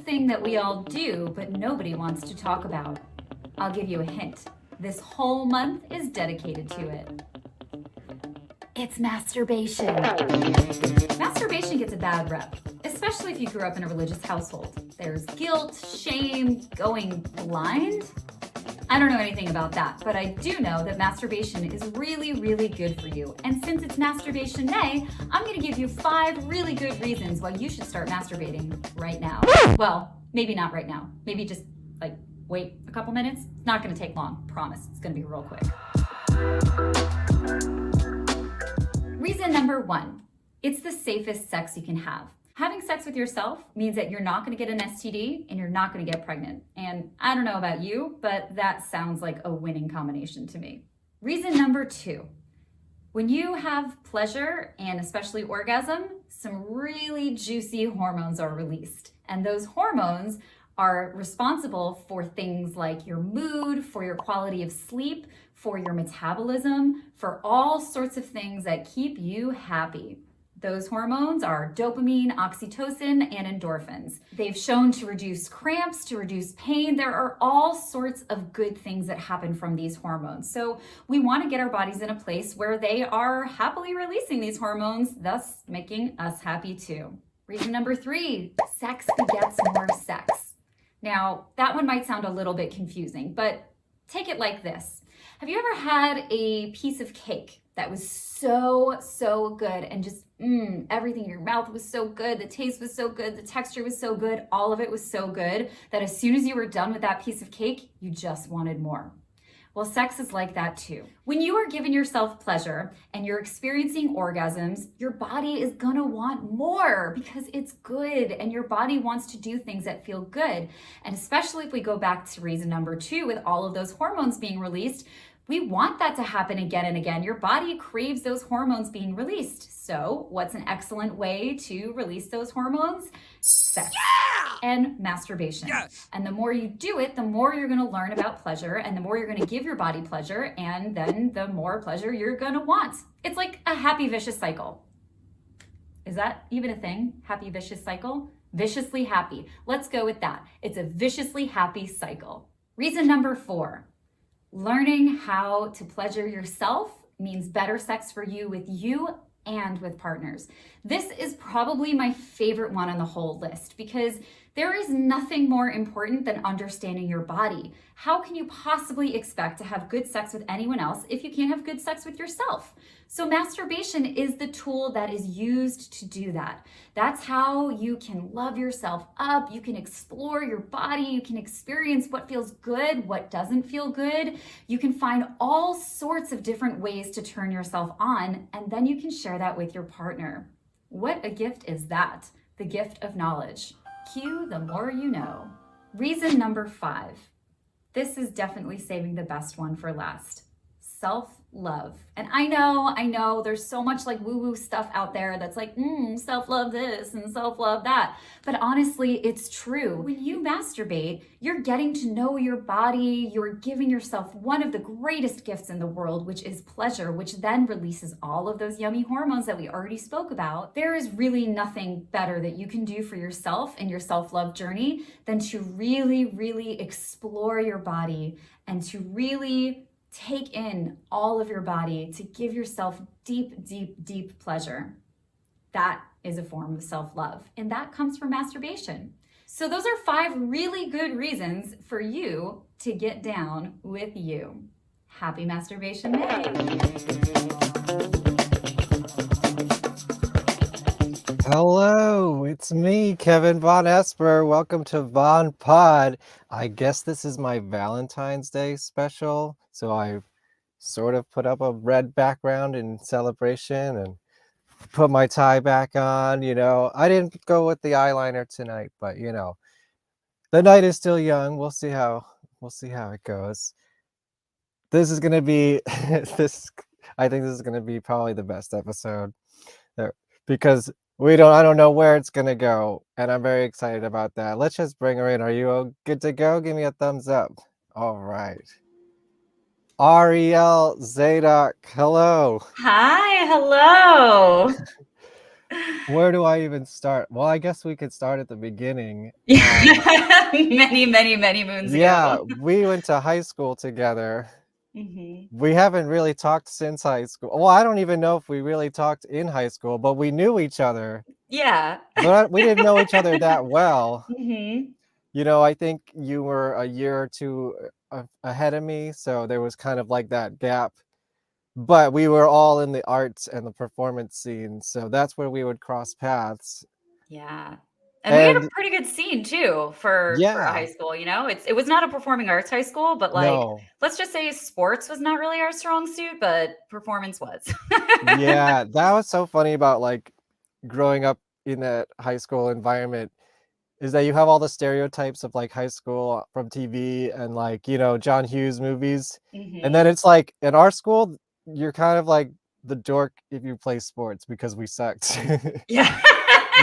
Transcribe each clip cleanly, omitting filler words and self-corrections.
thing that we all do, but nobody wants to talk about. I'll give you a hint. This whole month is dedicated to it. It's masturbation. Masturbation gets a bad rep, especially if you grew up in a religious household. There's guilt, shame, going blind. I don't know anything about that, but I do know that masturbation is really, really good for you. And since it's Masturbation Day, I'm gonna give you 5 really good reasons why you should start masturbating right now. Well, maybe not right now. Maybe just wait a couple minutes. It's not gonna take long, promise. It's gonna be real quick. Reason number 1, it's the safest sex you can have. Having sex with yourself means that you're not gonna get an STD and you're not gonna get pregnant. And I don't know about you, but that sounds like a winning combination to me. Reason number 2, when you have pleasure and especially orgasm, some really juicy hormones are released. And those hormones are responsible for things like your mood, for your quality of sleep, for your metabolism, for all sorts of things that keep you happy. Those hormones are dopamine, oxytocin, and endorphins. They've shown to reduce cramps, to reduce pain. There are all sorts of good things that happen from these hormones. So we want to get our bodies in a place where they are happily releasing these hormones, thus making us happy too. Reason number 3, sex begets more sex. Now, that one might sound a little bit confusing, but take it like this. Have you ever had a piece of cake that was so good and just everything in your mouth was so good, the taste was so good, the texture was so good, all of it was so good that as soon as you were done with that piece of cake, you just wanted more? Well, sex is like that too. When you are giving yourself pleasure and you're experiencing orgasms, your body is gonna want more because it's good and your body wants to do things that feel good. And especially if we go back to reason number 2 with all of those hormones being released, we want that to happen again and again. Your body craves those hormones being released. So what's an excellent way to release those hormones? Sex. And masturbation. Yes. And the more you do it, the more you're gonna learn about pleasure and the more you're gonna give your body pleasure and then the more pleasure you're gonna want. It's like a happy vicious cycle. Is that even a thing? Happy vicious cycle? Viciously happy. Let's go with that. It's a viciously happy cycle. Reason number 4, learning how to pleasure yourself means better sex for you with you and with partners. This is probably my favorite one on the whole list because there is nothing more important than understanding your body. How can you possibly expect to have good sex with anyone else if you can't have good sex with yourself? So masturbation is the tool that is used to do that. That's how you can love yourself up. You can explore your body. You can experience what feels good, what doesn't feel good. You can find all sorts of different ways to turn yourself on, and then you can share that with your partner. What a gift is that? The gift of knowledge. Cue the more you know. Reason number 5. This is definitely saving the best one for last. Self-love. And I know, there's so much like woo-woo stuff out there that's like, self-love this and self-love that. But honestly, it's true. When you masturbate, you're getting to know your body, you're giving yourself one of the greatest gifts in the world, which is pleasure, which then releases all of those yummy hormones that we already spoke about. There is really nothing better that you can do for yourself in your self-love journey than to really, really explore your body and to really take in all of your body, to give yourself deep pleasure. That is a form of self-love, and that comes from masturbation. So those are 5 really good reasons for you to get down with you. Happy Masturbation Day. Hello, it's me, Kevin Vonesper. Welcome to VonPod. I guess this is my Valentine's Day special, so I sort of put up a red background in celebration and put my tie back on. I didn't go with the eyeliner tonight, but the night is still young. We'll see how it goes. This is gonna be I think this is gonna be probably the best episode there because I don't know where it's gonna go, and I'm very excited about that. Let's just bring her in. Are you all good to go? Give me a thumbs up. All right. Arielle Zadok, hello. Hi, hello. Where do I even start? Well, I guess we could start at the beginning. Many, many, many moons Yeah, ago. we went to high school together. Hmm. We haven't really talked since high school. Well, I don't even know if we really talked in high school, but we knew each other. Yeah. But we didn't know each other that well. Hmm. I think you were a year or two ahead of me, so there was kind of like that gap. But we were all in the arts and the performance scene, so that's where we would cross paths. Yeah. And we had a And pretty good scene too for a yeah, high school, it was not a performing arts high school, but like no, let's just say sports was not really our strong suit, but performance was. yeah, that was so funny about like growing up in that high school environment is that you have all the stereotypes of like high school from TV and like, John Hughes movies. And then Hmm. it's like in our school, you're kind of like the dork if you play sports because we sucked. Yeah.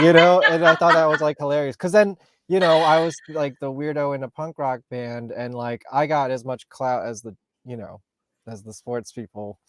And I thought that was like hilarious because then, I was like the weirdo in a punk rock band and like I got as much clout as you know, as the sports people.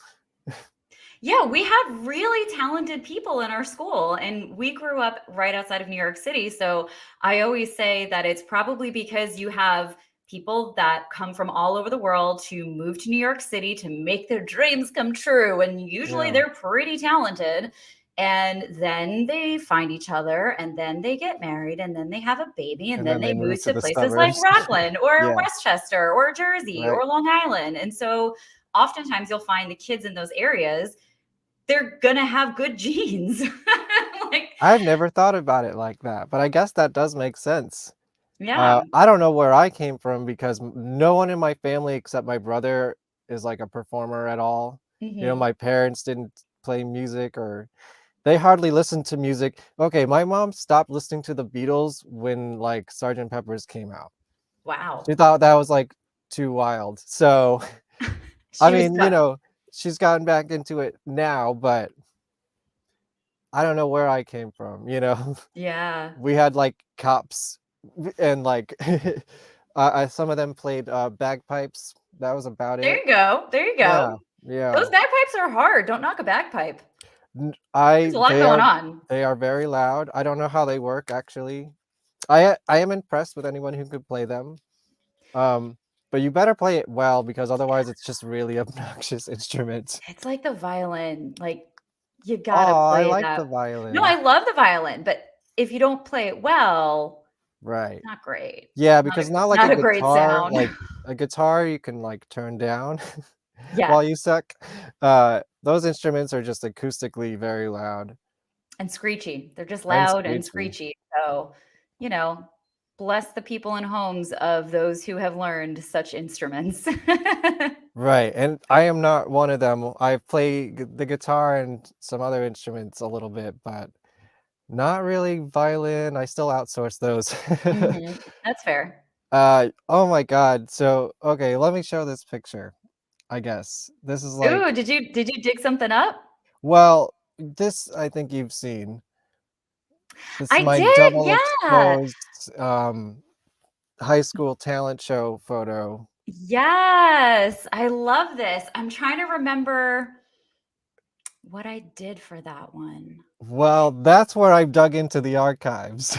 Yeah, we had really talented people in our school, and we grew up right outside of New York City. So I always say that it's probably because you have people that come from all over the world to move to New York City to make their dreams come true. And usually Yeah. they're pretty talented. And then they find each other, and then they get married, and then they have a baby, and And then then they they move moved to to the places like suburbs. Rockland or Yeah, Westchester or Jersey right. or Long Island. And so oftentimes you'll find the kids in those areas, they're gonna have good genes. Like, I've never thought about it like that, but I guess that does make sense. yeah. I don't know where I came from because no one in my family except my brother is like a performer at all. Mhm. My parents didn't play music or they hardly listened to music. Okay, my mom stopped listening to the Beatles when like Sergeant Pepper's came out. She Wow. thought that was like too wild. So, I She was mean, done. she's gotten back into it now, but I don't know where I came from. Yeah. We had like cops and like some of them played bagpipes. That was about There it. you go. There you Yeah, go. yeah. Those bagpipes are hard. Don't knock a bagpipe. N- There's I a lot they going are on. they are very loud. I don't know how they work actually. I am impressed with anyone who could play them. Um, but you better play it well because otherwise it's just really obnoxious instrument. It's like the violin, like, you gotta Oh, I play like the that. No, violin. I love the violin, but if you don't play it well, Right. not great. Yeah, Not a because not like a not a great guitar, sound. like a guitar you can like turn down Yeah. while you suck. Those instruments are just acoustically very loud And screechy. They're just and loud and screechy. screechy. So, you know, bless the people in homes of those who have learned such instruments. Right, and I am not one of them. I play the guitar and some other instruments a little bit, but not really violin. I still outsource those. Mhm. That's fair. Oh my God. So, okay, let me show this picture, I guess. This is Ooh, like, did you dig something up? well, this I think you've seen. This is I my did, double yeah. exposed high school talent show photo. Yes, I love this. I'm trying to remember what I did for that one. Well, that's where I've dug into the archives.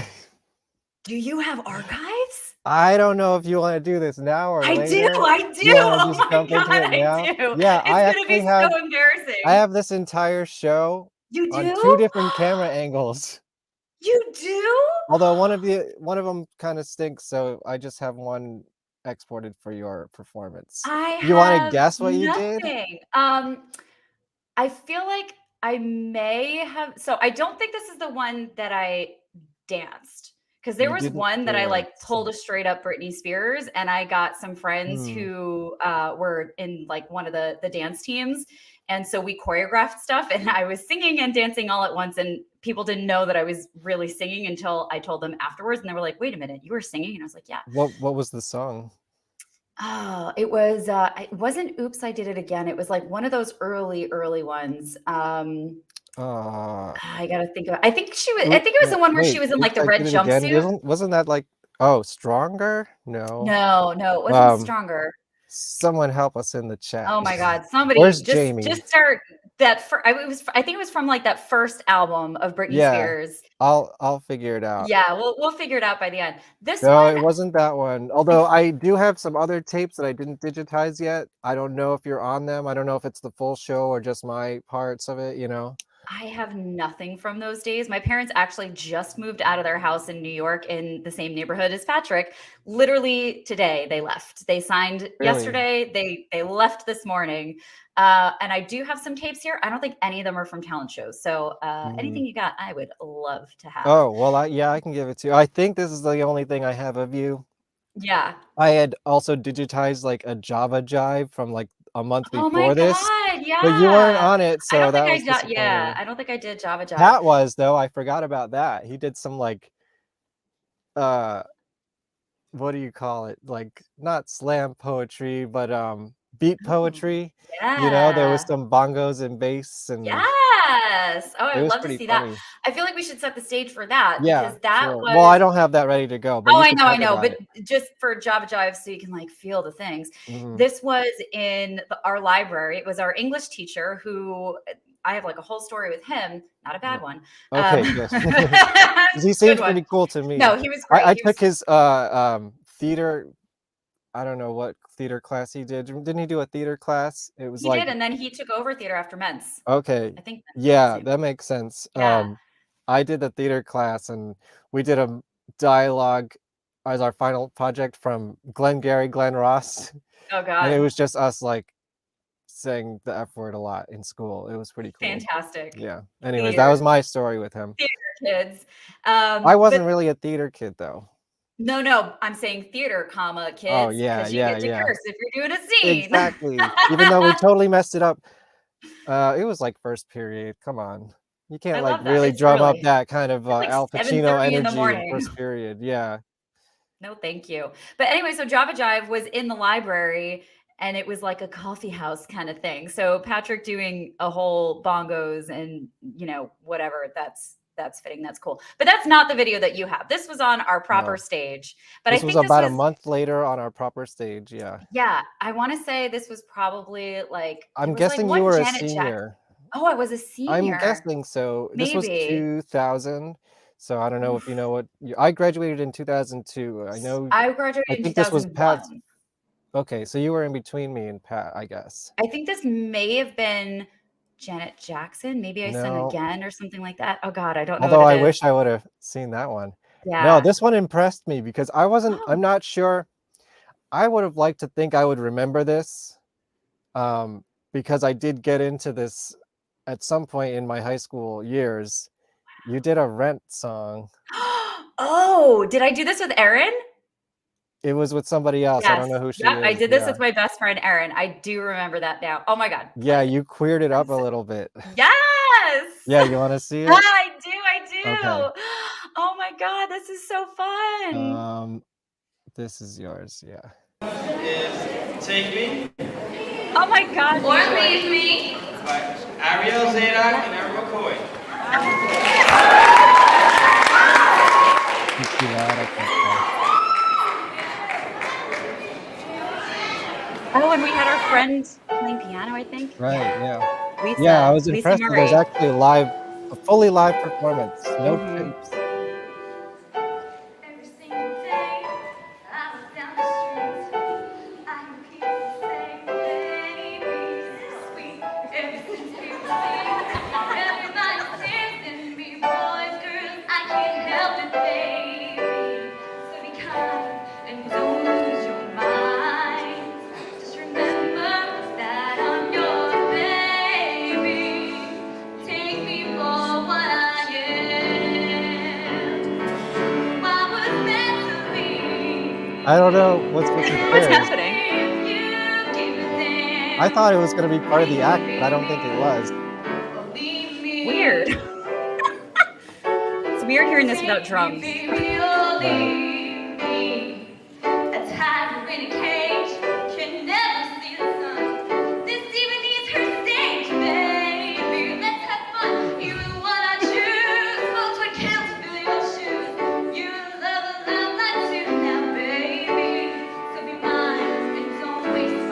Do you have archives? I don't know if you want to do this now or I do, later. I do. You want to Oh just my jump god, into it I now? do. Yeah, I It's gonna actually be so I embarrassing. have this entire show You on do? two different camera angles. You do? Although one of them kind of stinks, so I just have one exported for your performance. I You want to have guess what you did? nothing. I feel like I may have, so I don't think this is the one that I danced, because there You was didn't one that I like dance. pulled a straight up Britney Spears, and I got some friends Hmm. who were in like one of the dance teams, and so we choreographed stuff, and I was singing and dancing all at once, and people didn't know that I was really singing until I told them afterwards, and they were like, "Wait a minute, you were singing?" And I was like, "Yeah." What was the song? Oh, it wasn't Oops, I Did It Again. It was like one of those early, early ones. Uh, I gotta think of, I oop, think it was the one where she wait, was in like oops, the I red did it again. jumpsuit. Wasn't that like, oh, Stronger? No. No, no, it wasn't Um, Stronger. Someone help us in the chat. Oh my God. Somebody Where's just Jamie? start that I think it was from like that first album of Britney Yeah, Spears. I'll figure it out. Yeah, we'll figure it out by the end. This No, one, it wasn't that one. Although I do have some other tapes that I didn't digitize yet. I don't know if you're on them. I don't know if it's the full show or just my parts of it, you know? I have nothing from those days. My parents actually just moved out of their house in New York in the same neighborhood as Patrick. Literally today they left. They signed Really? yesterday. They left this morning. And I do have some tapes here. I don't think any of them are from talent shows. So Mhm. anything you got, I would love to have. Oh, well, yeah, I can give it to you. I think this is the only thing I have of you. Yeah. I had also digitized, like, a Java Jive from, like, a month Oh my before this, God. but you weren't Yeah. on it, I so don't that think was yeah, disappointing. I don't think I did Java Jive. Pat was, though, I forgot about that. He did some, like, uh, what do you call it? Like, not slam poetry, but, beat Oh, poetry. You know, there was yeah. some bongos and bass, and Yes. Oh, I it would was love to pretty see that. funny. I feel like we should set the stage for that Yeah, because that sure. Well, I was don't have that ready to go, but oh, you can I talk know, about but it. just for Java Jive so you can like feel the things. Mhm. This was in our library. It was our English teacher who I have like a whole story with him, not a Yeah. bad one. Okay, good. 'Cause he Good seems one. pretty cool to No, me. he was I great. I He was took his, theater. I don't know what theater class he did. Didn't he do a theater class? It was he like did, and then he took over theater after men's. okay. I think that's his Yeah, name. that makes sense. Yeah. I did the theater class, and we did a dialogue as our final project from Glengarry Glen Ross, Oh and it God. was just us, like, saying the F word a lot in school. It was pretty cool. Fantastic. Yeah. Anyways, that Theater. was my story with him. Theater kids. I But wasn't really a theater kid, though. no, I'm saying theater, comma, Oh, kids, yeah, because you yeah, get to yeah. curse if you're doing a scene. Exactly. Even though we totally messed it up. It was, like, first period, come on. You I can't, like, love that. really It's drum up early. that kind of, It's like Al Pacino 7:30 in the energy in morning. first period, yeah. No, thank you. But anyway, so Java Jive was in the library and it was like a coffee house kind of thing. So Patrick doing a whole bongos and whatever, that's fitting. That's cool. But that's not the video that you have. This was on our proper No. stage. But I This was think this about a was month later on our proper stage, yeah. yeah, I want to say this was probably like there I'm was like guessing you one were a Janet Jackson. senior. Oh, I was a I'm senior. guessing so. This was Maybe. 2000, so I don't know if you know Oof. what I graduated in 2002. I I graduated in think this was Pat's 2001. okay, so you were in between me and Pat, I guess. I think this may have been Janet Jackson. Maybe I Sing No. Again or something like that. Oh God, I don't know what Although it I is. wish I would've seen that one. No, Yeah. this one impressed me because I'm Oh, not sure. I would have liked to think I would remember this, um, because I did get into this at some point in my high school years. You did a Rent song. oh, did I do this with Erin? It was with somebody else, I Yes. don't know who she Yep, I is, did this yeah. with my best friend Erin. I do remember that now. Oh my God. Yeah, you queered it I'm up a so little bit. yes! Yeah, you wanna see Ah, it? I Okay. do. Oh my God, this is so fun. Um, this is yours, yeah. Is Take Me Oh my God, Or these are Leave Me. by Arielle Zadok and Erin McCoy. It's too loud, I can't tell. oh, and we had our friend playing piano, I think. Right, Yeah, yeah. Yeah, I Lisa was Lisa impressed that there's Murray. actually a fully live performance, no Mhm. tapes. Every single day, I look down the street. I hear people say, baby, so sweet. Ever since we were seen, everybody teasing me. Boys, girls, I can't help it, baby. So be kind and don't lose your mind. Just remember that I'm your baby. Take me for what I am. What was meant to be. I don't know what's with the What's chairs. happening? If you give a I thought it damn, was gonna be part of the act, but I don't think it was. or leave Weird. me. It's weird hearing this without Take me, drums. baby, or Right. leave me. A tiger in a cage can never see the sun. This even needs her stage, baby. Let's have fun. You are what I choose. Folks would kill to fill your shoes. You love a love like you now, baby. So be mine and don't waste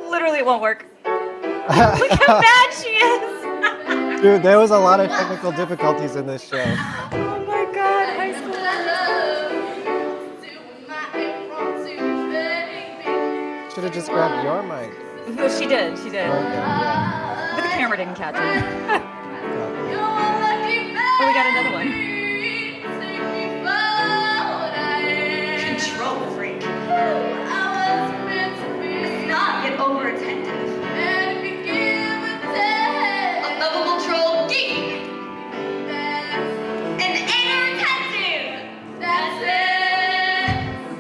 Literally, it won't work. Look how bad she is. Dude, there was a lot of technical difficulties in this show. Oh my God, high school. Should have just grabbed your mic. Well, she did. She did. Okay, yeah. But the camera didn't catch it. Got Oh, we got another one. Control freak. Not get over attentive. A lovable troll geek. An air attentive. That's it.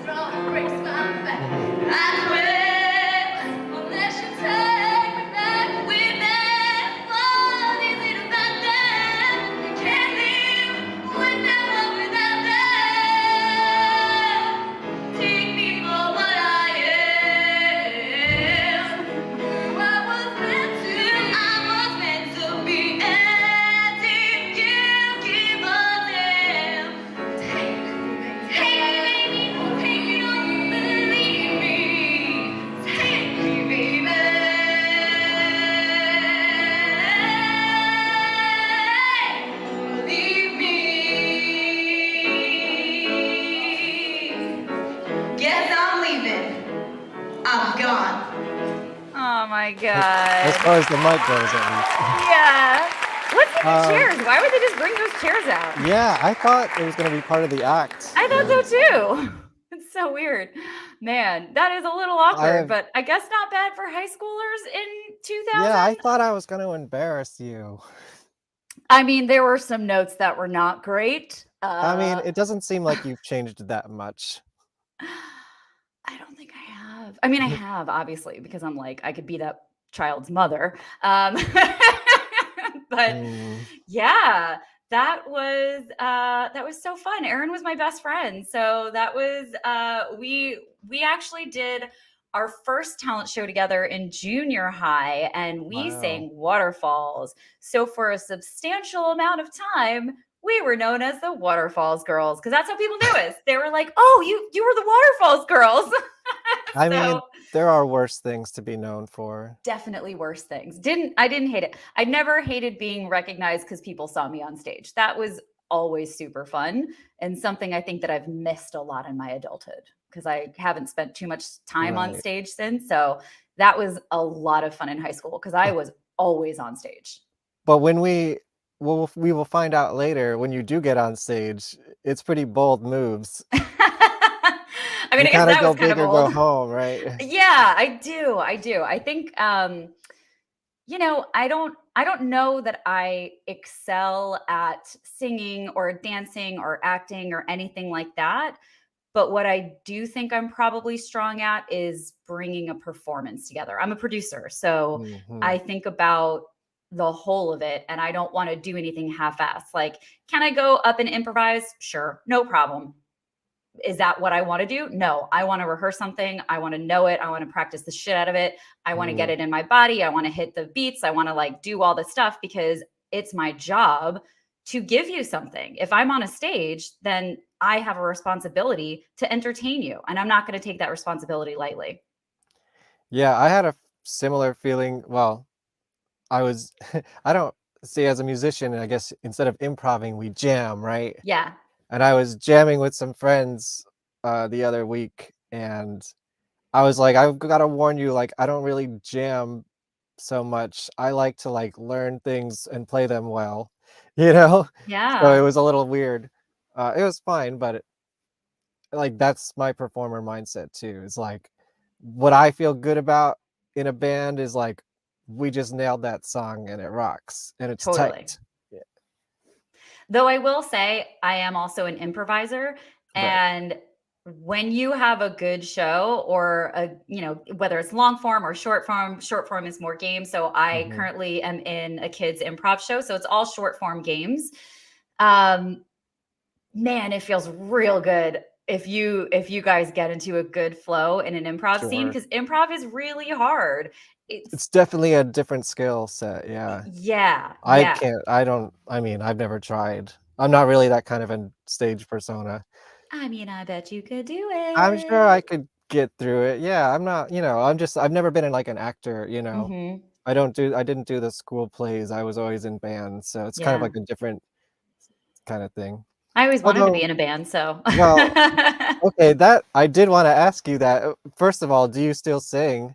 Strong breaks my back. I quit unless you take me back with that. What is it about that? Can't live with them or without them. Take me for what I am. Who I was meant to be. As if you give a damn. Take me, baby. Take me, don't you believe me? Take me, baby. Believe me. Guess I'm leaving. I'm gone. Oh my As God. far as the mic goes, at Yeah. What's with the Um, chairs? Why would they just bring those chairs out? least. Yeah, I thought it was going to be part of the act. I thought so too. It's so weird. Man, that is a little awkward, have- but I guess not bad for high schoolers in 2000. Yeah, I thought I was going to embarrass you. I mean, there were some notes that were not great. I mean, it doesn't seem like you've changed that much. I don't think I have. I mean, I have, obviously, because I'm like, I could be that child's mother. But Mm, yeah, that was so fun. Erin was my best friend. So that was we actually did our first talent show together in junior high, and we Wow. sang Waterfalls. So for a substantial amount of time, we were known as the Waterfalls Girls, because that's how people knew us. They were like, "Oh, you were the Waterfalls Girls." I mean, So there are worse things to be known for. definitely worse things. I didn't hate it. I never hated being recognized because people saw me on stage. That was always super fun, and something I think that I've missed a lot in my adulthood because I haven't spent too much time on Right. stage since. So that was a lot of fun in high school because I was always on stage. But when we will find out later when you do get on stage, it's pretty bold moves. I mean, You I guess kind of that go was kind big of or go old. home, right? Yeah, I do. I think I don't know that I excel at singing or dancing or acting or anything like that. But what I do think I'm probably strong at is bringing a performance together. I'm a producer, so Mhm. I think about the whole of it and I don't want to do anything half-assed. Like, can I go up and improvise? Sure, no problem. Is that what I want to do? No, I want to rehearse something. I want to know it. I want to practice the shit out of it. I want to get Mm. it in my body. I want to hit the beats. I want to like do all the stuff because it's my job to give you something. If I'm on a stage, then I have a responsibility to entertain you. And I'm not going to take that responsibility lightly. Yeah, I had a similar feeling. Well, I was, I don't see as a musician, I guess instead of improving, we jam, right? Yeah. And I was jamming with some friends the other week, and I was like, I've got to warn you, like, I don't really jam so much. I like to like learn things and play them well, you know? So it Yeah. was a little weird. It was fine, but like that's my performer mindset too. It's like what I feel good about in a band is like we just nailed that song and it rocks and it's Totally. tight. Yeah. Though I will say I am also an improviser, Right. and when you have a good show or whether it's long form or short form is more games. So I Mhm. currently am in a kids improv show, so it's all short form games. Man, it feels real good if you guys get into a good flow in an improv scene, Sure. because improv is really hard. It's definitely a different skill set. Yeah. Yeah. I mean, I've never tried. I'm not really that kind of a stage persona. I mean, I bet you could do it. I'm sure I could get through it. Yeah, I'm not, I've never been in like an actor, Mm-hmm. I didn't do the school plays. I was always in bands, so it's kind of Yeah. like a different kind of thing. I always wanted to be Although, in a band, so. well, okay, that I did want to ask you that. First of all, do you still sing?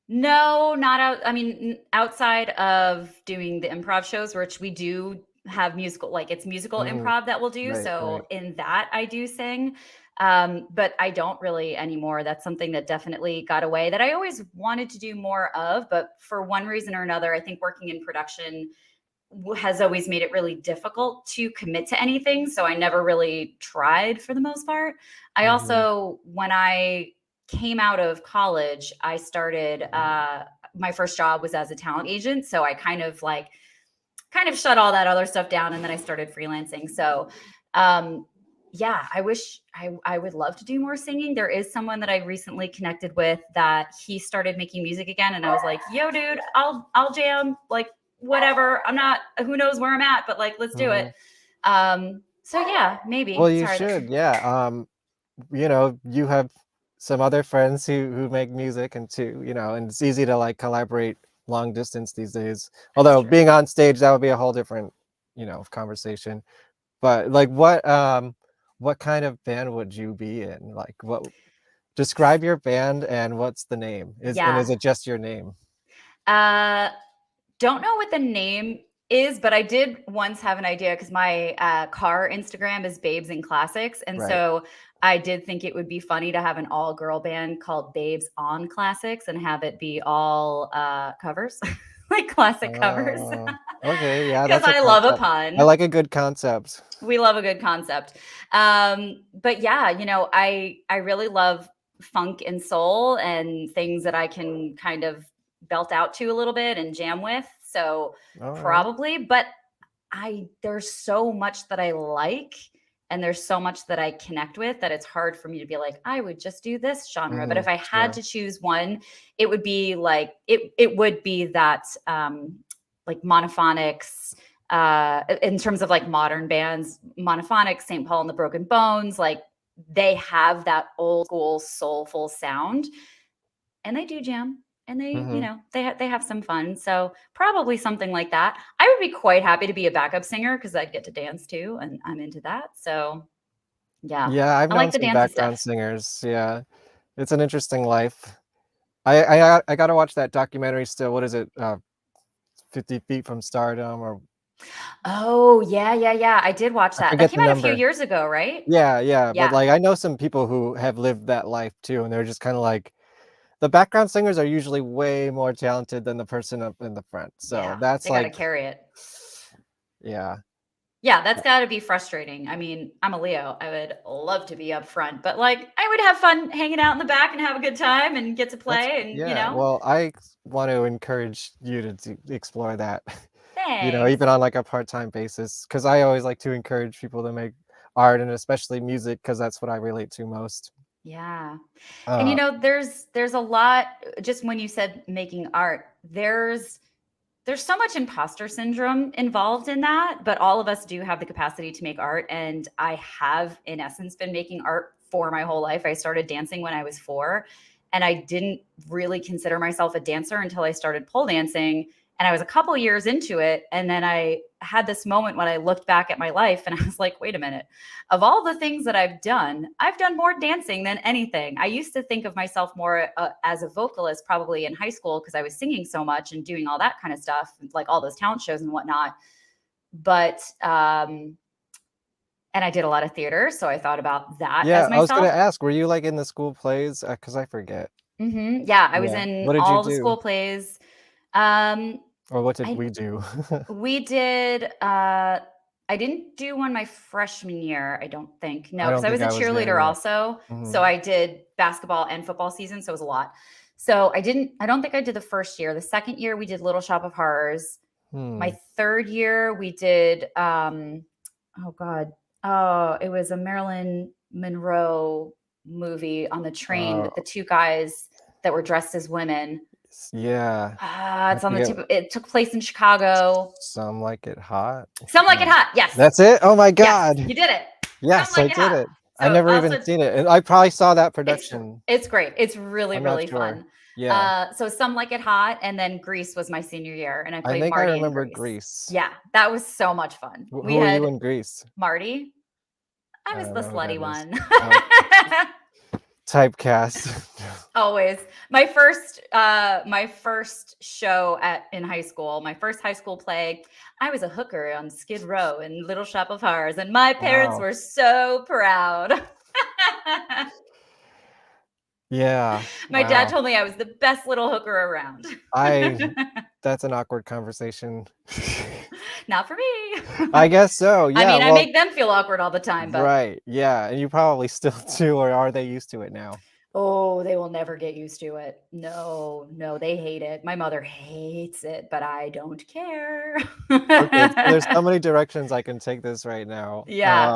No, not out. I mean, outside of doing the improv shows, which we do have musical, like it's musical Mhm. improv that we'll do. Right, right. So in that, I do sing, but I don't really anymore. That's something that definitely got away that I always wanted to do more of, but for one reason or another, I think working in production has always made it really difficult to commit to anything. So I never really tried for the most part. I Mhm. also, when I came out of college, I started, my first job was as a talent agent. So I kind of shut all that other stuff down. And then I started freelancing. So, um, yeah, I would love to do more singing. There is someone that I recently connected with that he started making music again. And I was like, yo, dude, I'll jam, like, whatever. I'm not, who knows where I'm at, but like, let's do it. Mhm. So yeah, maybe. Well, you Sorry. should. Yeah. You have some other friends who make music and and it's easy to like collaborate long distance these days. That's Although true. being on stage, that would be a whole different, conversation. But like what kind of band would you be in? Like what describe your band and what's the name? Yeah. Is it just your name? Uh, don't know what the name is, but I did once have an idea because my car Instagram is Babes and Classics. And Right. so I did think it would be funny to have an all girl band called Babes on Classics and have it be all covers, like classic covers, Okay, yeah, because that's a I love a concept. I pun. like a good concept. We love a good concept. But yeah, I really love funk and soul and things that I can kind of belt out to a little bit and jam with. So All right. probably, but I there's so much that I like and there's so much that I connect with that it's hard for me to be like, I would just do this genre. But if I had Sure. to choose one, it would be like it would be that like monophonics in terms of like modern bands, monophonics, St. Paul and the Broken Bones, like they have that old school soulful sound and they do jam and they Mhm. they have some fun, so probably something like that. I would be quite happy to be a backup singer because I'd get to dance too and I'm into that, so yeah, Yeah, I've I known like the some dancey background stuff. singers. Yeah. It's an interesting life. I gotta watch that documentary still. What is it? 50 Feet from Stardom or Oh yeah, yeah, yeah, I did watch I that forget came the out a few number. years ago, right? Yeah, yeah. But Yeah, like I know some people who have lived that life too, and they're just kind of like the background singers are usually way more talented than the person up in the front. So yeah, that's they got to like, carry it. yeah. Yeah, that's got to be frustrating. I mean, I'm a Leo. I would love to be up front, but like I would have fun hanging out in the back and have a good time and get to That's play and, yeah. Well, I want to encourage you to explore that, thanks. even on like a part-time basis, because I always like to encourage people to make art and especially music, because that's what I relate to most. Yeah. And Uh, there's a lot just when you said making art, there's so much imposter syndrome involved in that, but all of us do have the capacity to make art. And I have, in essence, been making art for my whole life. I started dancing when I was 4, and I didn't really consider myself a dancer until I started pole dancing. And I was a couple years into it. And then I had this moment when I looked back at my life and I was like, wait a minute. Of all the things that I've done more dancing than anything. I used to think of myself more as a vocalist, probably in high school, because I was singing so much and doing all that kind of stuff, like all those talent shows and whatnot. But, and I did a lot of theater. So I thought about that yeah, as I was gonna myself. ask, were you like in the school plays? Because I forget. Yeah, I was Yeah. in What did you all the do, school plays. Um, or what did I we do? We did, I didn't do one my freshman year, I don't think. No, I because don't I think was a I was there cheerleader yet. also. So Hmm. I did basketball and football season, so it was a lot. So I don't think I did the first year. The second year we did Little Shop of Horrors. My Hmm. third year we did oh God. Oh, it was a Marilyn Monroe movie on the train with the Uh, two guys that were dressed as women. yeah. I It's on the forget. tip of, it took place in Chicago. Some Like it hot. Some Like It No. Hot. Yes. That's it? Oh my Yes. God. You did it. Some Yes, I Like It did Hot. it. I So never also even seen it, and I probably saw that production. it's great. It's really, I'm not really sure. fun. Yeah, So Some Like It Hot, and then Grease was my senior year, and I I played think I Marty in remember Grease. Grease. Yeah, that was so much fun. We Who are you had in Grease? Marty. I I was don't the know who slutty that is. one. Oh, typecast. Always. My first show in high school, my first high school play, I was a hooker on Skid Row in Little Shop of Horrors, and my parents Wow. were so proud. Yeah, My dad wow. told me I was the best little hooker around. I That's an awkward conversation. Not for me. I guess so, I yeah, mean, I well, make them feel awkward all the time, but right, yeah, and you probably still do, or are they used to it now? oh, they will never get used to it. No, no, they hate it. My mother hates it, but I don't care. Okay, so there's so many directions I can take this right now. Yeah.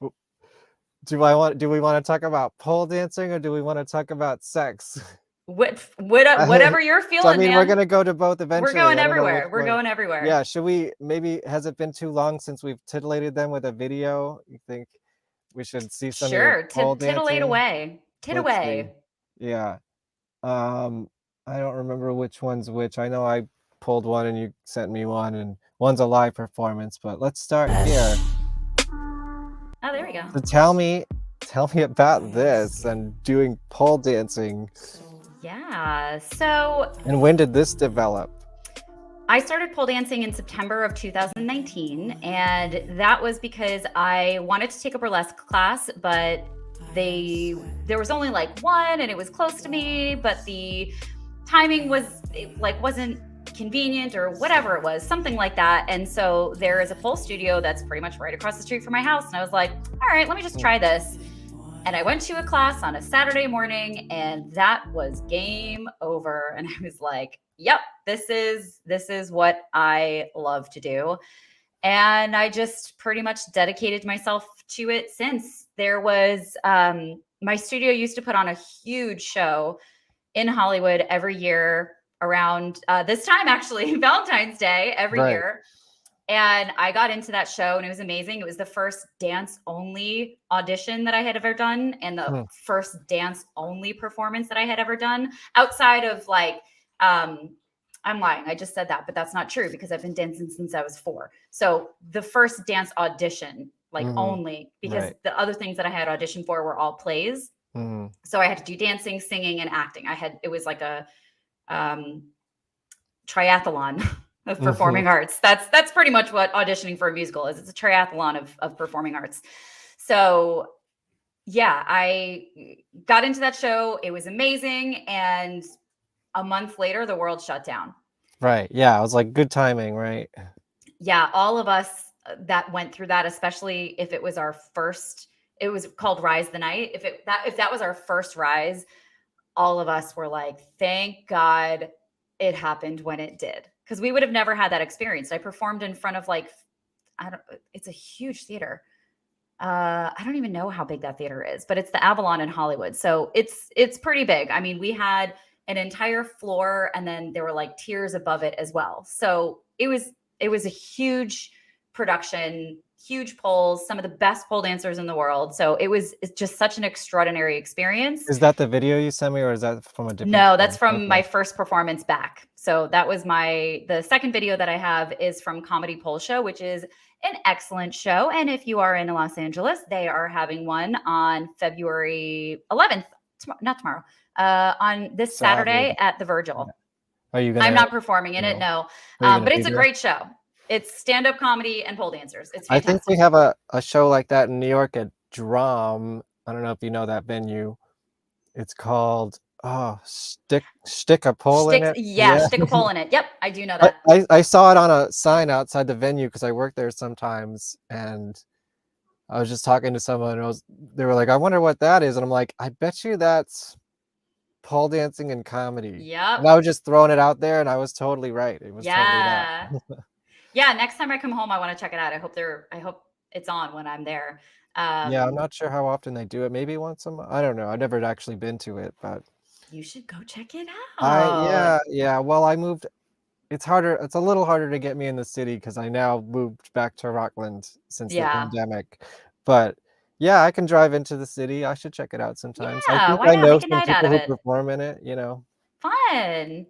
W do we wanna talk about pole dancing, or do we wanna talk about sex? Whatever you're So, I feeling, mean, we're man. gonna go to both We're eventually, going I don't know which everywhere. We're one. going everywhere. Yeah, should we maybe has it been too long since we've titillated them with a video? You think we should see some of your Sure. pole Titillate dancing? away. Tit Let's see. away. Yeah. Um, I don't remember which one's which. I know I pulled one and you sent me one, and one's a live performance, but let's start here. Oh, there we go. So tell me about this and doing pole dancing. Yeah. So And when did this develop? I started pole dancing in September of 2019, and that was because I wanted to take a burlesque class, but there was only like one, and it was close to me, but the timing wasn't convenient or whatever it was, something like that. And so there is a pole studio that's pretty much right across the street from my house, and I was like, all right, let me just try this. And I went to a class on a Saturday morning, and that was game over. And I was like, yep, this is what I love to do. And I just pretty much dedicated myself to it since. There was my studio used to put on a huge show in Hollywood every year around this time, actually, Valentine's Day every Right. year. And I got into that show, and it was amazing. It was the first dance only audition that I had ever done, and the first dance only performance that I had ever done outside of like, I'm lying. I just said that, but that's not true because I've been dancing since I was 4. So the first dance audition, like only, because Right. the other things that I had auditioned for were all plays. So I had to do dancing, singing, and acting. It was like a triathlon of performing arts. That's pretty much what auditioning for a musical is. It's a triathlon of performing arts. So yeah, I got into that show. It was amazing. And a month later, the world shut down. Right. Yeah, I was like, good timing, right? Yeah, all of us that went through that, especially if it was our first, it was called Rise the Night. If that was our first Rise, all of us were like, thank God it happened when it did. Because we would have never had that experience. I performed in front of it's a huge theater. I don't even know how big that theater is, but it's the Avalon in Hollywood. So it's pretty big. I mean, we had an entire floor, and then there were like tiers above it as well. So it was a huge production, huge poles, some of the best pole dancers in the world. So it's just such an extraordinary experience. Is that the video you sent me, or is that from a different No, that's one? from Okay. my first performance back. So that was the second video that I have is from Comedy Pole Show, which is an excellent show. And if you are in Los Angeles, they are having one on February 11th, not tomorrow, on this Saturday at the Virgil. Are you gonna? I'm not performing in it, no. Are you But gonna it's be a there? great show. It's stand-up comedy and pole dancers. It's I think fantastic. we have a show like that in New York at Drum. I don't know if you know that venue. It's called Stick a Pole in it. Stick a pole in it. Yep, I do know that. I saw it on a sign outside the venue because I work there sometimes, and I was just talking to someone, and they were like, "I wonder what that is," and I'm like, "I bet you that's pole dancing and comedy." Yep. And I was just throwing it out there, and I was totally right. It was totally Yeah. that. Yeah, next time I come home, I want to check it out. I hope it's on when I'm there. Yeah, I'm not sure how often they do it. Maybe once a month. I don't know. I've never actually been to it, but You should go check it out. yeah. Well, I moved. It's harder. It's a little harder to get me in the city because I now moved back to Rockland since the Yeah. pandemic. But Yeah, I can drive into the city. I should check it out sometimes. I Yeah, think why I not know make a some night out people of who it? perform in it, you know. Fun.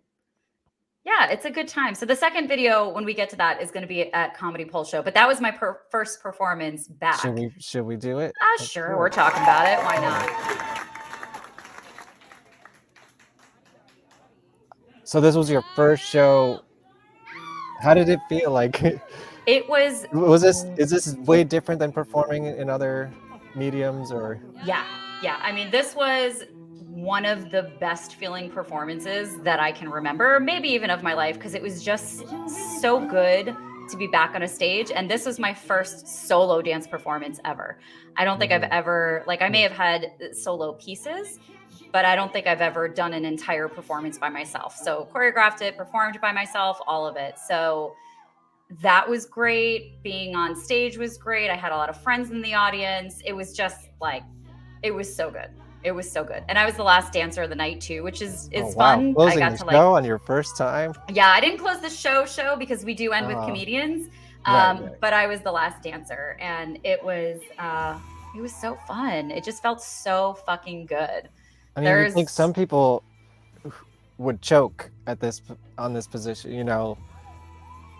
Yeah, it's a good time. So the second video, when we get to that, is going to be at Comedy Pole Show. But that was my first performance back. Should we do it? Let's Sure, do we're it. talking about it. Why not? So this was your first show. How did it feel like? It was, Is this way different than performing in other mediums or? yeah. I mean, this was one of the best feeling performances that I can remember, maybe even of my life, because it was just so good to be back on a stage. And this was my first solo dance performance ever. I don't think I've ever, like, I may have had solo pieces, but I don't think I've ever done an entire performance by myself. So choreographed it, performed by myself, all of it. So that was great. Being on stage was great. I had a lot of friends in the audience. It was just like, it was so good. It was so good. And I was the last dancer of the night too, which is Oh, wow. fun. Closing I got the to show on your first time? yeah, I didn't close the show because we do end with comedians. Right. But I was the last dancer, and it was so fun. It just felt so fucking good. I mean, you think some people would choke at on this position, you know.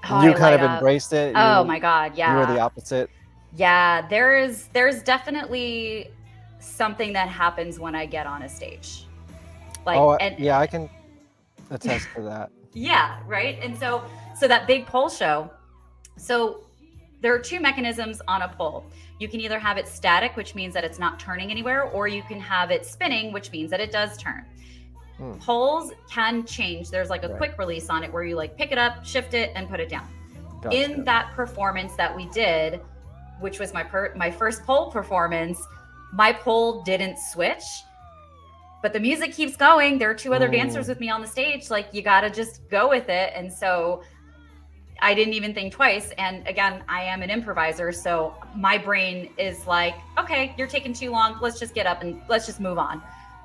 You kind of embraced it. Oh my God, yeah. You were the opposite. Yeah, there's definitely something that happens when I get on a stage. Like, yeah, I can attest to that. Yeah, right. And so that big pole show. So there are two mechanisms on a pole. You can either have it static, which means that it's not turning anywhere, or you can have it spinning, which means that it does turn. Poles can change. There's like a quick release on it where you like pick it up, shift it, and put it down. Gotcha. In that performance that we did, which was my first pole performance, my pole didn't switch, but the music keeps going. There are two other dancers with me on the stage. Like, you got to just go with it. And so I didn't even think twice. And again, I am an improviser. So my brain is like, okay, you're taking too long. Let's just get up and let's just move on.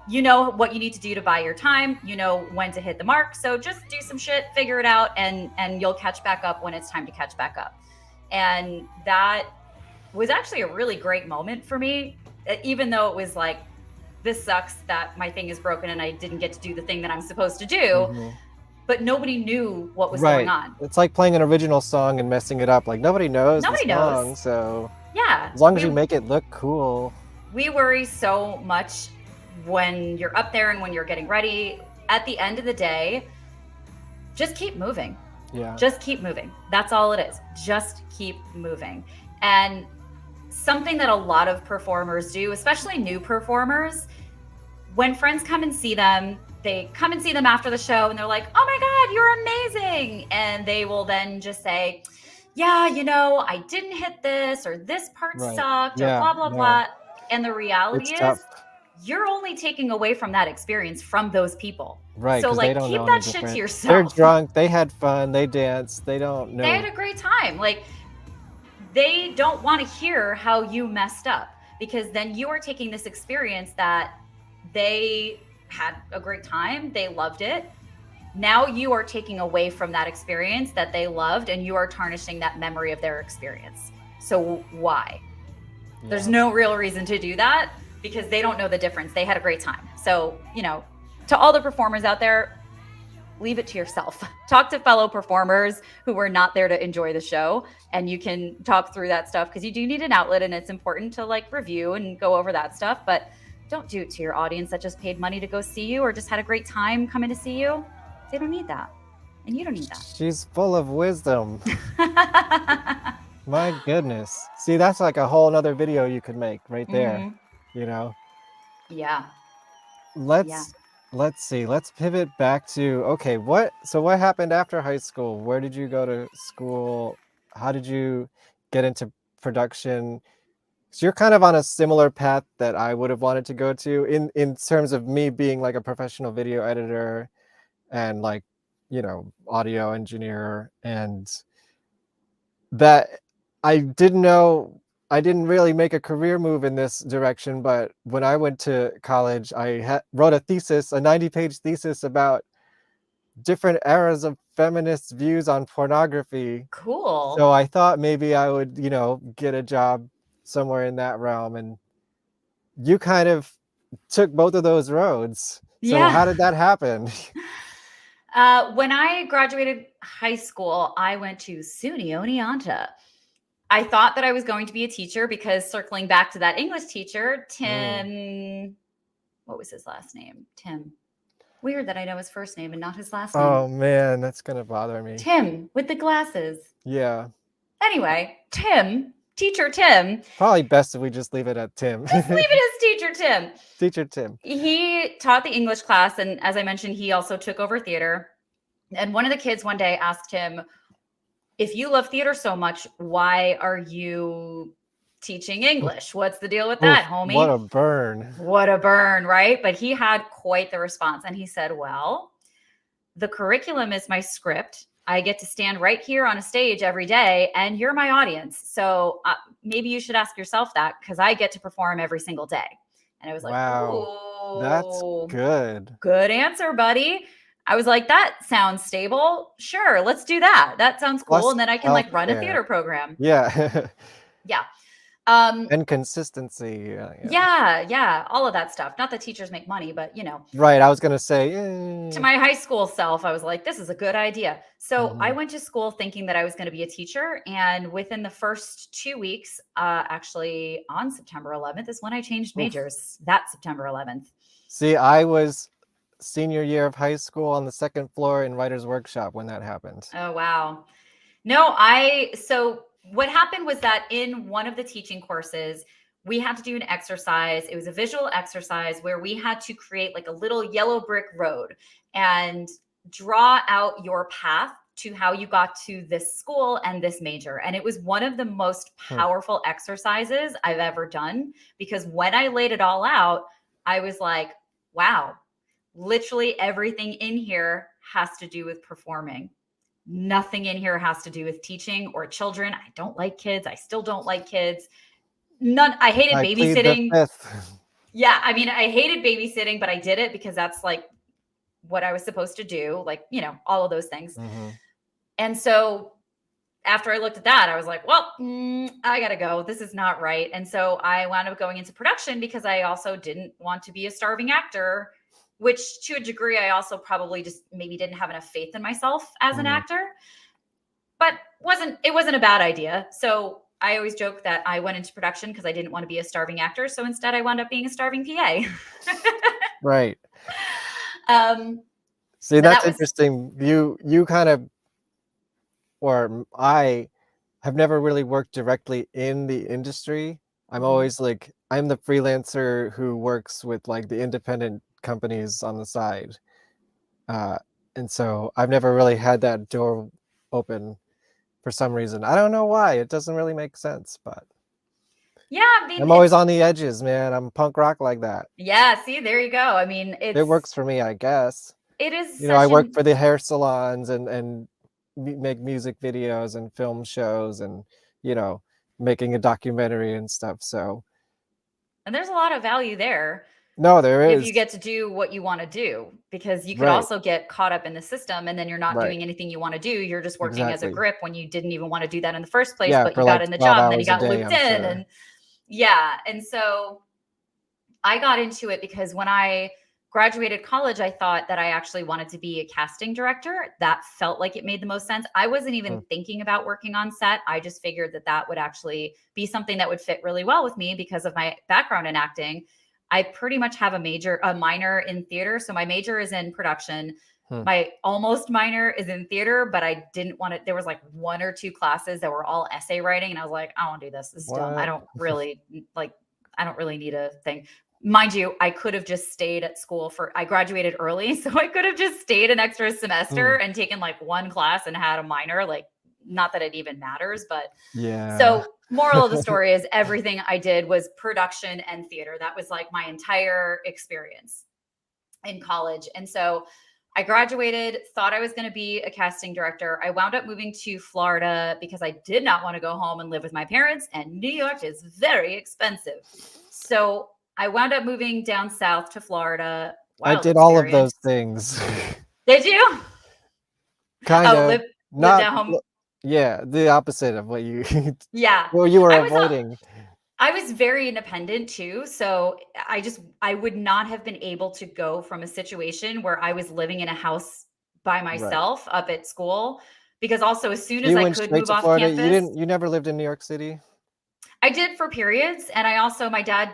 You know what you need to do to buy your time. You know when to hit the mark. So just do some shit, figure it out, and you'll catch back up when it's time to catch back up. And that was actually a really great moment for me, even though it was like, this sucks that my thing is broken and I didn't get to do the thing that I'm supposed to do. But nobody knew what was going on. It's like playing an original song and messing it up. Like, nobody knows the song, so yeah, as long as you make it look cool. We worry so much when you're up there and when you're getting ready. At the end of the day, just keep moving. Yeah. Just keep moving. That's all it is. Just keep moving. And something that a lot of performers do, especially new performers, when friends come and see them, they come and see them after the show and they're like, oh my God, you're amazing. And they will then just say, yeah, you know, I didn't hit this, or this part sucked, or blah, blah, blah. And the reality is, you're only taking away from that experience from those people. Right. So like, keep that shit to yourself. They're drunk. They had fun. They danced. They don't know. They had a great time. Like, they don't want to hear how you messed up, because then you are taking this experience that they had a great time. They loved it. Now you are taking away from that experience that they loved, and you are tarnishing that memory of their experience. So why? Yeah. There's no real reason to do that, because they don't know the difference. They had a great time. So, you know, to all the performers out there, leave it to yourself. Talk to fellow performers who were not there to enjoy the show, and you can talk through that stuff, because you do need an outlet, and it's important to like review and go over that stuff. But don't do it to your audience that just paid money to go see you or just had a great time coming to see you. They don't need that. And you don't need that. She's full of wisdom. My goodness. See, that's like a whole nother video you could make right there. You know? Yeah. Let's see. Let's pivot back to, okay, what happened after high school? Where did you go to school? How did you get into production? So you're kind of on a similar path that I would have wanted to go to in terms of me being like a professional video editor and like, you know, audio engineer, and that I didn't really make a career move in this direction. But when I went to college, I wrote a 90-page thesis about different eras of feminist views on pornography. Cool. So I thought maybe I would, you know, get a job somewhere in that realm. And you kind of took both of those roads. So Yeah. how did that happen? When I graduated high school, I went to SUNY Oneonta. I thought that I was going to be a teacher because circling back to that English teacher, Tim, what was his last name? Tim. Weird that I know his first name and not his last name. Oh man, that's gonna bother me. Tim with the glasses. Yeah. Anyway, Tim, teacher Tim. Probably best if we just leave it at Tim. Just leave it as teacher Tim. Teacher Tim. He taught the English class. And as I mentioned, he also took over theater. And one of the kids one day asked him, if you love theater so much, why are you teaching English? What's the deal with that, Oof, homie? what a burn. What a burn, right? But he had quite the response. And he said, well, the curriculum is my script. I get to stand right here on a stage every day and you're my audience. So maybe you should ask yourself that because I get to perform every single day. And I was like, wow, that's good. Good answer, buddy. I was like, that sounds stable. Sure, let's do that. That sounds cool. Plus and then I can like run a theater program. Yeah. Yeah. And consistency. Yeah, all of that stuff. Not that teachers make money, but you know. Right, I was gonna say. To my high school self, I was like, this is a good idea. So I Mhm. went to school thinking that I was going to be a teacher. And within the first 2 weeks, actually on September 11th is when I changed majors, that September 11th. See, I was senior year of high school on the second floor in writer's workshop when that happened. Oh, wow. No, so what happened was that in one of the teaching courses, we had to do an exercise. It was a visual exercise where we had to create like a little yellow brick road and draw out your path to how you got to this school and this major. And it was one of the most powerful exercises I've ever done because when I laid it all out, I was like, wow, literally everything in here has to do with performing. Nothing in here has to do with teaching or children. I don't like kids. I still don't like kids. I hated babysitting. Yeah. I mean, I hated babysitting, but I did it because that's like what I was supposed to do. Like, you know, all of those things. Mm-hmm. And so after I looked at that, I was like, well, I got to go. This is not right. And so I wound up going into production because I also didn't want to be a starving actor, which to a degree, I also probably just maybe didn't have enough faith in myself as an actor, but it wasn't a bad idea. So I always joke that I went into production because I didn't want to be a starving actor. So instead I wound up being a starving PA. Right. See, so that's interesting. You kind of, or I have never really worked directly in the industry. I'm always like, I'm the freelancer who works with like the independent companies on the side. And so I've never really had that door open for some reason. I don't know why. It doesn't really make sense, but yeah, I mean, I'm always on the edges, man. I'm punk rock like that. Yeah, see, there you go. I mean, it works for me, I guess. It is. You know, I work for the hair salons and make music videos and film shows and, you know, making a documentary and stuff. So. And there's a lot of value there. No, there is. If you get to do what you want to do, because you could also get caught up in the system and then you're not doing anything you want to do. You're just working as a grip when you didn't even want to do that in the first place, but you got in the job and then you got looped in. And yeah. And so I got into it because when I graduated college, I thought that I actually wanted to be a casting director. That felt like it made the most sense. I wasn't even thinking about working on set. I just figured that that would actually be something that would fit really well with me because of my background in acting. I pretty much have a minor in theater. So my major is in production. My almost minor is in theater, but I didn't want to, there was like 1 or 2 classes that were all essay writing. And I was like, I don't want to do this. This is dumb. I don't really need a thing. Mind you, I could have just stayed at school I graduated early. So I could have just stayed an extra semester and taken like 1 class and had a minor, like, not that it even matters, but yeah. So moral of the story is everything I did was production and theater. That was like my entire experience in college. And so I graduated, thought I was going to be a casting director. I wound up moving to Florida because I did not want to go home and live with my parents, and New York is very expensive. So I wound up moving down south to Florida. I did all of those things. Did you? Kind of. Live down home. Yeah, the opposite of what you. Yeah. Well, you were avoiding. I was very independent too. So I would not have been able to go from a situation where I was living in a house by Right. myself up at school. Because also, as soon So as you I went could straight move to off Florida? campus, You never lived in New York City? I did for periods. And I also, my dad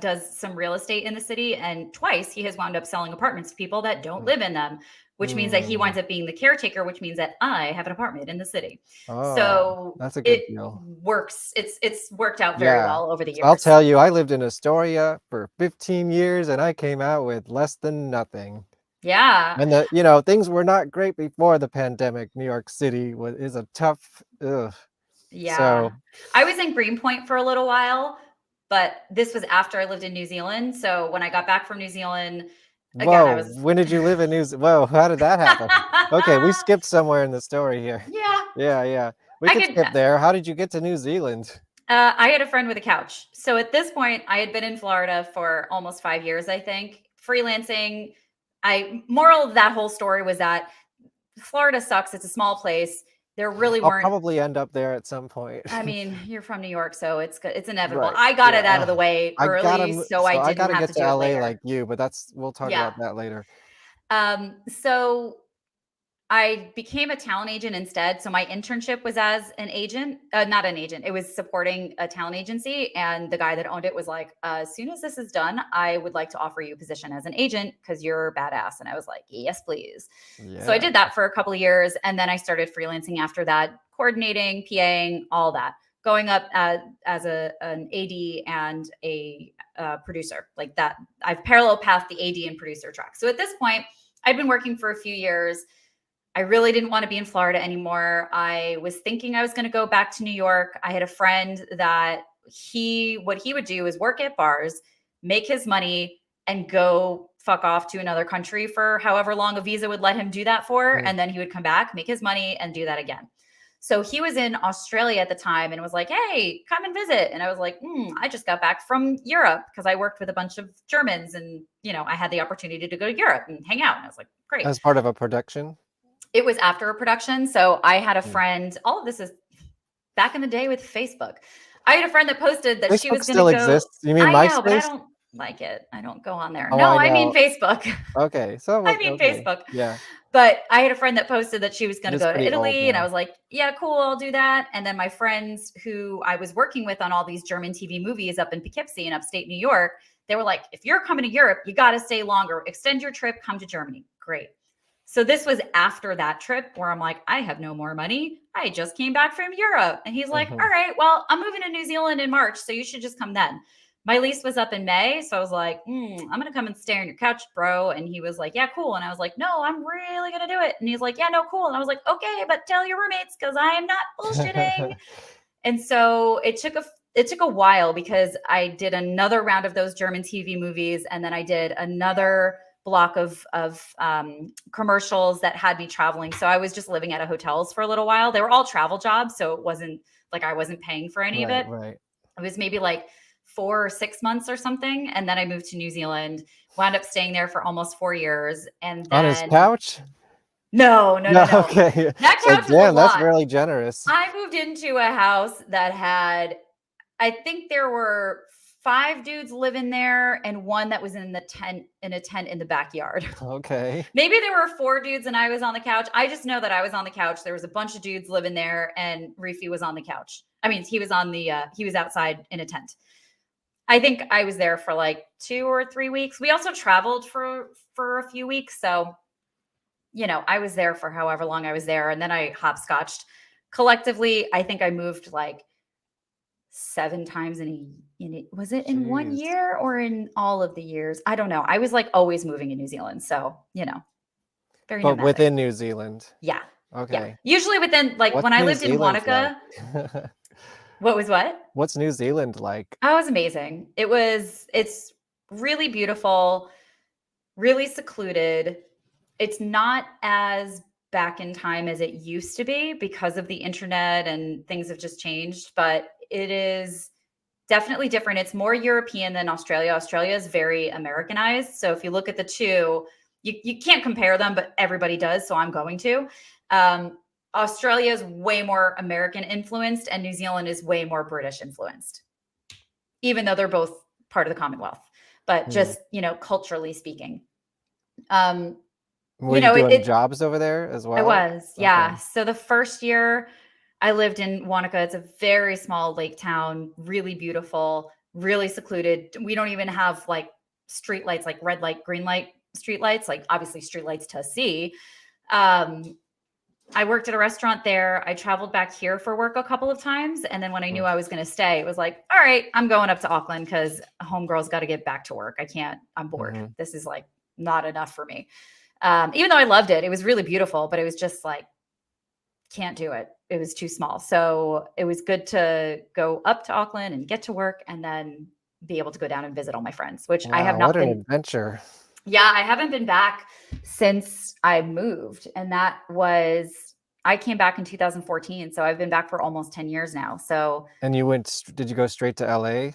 does some real estate in the city. And twice he has wound up selling apartments to people that don't Mm. live in them, which means that he Mm. winds up being the caretaker, which means that I have an apartment in the city. Oh, So that's a good it deal. works. It's worked out very Yeah. well over the I'll years. tell you, I lived in Astoria for 15 years and I came out with less than nothing. Yeah. And things were not great before the pandemic. New York City is a tough, ugh. Yeah. So, I was in Greenpoint for a little while, but this was after I lived in New Zealand. So when I got back from New Zealand, again, I whoa, was when did you live in Whoa, how did that happen? Okay, we skipped somewhere in the story here. Yeah, Yeah, yeah. We I could could skip there. How did you get to New Zealand? I had a friend with a couch. So at this point, I had been in Florida for almost 5 years, I think, freelancing. I moral of that whole story was that Florida sucks. It's a small place. There really I'll weren't probably end up there at some point. I mean, you're from New York, so it's inevitable. Right. I got Yeah. it out of the way early, so I I didn't gotta have get to to do it LA later. like you, but we'll talk Yeah. about that later. So I became a talent agent instead. So my internship was as an agent, not an agent. It was supporting a talent agency. And the guy that owned it was like, as soon as this is done, I would like to offer you a position as an agent because you're badass. And I was like, yes, please. So I Yeah. did that for a couple of years. And then I started freelancing after that, coordinating, PAing, all that, going up as an AD and a producer like that. I've parallel pathed the AD and producer track. So at this point, I'd been working for a few years. I really didn't want to be in Florida anymore. I was thinking I was going to go back to New York. I had a friend that what he would do is work at bars, make his money, and go fuck off to another country for however long a visa would let him do that for. Mm. And then he would come back, make his money, and do that again. So he was in Australia at the time and was like, hey, come and visit. And I was like, I just got back from Europe because I worked with a bunch of Germans and, I had the opportunity to go to Europe and hang out. And I was like, great. As part of a production? It was after a production. So I had a Mm. friend, all of this is back in the day with Facebook. I had a friend that posted that she Facebook was going to still go. exists? You mean I know, but I MySpace? don't like it. I don't go on there. Oh, No, I I mean know. Facebook. Okay. So, I mean okay. Facebook. Yeah. But I had a friend that posted that she was going It to is go to pretty old Italy. And I now. was like, yeah, cool. I'll do that. And then my friends who I was working with on all these German TV movies up in Poughkeepsie in upstate New York, they were like, if you're coming to Europe, you got to stay longer. Extend your trip. Come to Germany. Great. So this was after that trip where I'm like, I have no more money. I just came back from Europe. And he's like, Mhm. all right, well, I'm moving to New Zealand in March. So you should just come then. My lease was up in May. So I was like, I'm going to come and stay on your couch, bro. And he was like, yeah, cool. And I was like, no, I'm really going to do it. And he's like, yeah, no, cool. And I was like, okay, but tell your roommates because I am not bullshitting. And so it took a while because I did another round of those German TV movies. And then I did another block of commercials that had me traveling. So I was just living at hotels for a little while. They were all travel jobs. So it wasn't like I wasn't paying for any of Right, it. right. It was maybe like 4 or 6 months or something. And then I moved to New Zealand, wound up staying there for almost 4 years. And On his then couch? no. Okay. That So, couch was a damn, that's lot. really generous. I moved into a house that had, I think there were 5 dudes living there and one that was in a tent in the backyard. Okay. Maybe there were 4 dudes and I was on the couch. I just know that I was on the couch. There was a bunch of dudes living there and Reefy was on the couch. I mean, he was he was outside in a tent. I think I was there for like 2 or 3 weeks. We also traveled for a few weeks. So, I was there for however long I was there. And then I hopscotched. Collectively, I think I moved like 7 times was it in 1 Jeez. year or in all of the years? I don't know. I was like always moving in New Zealand. So, very But nomadic. within New Zealand. Yeah. Yeah. Okay. Usually within like What's when I New lived in Zealand Wanaka, like? what was what? What's New Zealand like? Oh, it was amazing. It's really beautiful, really secluded. It's not as back in time as it used to be because of the internet and things have just changed, but it is definitely different. It's more European than Australia. Australia is very Americanized. So if you look at the two, you can't compare them, but everybody does. So I'm going to. Australia is way more American influenced and New Zealand is way more British influenced. even though they're both part of the Commonwealth, but Hmm. just, culturally speaking. Um, Were you it, doing it jobs over there as I well? was, Okay. yeah. So the first year I lived in Wanaka. It's a very small lake town, really beautiful, really secluded. We don't even have like street lights, like red light, green light street lights, like obviously street lights to see. Um, I worked at a restaurant there. I traveled back here for work a couple of times. And then when I knew I was going to stay, it was like, all right, I'm going up to Auckland because homegirl's got to get back to work. I'm bored. Mm-hmm. This is like not enough for me. Even though I loved it, it was really beautiful, but it was just like, can't do it. It was too small. So it was good to go up to Auckland and get to work and then be able to go down and visit all my friends, which I have Wow, not what an been. adventure. Yeah, I haven't been back since I moved. And I came back in 2014. So I've been back for almost 10 years now. So And did you go straight to LA?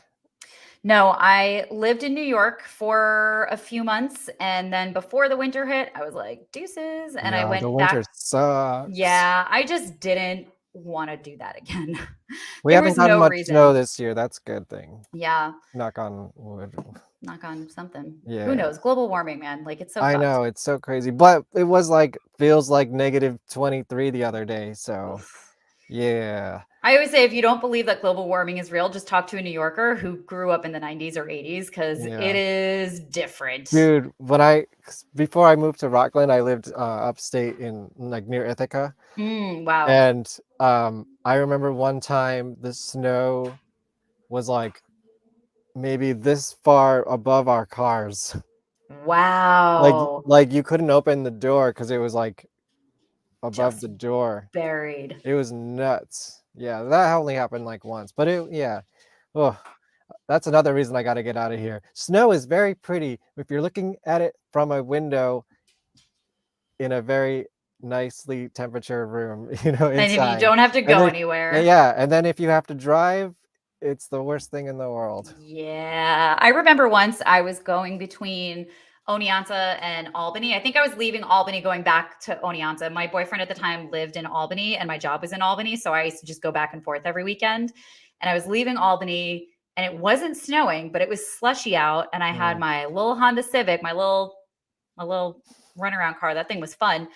no, I lived in New York for a few months. And then before the winter hit, I was like, deuces. And I Yeah, the went winter back. sucks. Yeah, I just didn't want to do that again. We There haven't was gotten no much snow reason. this year. That's a good thing. Yeah, Knock on wood. knock on something. Who Yeah. knows? Global warming, man. Like it's so I fucked. know, it's so crazy. But it was like feels like -23 the other day. So Oof. yeah. I always say if you don't believe that global warming is real, just talk to a New Yorker who grew up in the 90s or 80s because it Yeah. is different. Dude, before I moved to Rockland, I lived upstate in like near Ithaca. Wow. And I remember one time the snow was like maybe this far above our cars. Like Wow. like you couldn't open the door because it was like above Just the door. buried. It was nuts. Yeah, that only happened like once. But yeah. Oh, that's another reason I got to get out of here. Snow is very pretty if you're looking at it from a window in a very nicely temperature room, And if you inside. don't have to And go then anywhere. yeah, and then if you have to drive, it's the worst thing in the world. Yeah. I remember once I was going between Oneonta and Albany. I think I was leaving Albany going back to Oneonta. My boyfriend at the time lived in Albany and my job was in Albany. So I used to just go back and forth every weekend. And I was leaving Albany and it wasn't snowing, but it was slushy out. And I had Mm, my little Honda Civic, my little runaround car. That thing was fun.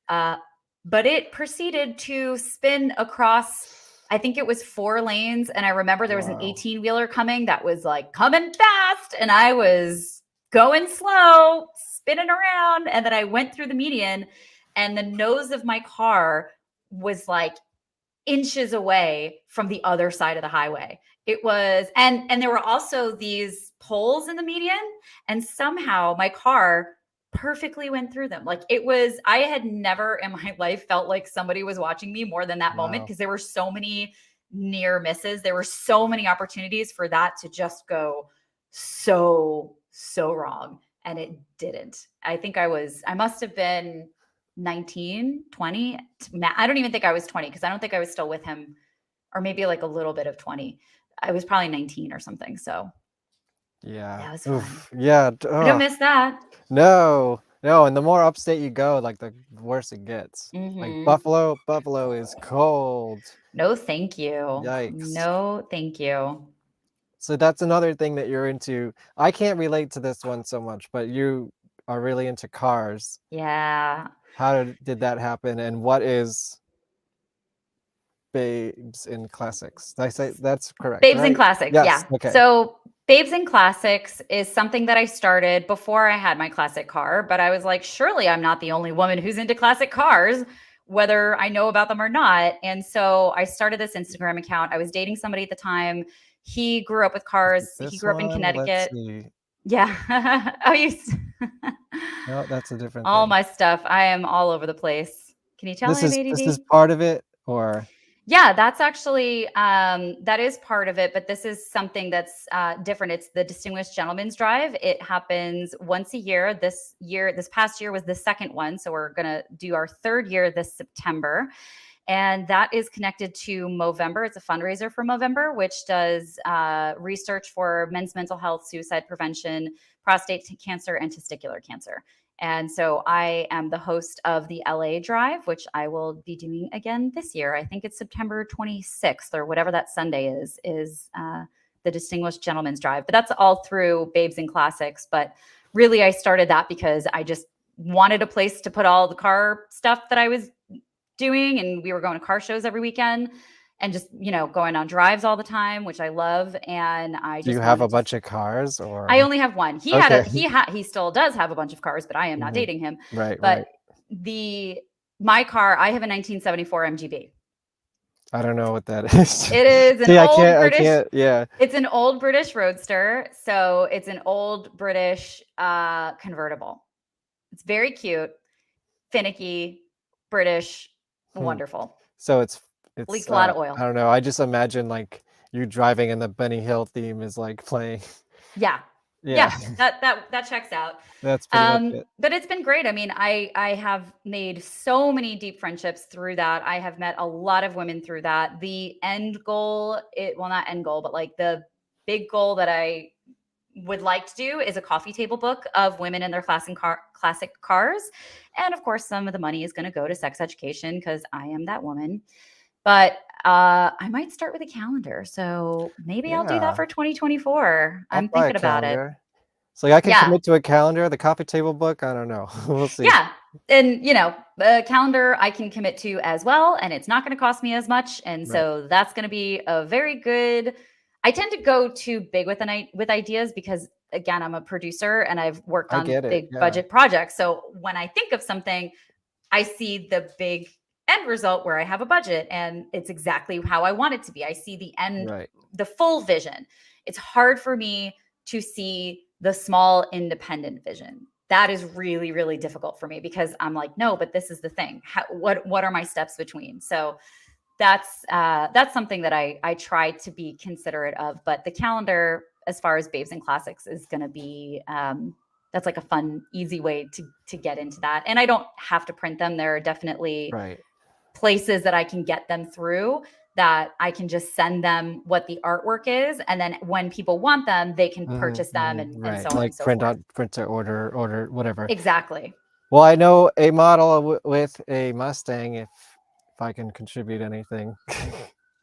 Uh, but it proceeded to spin across, I think it was 4 lanes. And I remember there was an wow. 18-wheeler coming that was like coming fast. And I was going slow, spinning around. And then I went through the median and the nose of my car was like inches away from the other side of the highway. It was, and there were also these poles in the median, and somehow my car perfectly went through them. Like I had never in my life felt like somebody was watching me more than that moment Wow. because there were so many near misses. There were so many opportunities for that to just go so wrong. And it didn't. I must have been 19, 20. I don't even think I was 20 because I don't think I was still with him, or maybe like a little bit of 20. I was probably 19 or something. So Yeah. that was fun. Oof. Yeah. I don't miss that. No. No, and the more upstate you go, like the worse it gets. Like Hmm. Buffalo is cold. No, thank you. Yikes. No, thank you. So that's another thing that you're into. I can't relate to this one so much, but you are really into cars. Yeah. How did that happen? And what is Babes in Classics? Did I say that's correct, Babes and right? Classics. Yes. Yeah. Okay. So Babes and Classics is something that I started before I had my classic car, but I was like, surely I'm not the only woman who's into classic cars, whether I know about them or not. And so I started this Instagram account. I was dating somebody at the time. He grew up with cars. He This grew up in one, let's Connecticut. see. Yeah. Oh, No, that's a different all thing. my stuff. I am all over the place. Can you tell I have This is ADD? part of it, or Yeah, that's actually that is part of it, but this is something that's different. It's the Distinguished Gentleman's Drive. It happens once a year. This past year was the second one, so we're gonna do our third year this September, and that is connected to Movember. It's a fundraiser for Movember, which does research for men's mental health, suicide prevention, prostate cancer, and testicular cancer. And so I am the host of the LA Drive, which I will be doing again this year. I think it's September 26th or whatever that Sunday is the Distinguished Gentleman's Drive, but that's all through Babes in Classics. But really, I started that because I just wanted a place to put all the car stuff that I was doing. And we were going to car shows every weekend and just, going on drives all the time, which I love. And I Do you just have a wanted to. bunch of cars, I or? only have one. Okay. He still does have a bunch of cars, but I am not Mhm. dating him. Right, But right. my car, I have a 1974 MGB. I don't know what that is. It is an See, old I British. can't, yeah. It's an old British Roadster. So it's an old British convertible. It's very cute, finicky, British, wonderful. So it's Leaks a lot of oil. I don't know. I just imagine like you driving and the Benny Hill theme is like playing. Yeah. Yeah, That checks out. that's pretty much it. But it's been great. I mean, I have made so many deep friendships through that. I have met a lot of women through that. The end goal, not end goal, but like the big goal that I would like to do is a coffee table book of women in their classic cars. And of course, some of the money is going to go to sex education because I am that woman. But I might start with a calendar. So maybe I'll do that Yeah. for 2024. I'll I'm buy a thinking about it. calendar. So I can Yeah. commit to a calendar. The coffee table book, I don't know. We'll see. Yeah. And, a calendar I can commit to as well. And it's not going to cost me as much. And so that's going to be a very good. I tend to go too big with ideas because, again, I'm a producer and I've worked I on get it. big Yeah. budget projects. So when I think of something, I see the big end result where I have a budget and it's exactly how I want it to be. I see the end, Right. the full vision. It's hard for me to see the small independent vision. That is really, really difficult for me because I'm like, no, but this is the thing. What are my steps between? So that's something that I try to be considerate of. But the calendar, as far as Babes and Classics, is going to be that's like a fun, easy way to get into that. And I don't have to print them. There are definitely Right. places that I can get them through that I can just send them what the artwork is. And then when people want them, they can purchase them and Right. so on Like and so print forth. on printer order whatever. Exactly. Well, I know a model with a Mustang if I can contribute anything.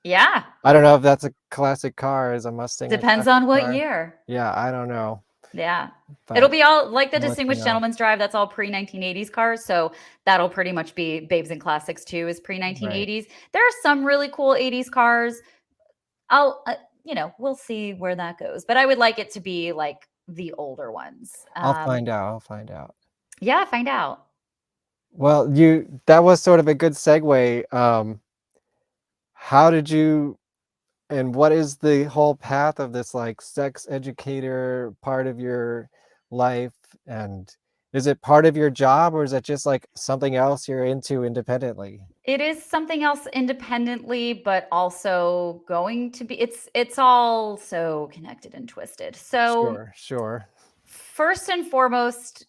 Yeah. I don't know if that's a classic car. Is a Mustang a Depends classic on what car? year. Yeah, I don't know. Yeah. But It'll be all like the I'll let you Distinguished know. Gentleman's Drive. That's all pre-1980s cars. So that'll pretty much be Babes and Classics too, is pre-1980s. There are some really cool 80s cars. I'll, we'll see where that goes. But I would like it to be like the older ones. I'll find out. I'll find out. Yeah, find out. Well, that was sort of a good segue. How did you, and what is the whole path of this like sex educator part of your life? And is it part of your job or is it just like something else you're into independently? It is something else independently, but also going to be, it's all so connected and twisted. So Sure. first and foremost,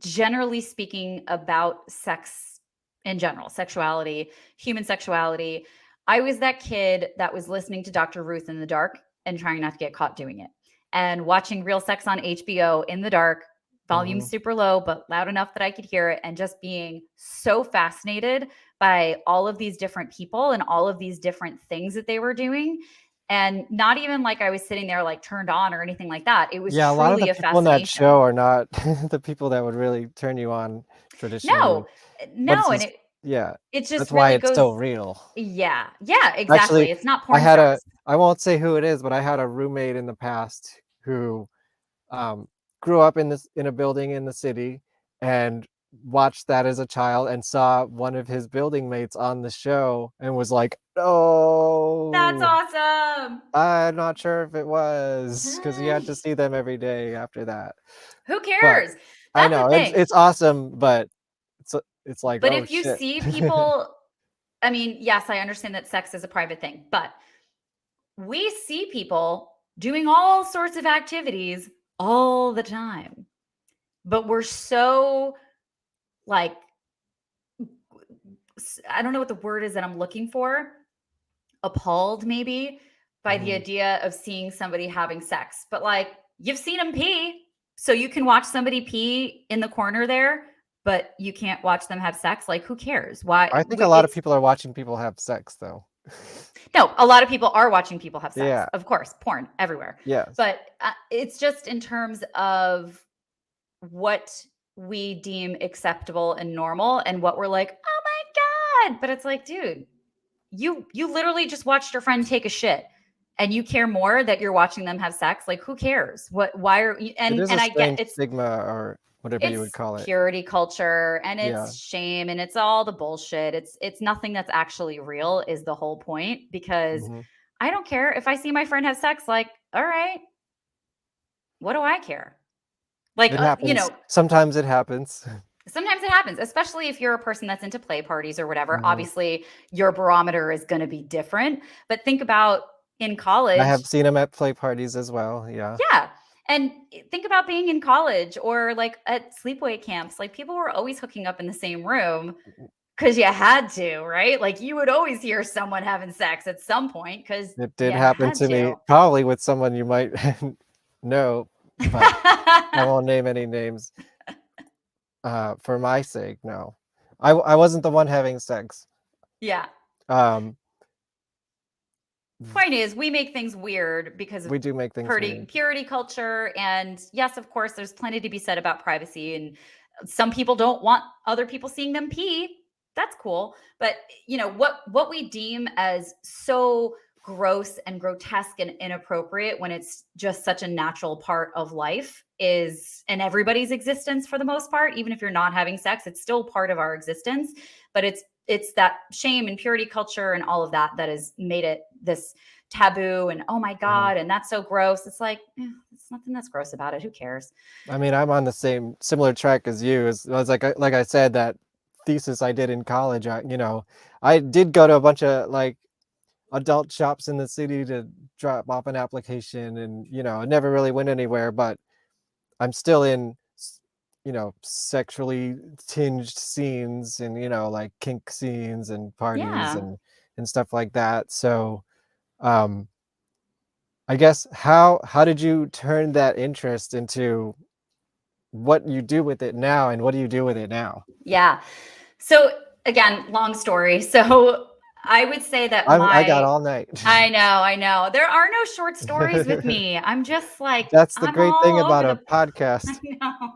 generally speaking about sex in general, sexuality, human sexuality, I was that kid that was listening to Dr. Ruth in the dark and trying not to get caught doing it and watching Real Sex on HBO in the dark, volume super low, but loud enough that I could hear it, and just being so fascinated by all of these different people and all of these different things that they were doing. And not even like I was sitting there like turned on or anything like that. It was Yeah, a lot of truly the a people in that fascination. show are not the people that would really turn you on traditionally. No, But and it just that's why really it's goes. so real. Yeah, exactly. Actually, It's not porn I stars. won't say who it is, but I had a roommate in the past who grew up in a building in the city and watched that as a child and saw one of his building mates on the show and was like, "Oh, That's awesome. I'm not sure if it was," because he had to see them every day after that. Who But cares? I That's the know thing. it's awesome, but it's like, But oh if you shit. see people, I mean, yes, I understand that sex is a private thing, but we see people doing all sorts of activities all the time. But we're so like, I don't know what the word is that I'm looking for, appalled maybe by the idea of seeing somebody having sex. But like, you've seen them pee, so you can watch somebody pee in the corner there, but you can't watch them have sex. Like, who cares? Why? I think a lot of people are watching people have sex though. No, a lot of people are watching people have sex. Yeah. Of course, porn everywhere. Yes. But it's just in terms of what we deem acceptable and normal and what we're like, oh my God. But it's like, dude, you literally just watched your friend take a shit and you care more that you're watching them have sex. Like, who cares? Why are you? It is a And I get strange stigma or whatever you would it's call it. purity culture and Yeah. it's shame and it's all the bullshit. It's nothing that's actually real is the whole point, because Mhm. I don't care if I see my friend have sex. Like, all right, what do I care? Like, It happens. you know, Sometimes it happens. sometimes it happens, especially if you're a person that's into play parties or whatever. Mhm. Obviously, your barometer is going to be different. But think about in I college. have seen them at play parties as well. Yeah. Yeah. And think about being in college or like at sleepaway camps. Like, people were always hooking up in the same room because you had to, right? Like, you would always hear someone having sex at some point because It you did happen had to me, to. probably with someone you might know, but I won't name any names. For my sake, no. I wasn't the one having sex. Yeah. Um, Point is, we make things weird because of we do make things weird. purity culture. And yes, of course, there's plenty to be said about privacy. And some people don't want other people seeing them pee. That's cool. But you know, what we deem as so gross and grotesque and inappropriate when it's just such a natural part of life is in everybody's existence for the most part. Even if you're not having sex, it's still part of our existence. But it's that shame and purity culture and all of that that has made it this taboo and oh my God, and that's so gross. It's like, it's nothing that's gross about it. Who cares? I mean, I'm on the similar track as you. It's like I said, that thesis I did in college. I did go to a bunch of like adult shops in the city to drop off an application, and it never really went anywhere. But I'm still in, sexually tinged scenes and like kink scenes and parties Yeah. and stuff like that. So, I guess how did you turn that interest into what you do with it now, and what do you do with it now? Yeah. So again, long story. So I would say that I got all night. I know. There are no short stories with me. I'm just like, That's the I'm great all thing over about a the podcast. I know.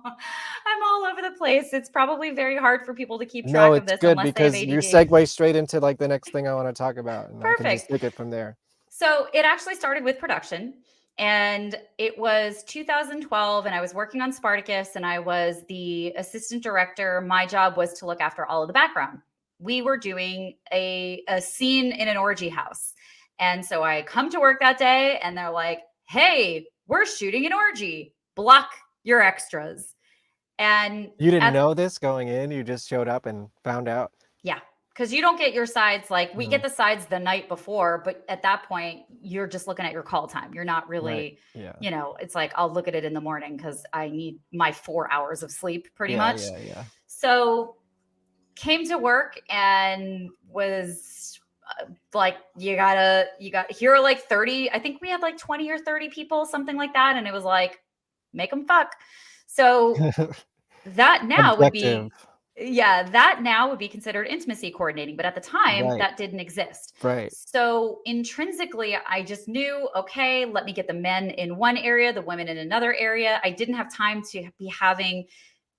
I'm all over the place. It's probably very hard for people to keep No, track of it's this good unless they have because you ADD. segue straight into like the next thing I want to talk about, and I can just Perfect. take it from there. So it actually started with production, and it was 2012, and I was working on Spartacus, and I was the assistant director. My job was to look after all of the background. We were doing a scene in an orgy house. And so I come to work that day and they're like, hey, we're shooting an orgy. Block your extras. And You didn't know this going in, you just showed up and found out? yeah, because you don't get your sides. Like, we get Mhm. the sides the night before, but at that point, you're just looking at your call time. You're not really, Yeah. it's like, I'll look at it in the morning because I need my 4 hours of sleep pretty Yeah, much. yeah. So came to work and was like, here are like 30. I think we had like 20 or 30 people, something like that. And it was like, make them fuck. So that now would Objective. be, that now would be considered intimacy coordinating. But at the time, Right. that didn't exist. Right. So intrinsically, I just knew, okay, let me get the men in one area, the women in another area. I didn't have time to be having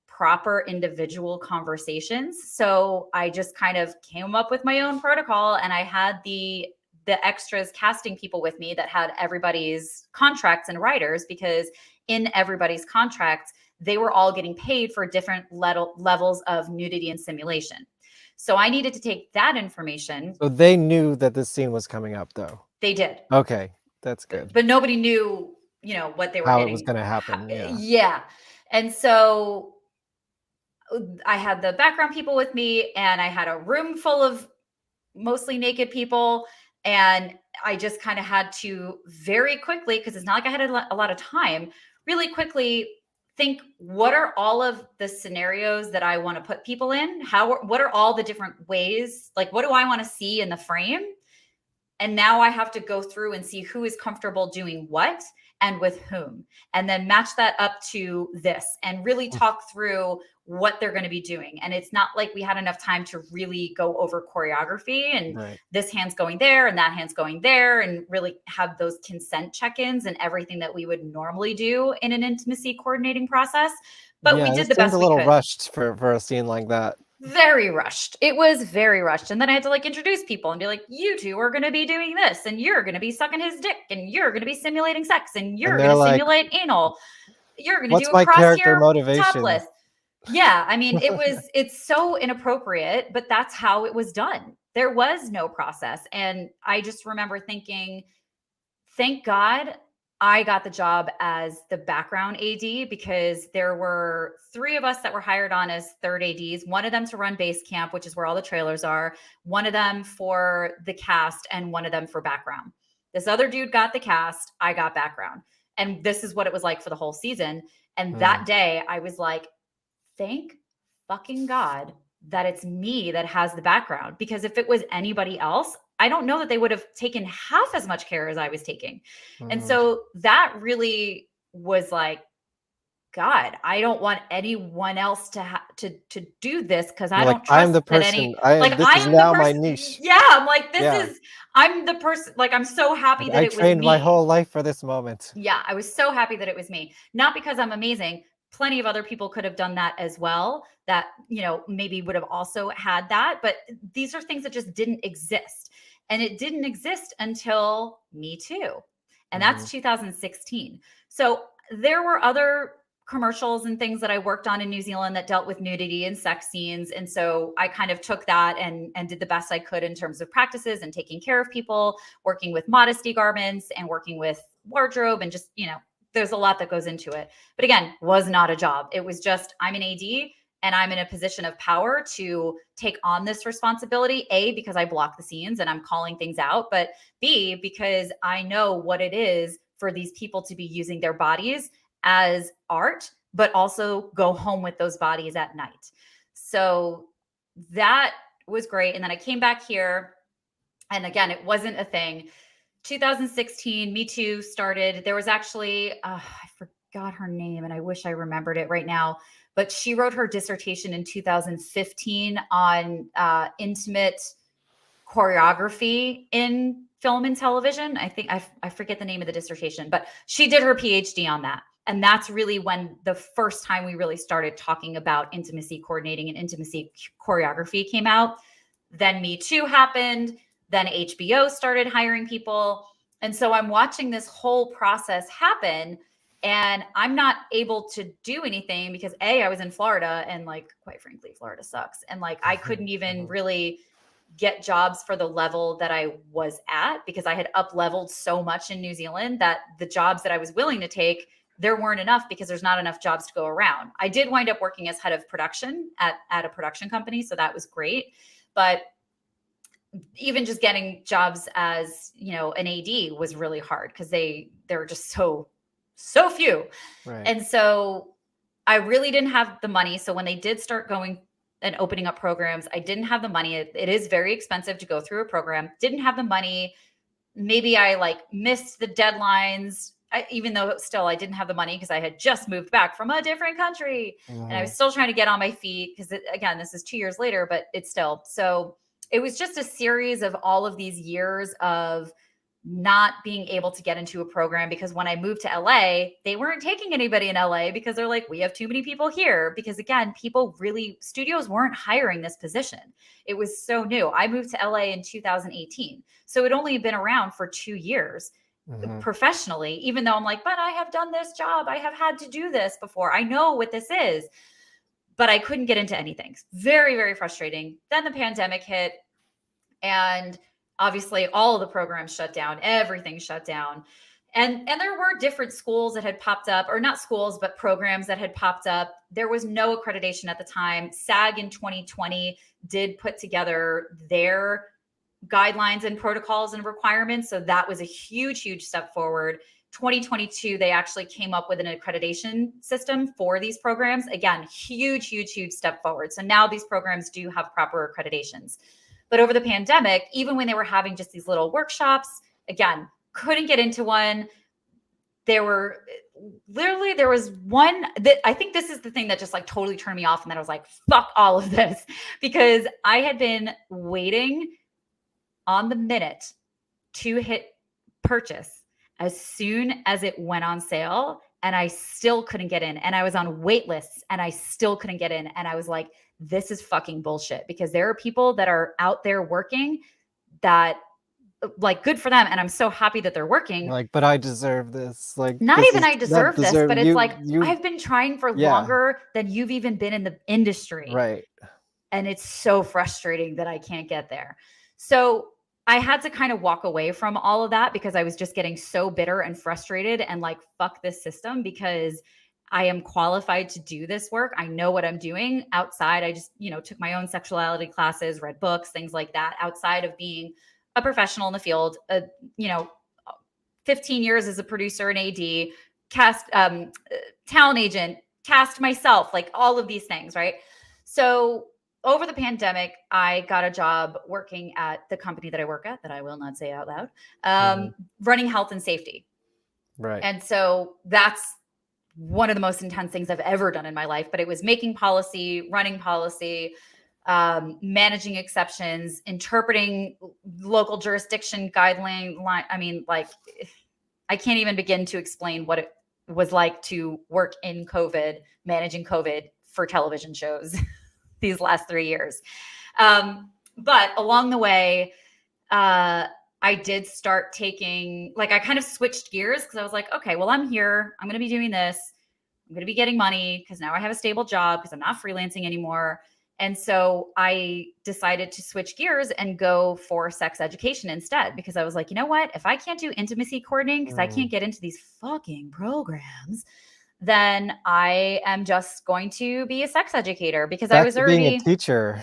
proper individual conversations. So I just kind of came up with my own protocol, and I had the extras casting people with me that had everybody's contracts and writers, because in everybody's contracts, they were all getting paid for different levels of nudity and simulation. So I needed to take that information. So they knew that this scene was coming up, though? They did. Okay, that's good. But nobody knew, what they were How getting. it was going to happen, yeah. Yeah. And so I had the background people with me, and I had a room full of mostly naked people. And I just kind of had to very quickly, because it's not like I had a lot of time, really quickly think, what are all of the scenarios that I want to put people in? What are all the different ways? Like, what do I want to see in the frame? And now I have to go through and see who is comfortable doing what. and with whom, and then match that up to this and really talk through what they're going to be doing. And it's not like we had enough time to really go over choreography and Right. this hand's going there and that hand's going there, and really have those consent check-ins and everything that we would normally do in an intimacy coordinating process. But we Yeah, did it the seemed best a we little could. rushed for a scene like that. Very rushed. It was very rushed. And then I had to like introduce people and be like, you two are going to be doing this, and you're going to be sucking his dick, and you're going to be simulating sex, and you're they're going to like, simulate anal. You're going to "What's do a my cross character here motivation?" topless. Yeah. I mean, it's so inappropriate, but that's how it was done. There was no process. And I just remember thinking, thank God I got the job as the background AD, because there were 3 of us that were hired on as third ADs, one of them to run base camp, which is where all the trailers are, one of them for the cast, and one of them for background. This other dude got the cast, I got background. And this is what it was like for the whole season. And that day I was like, thank fucking God that it's me that has the background, because if it was anybody else, I don't know that they would have taken half as much care as I was taking. And so that really was like, God, I don't want anyone else to do this, because I You're like, don't "I'm trust the that person. like This I is am the now my person. niche." Yeah, I'm like, Yeah. I'm the person. Like, I'm so happy Like, that I it was trained my me. whole life for this moment. Yeah, I was so happy that it was me. Not because I'm amazing. Plenty of other people could have done that as well, that, maybe would have also had that. But these are things that just didn't exist. And it didn't exist until Me Too. And Mhm. that's 2016. So there were other commercials and things that I worked on in New Zealand that dealt with nudity and sex scenes. And so I kind of took that and did the best I could in terms of practices and taking care of people, working with modesty garments and working with wardrobe, and just, there's a lot that goes into it. But again, was not a job. It was just, I'm an AD and I'm in a position of power to take on this responsibility. A, because I block the scenes and I'm calling things out, but B, because I know what it is for these people to be using their bodies as art, but also go home with those bodies at night. So that was great. And then I came back here, and again, it wasn't a thing. 2016, Me Too started. There was actually, I forgot her name, and I wish I remembered it right now, but she wrote her dissertation in 2015 on intimate choreography in film and television. I think I forget the name of the dissertation, but she did her PhD on that. And that's really when the first time we really started talking about intimacy coordinating and intimacy choreography came out. Then Me Too happened. Then HBO started hiring people. And so I'm watching this whole process happen, and I'm not able to do anything because A, I was in Florida, and like, quite frankly, Florida sucks. And like, I couldn't even really get jobs for the level that I was at, because I had up leveled so much in New Zealand that the jobs that I was willing to take, there weren't enough, because there's not enough jobs to go around. I did wind up working as head of production at a production company. So that was great. But even just getting jobs as, an AD was really hard, because there were just so few. Right. And so I really didn't have the money. So when they did start going and opening up programs, I didn't have the money. It is very expensive to go through a program. Didn't have the money. Maybe I missed the deadlines, even though still I didn't have the money, because I had just moved back from a different country and I was still trying to get on my feet, because again, this is 2 years later, but it's still. So it was just a series of all of these years of not being able to get into a program, because when I moved to LA, they weren't taking anybody in LA, because they're like, we have too many people here. Because again, studios weren't hiring this position. It was so new. I moved to LA in 2018. So it only been around for 2 years professionally, even though I'm like, but I have done this job. I have had to do this before. I know what this is, but I couldn't get into anything. Very, very frustrating. Then the pandemic hit, and obviously all of the programs shut down, everything shut down. And there were different schools that had popped up, or not schools, but programs that had popped up. There was no accreditation at the time. SAG in 2020 did put together their guidelines and protocols and requirements. So that was a huge, huge step forward. 2022, they actually came up with an accreditation system for these programs. Again, huge, huge, huge step forward. So now these programs do have proper accreditations. But over the pandemic, even when they were having just these little workshops, again, couldn't get into one. there was one that I think this is the thing that just like totally turned me off. And then I was like, fuck all of this, because I had been waiting on the minute to hit purchase as soon as it went on sale, and I still couldn't get in. And I was on wait lists and I still couldn't get in. And I was like, this is fucking bullshit, because there are people that are out there working that, like, good for them. And I'm so happy that they're working. Like, but I deserve this. Like, Not this even is I deserve not this, deserve but it's you. like, You I've been trying for Yeah. longer than you've even been in the industry. right. And it's so frustrating that I can't get there. So I had to kind of walk away from all of that, because I was just getting so bitter and frustrated and like, fuck this system, because I am qualified to do this work. I know what I'm doing outside. I just, took my own sexuality classes, read books, things like that, outside of being a professional in the field. 15 years as a producer and AD, cast, talent agent, cast myself, like all of these things, right? So over the pandemic, I got a job working at the company that I work at, that I will not say out loud, running health and safety. Right. And so that's one of the most intense things I've ever done in my life. But it was making policy, running policy, managing exceptions, interpreting local jurisdiction guideline. I mean, like, I can't even begin to explain what it was like to work in COVID, managing COVID for television shows these last 3 years. But along the way, I did start taking, like, I kind of switched gears, because I was like, okay, well, I'm here. I'm going to be doing this. I'm going to be getting money, because now I have a stable job, because I'm not freelancing anymore. And so I decided to switch gears and go for sex education instead, because I was like, you know what? If I can't do intimacy coordinating, because I can't get into these fucking programs, then I am just going to be a sex educator, because Back I was to being already a teacher.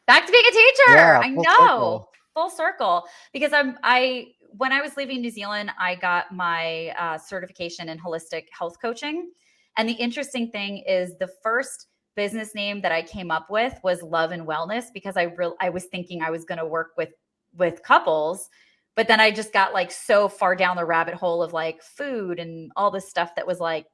back to being a teacher. Yeah, I full know. circle. Full circle. Because when I was leaving New Zealand, I got my certification in holistic health coaching. And the interesting thing is, the first business name that I came up with was Love and Wellness, because I was thinking I was going to work with couples, but then I just got like so far down the rabbit hole of like food and all this stuff that was like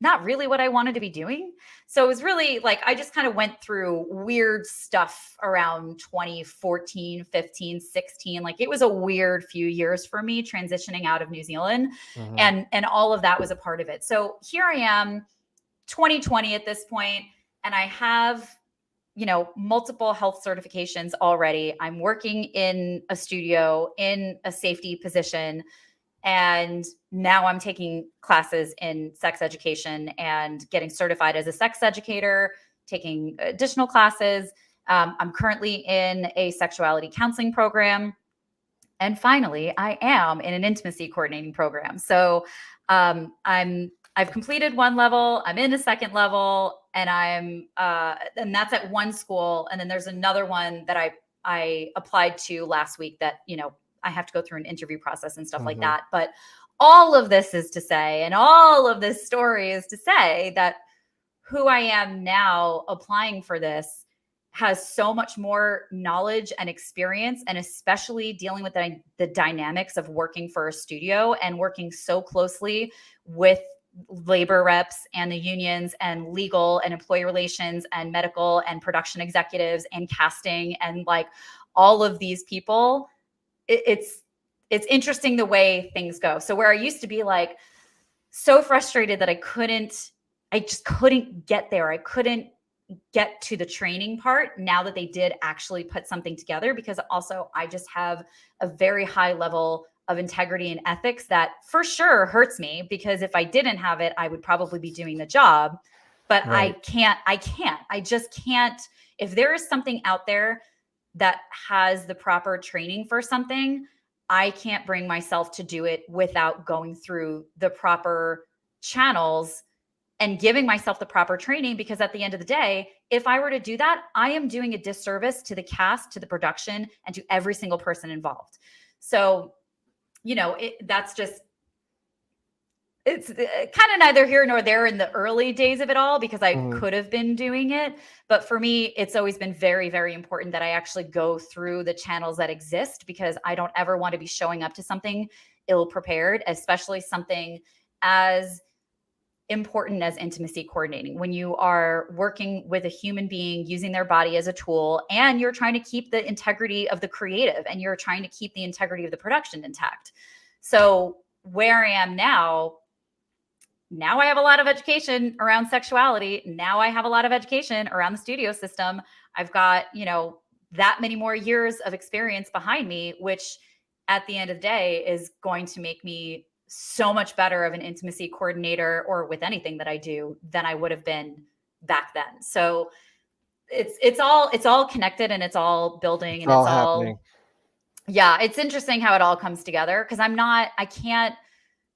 not really what I wanted to be doing. So it was really like, I just kind of went through weird stuff around 2014, 15, 16. Like, it was a weird few years for me transitioning out of New Zealand, and all of that was a part of it. So here I am, 2020 at this point, and I have, multiple health certifications already. I'm working in a studio in a safety position. And now I'm taking classes in sex education and getting certified as a sex educator, taking additional classes. I'm currently in a sexuality counseling program. And finally, I am in an intimacy coordinating program. So I've completed one level, I'm in a second level, and and that's at one school. And then there's another one that I applied to last week that, I have to go through an interview process and stuff like that. But all of this is to say, and all of this story is to say, that who I am now applying for this has so much more knowledge and experience, and especially dealing with the dynamics of working for a studio and working so closely with labor reps and the unions and legal and employee relations and medical and production executives and casting and like all of these people. It's interesting the way things go. So where I used to be like so frustrated that I just couldn't get there. I couldn't get to the training part, now that they did actually put something together, because also I just have a very high level of integrity and ethics that for sure hurts me, because if I didn't have it, I would probably be doing the job. But Right. I just can't. If there is something out there that has the proper training for something, I can't bring myself to do it without going through the proper channels and giving myself the proper training, because at the end of the day, if I were to do that, I am doing a disservice to the cast, to the production, and to every single person involved. So, that's just, it's kind of neither here nor there in the early days of it all, because I could have been doing it. But for me, it's always been very, very important that I actually go through the channels that exist, because I don't ever want to be showing up to something ill prepared, especially something as important as intimacy coordinating, when you are working with a human being using their body as a tool, and you're trying to keep the integrity of the creative, and you're trying to keep the integrity of the production intact. So where I am now I have a lot of education around sexuality. Now I have a lot of education around the studio system. I've got, that many more years of experience behind me, which at the end of the day is going to make me so much better of an intimacy coordinator, or with anything that I do, than I would have been back then. So it's all connected, and it's all building, and all it's happening. all, yeah, it's interesting how it all comes together, because I can't,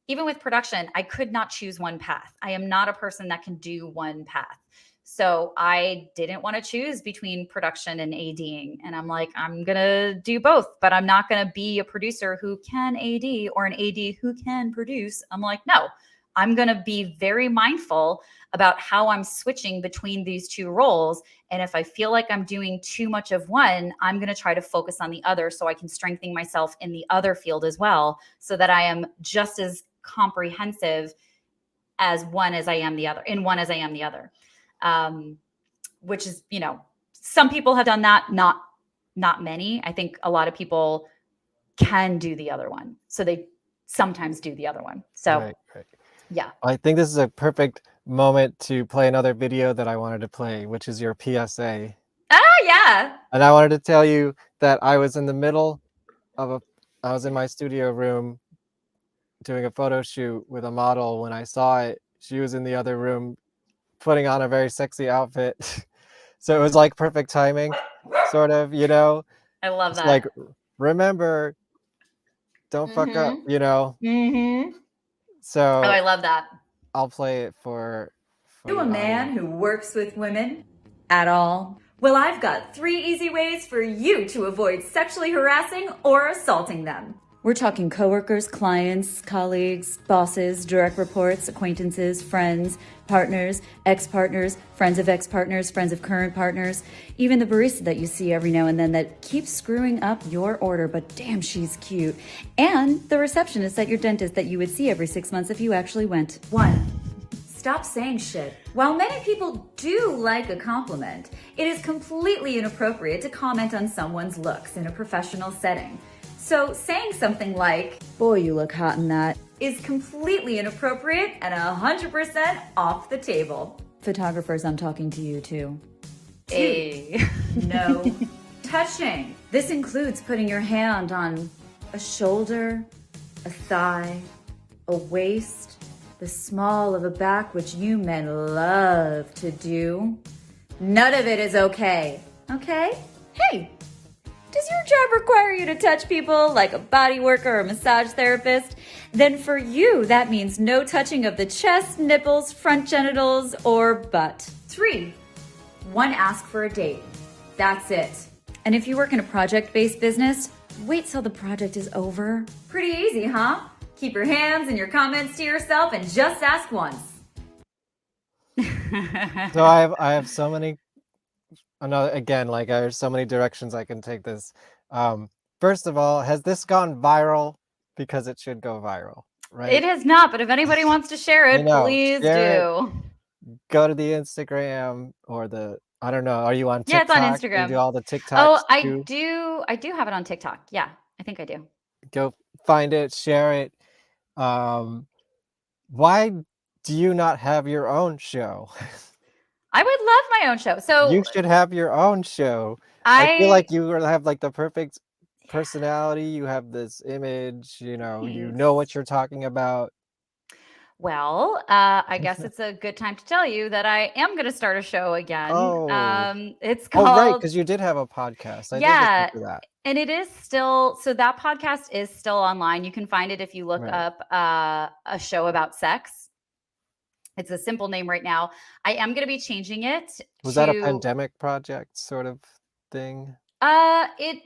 even with production, I could not choose one path. I am not a person that can do one path. So I didn't want to choose between production and ADing. And I'm like, I'm going to do both, but I'm not going to be a producer who can AD or an AD who can produce. I'm like, no, I'm going to be very mindful about how I'm switching between these two roles. And if I feel like I'm doing too much of one, I'm going to try to focus on the other, so I can strengthen myself in the other field as well, so that I am just as comprehensive as one as I am the other. Which is, some people have done that, not many. I think a lot of people can do the other one, so they sometimes do the other one. So Right. yeah. I think this is a perfect moment to play another video that I wanted to play, which is your PSA. Oh yeah. And I wanted to tell you that I was in the middle of I was in my studio room doing a photo shoot with a model. When I saw it, she was in the other room putting on a very sexy outfit. So it was like perfect timing, sort of, I love It's that. like, remember, don't fuck up, Mm-hmm. So Oh, I love that. I'll play it for You a the man audience. who works with women at all? Well, I've got 3 easy ways for you to avoid sexually harassing or assaulting them. We're talking coworkers, clients, colleagues, bosses, direct reports, acquaintances, friends, partners, ex-partners, friends of ex-partners, friends of current partners, even the barista that you see every now and then that keeps screwing up your order, but damn, she's cute. And the receptionist at your dentist that you would see every 6 months if you actually went. 1. Stop saying shit. While many people do like a compliment, it is completely inappropriate to comment on someone's looks in a professional setting. So saying something like, boy, you look hot in that, is completely inappropriate and 100% off the table. Photographers, I'm talking to you too. 2. Hey. No touching. This includes putting your hand on a shoulder, a thigh, a waist, the small of a back, which you men love to do. None of it is okay. Okay? Hey, does your job require you to touch people like a body worker or a massage therapist? Then for you, that means no touching of the chest, nipples, front genitals, or butt. 3. 1 ask for a date. That's it. And if you work in a project-based business, wait till the project is over. Pretty easy, huh? Keep your hands and your comments to yourself and just ask once. So I have so many, there's so many directions I can take this. First of all, has this gone viral? Because it should go viral, right? It has not, but if anybody wants to share it, please share do. Go to the Instagram or I don't know. Are you on Yeah, TikTok? it's on Do you Instagram. do all the TikToks Oh, I too? do have it on TikTok. Yeah, I think I do. Go find it, share it. Why do you not have your own show? I would love my own show. So You should have your own show. I feel like you have like the perfect personality. You have this image, you know what you're talking about. Well, I guess it's a good time to tell you that I am going to start a show again. It's Oh, right, called, because you did have a podcast. I did yeah, listen to that. and it is still, so that podcast is still online. You can find it if you look Right. up a show about sex. It's a simple name right now. I am going to be changing it. Was that a pandemic project sort of thing? It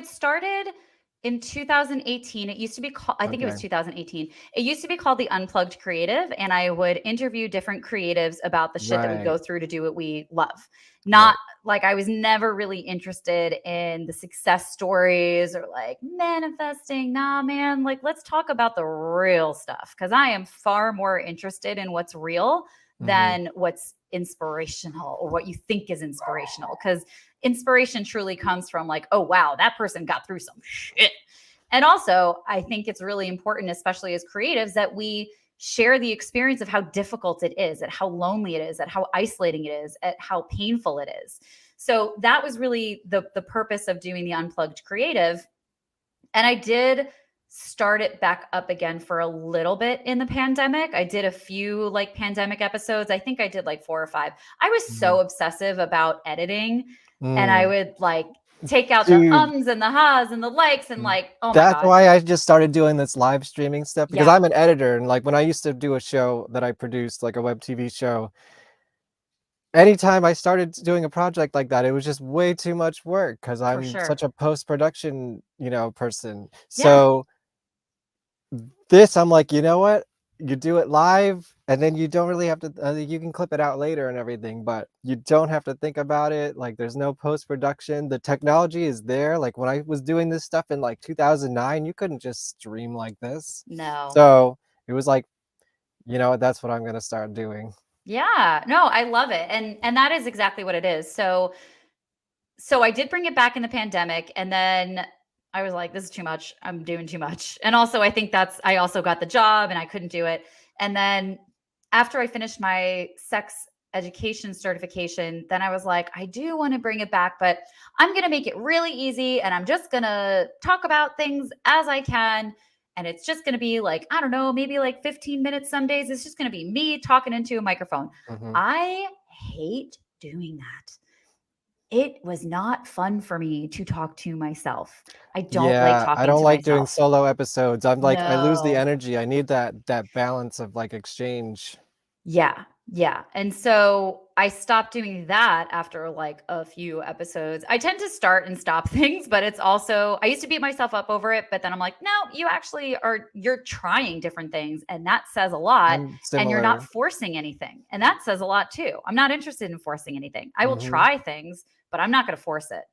started in 2018, it used to be called, I think it was Okay. 2018. It used to be called the Unplugged Creative. And I would interview different creatives about the shit that we go Right. through to do what we love. Right. Not like I was never really interested in the success stories or like manifesting. Nah, man, like let's talk about the real stuff because I am far more interested in what's real Mhm. than what's inspirational or what you think is inspirational. Because inspiration truly comes from like, oh, wow, that person got through some shit. And also, I think it's really important, especially as creatives, that we share the experience of how difficult it is, at how lonely it is, at how isolating it is, at how painful it is. So that was really the purpose of doing the Unplugged Creative. And I did start it back up again for a little bit in the pandemic. I did a few like pandemic episodes. I think I did like 4 or 5. I was so Mhm. obsessive about editing and I Mm. would like take out the Dude, ums and the ha's and the likes and mm, like, oh my that's God. why I just started doing this live streaming stuff because Yeah, I'm an editor, and, like, when I used to do a show that I produced, like a web TV show, anytime I started doing a project like that, it was just way too much work because 'cause for I'm sure. such a post-production, person. Yeah. So this, I'm like, "You know what? You do it live, and then you don't really have to you can clip it out later and everything, but you don't have to think about it, like, there's no post-production, the technology is there." Like, when I was doing this stuff in, like, 2009, you couldn't just stream like this. No. So, it was like, "You know what? That's what I'm gonna start doing." Yeah. No, I love it. And that is exactly what it is. So I did bring it back in the pandemic and then I was like, this is too much. I'm doing too much. And also I think I also got the job and I couldn't do it. And then after I finished my sex education certification, then I was like, I do want to bring it back, but I'm going to make it really easy and I'm just going to talk about things as I can. And it's just going to be like, I don't know, maybe like 15 minutes some days. It's just going to be me talking into a microphone. Mhm. I hate doing that. It was not fun for me to talk to myself. I don't like Yeah, I talking don't to like doing myself. solo episodes. I'm like, I lose the No. energy. I need that balance of, like, exchange. Yeah, yeah. And so I stopped doing that after like a few episodes. I tend to start and stop things, but it's also I used to beat myself up over it, but then I'm like, no, you actually you're trying different things and that says a lot I'm and you're not similar. forcing anything. And that says a lot too. I'm not interested in forcing anything. I will Mhm. try things, but I'm not going to force it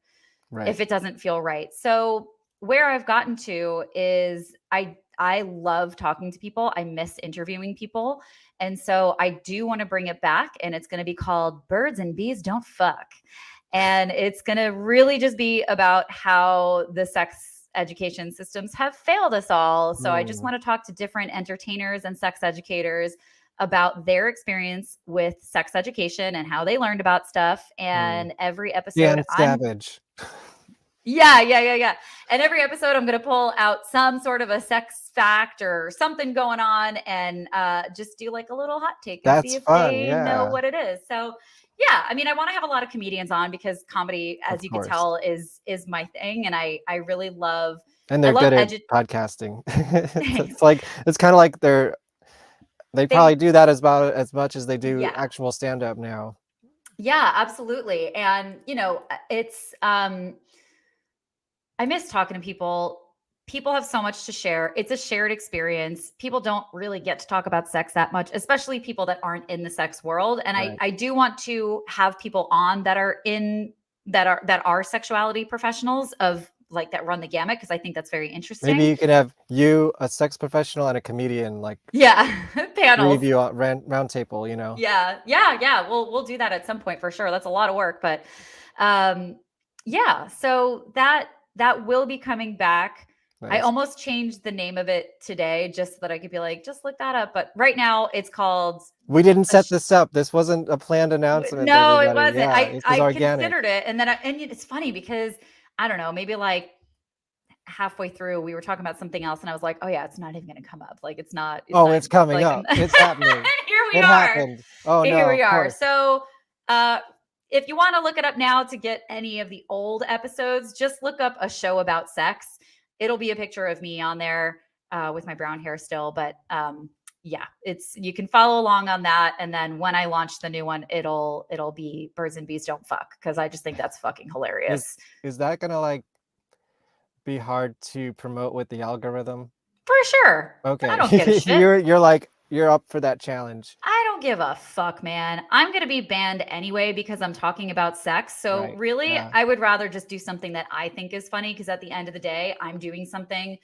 Right. if it doesn't feel right. So where I've gotten to is I love talking to people. I miss interviewing people. And so I do want to bring it back and it's going to be called Birds and Bees Don't Fuck. And it's going to really just be about how the sex education systems have failed us all. So I just Mm. want to talk to different entertainers and sex educators about their experience with sex education and how they learned about stuff. Mm. And every episode Dan I'm Savage. yeah. And every episode, I'm going to pull out some sort of a sex fact or something going on and just do like a little hot take and see That's if fun, they know yeah, what it is. So, yeah, I mean, I want to have a lot of comedians on because comedy, as of you could course. tell, is my thing, and I really love And I they're love good at edu. podcasting. Thanks. It's like it's kinda like they probably They do that as about as much as they do yeah actual stand-up now. yeah absolutely, and it's I miss talking to people. People have so much to share. It's a shared experience. People don't really get to talk about sex that much, especially people that aren't in the sex world. And I Right. I do want to have people on that are sexuality professionals of like that run the gamut because I think that's very Maybe interesting. you could have you, a sex professional, and a comedian, like, Yeah, 3 panels. of you on round table. Yeah. We'll do that at some point for sure. That's a lot of work, but um yeah, so that will be coming back. I Nice. almost changed the name of it today just so that I could be like, just look that up. But right now it's called We didn't a set this up. This wasn't a planned announcement, no, it everybody. wasn't. Yeah, I this was I organic. considered it and then it's funny because I don't know, maybe like halfway through we were talking about something else and I was like, oh yeah, it's not even going to come up. Like it's Oh, not it's coming like up. It's happening. here we It are. happened. Oh, Here no, we of are. course. So, uh, if you want to look it up now to get any of the old episodes, just look up a show about sex. It'll be a picture of me on there with my brown hair still, but yeah, it's you can follow along on that. And then when I launch the new one, it'll be Birds and Bees Don't Fuck because I just think that's fucking Is hilarious. is that gonna, like, be hard to promote with the algorithm? For sure. Okay. I don't give a shit. You're up for that challenge. I don't give a fuck, man. I'm going to be banned anyway because I'm talking about sex. So, Right. really, Yeah. I would rather just do something that I think is funny because at the end of the day, I'm doing something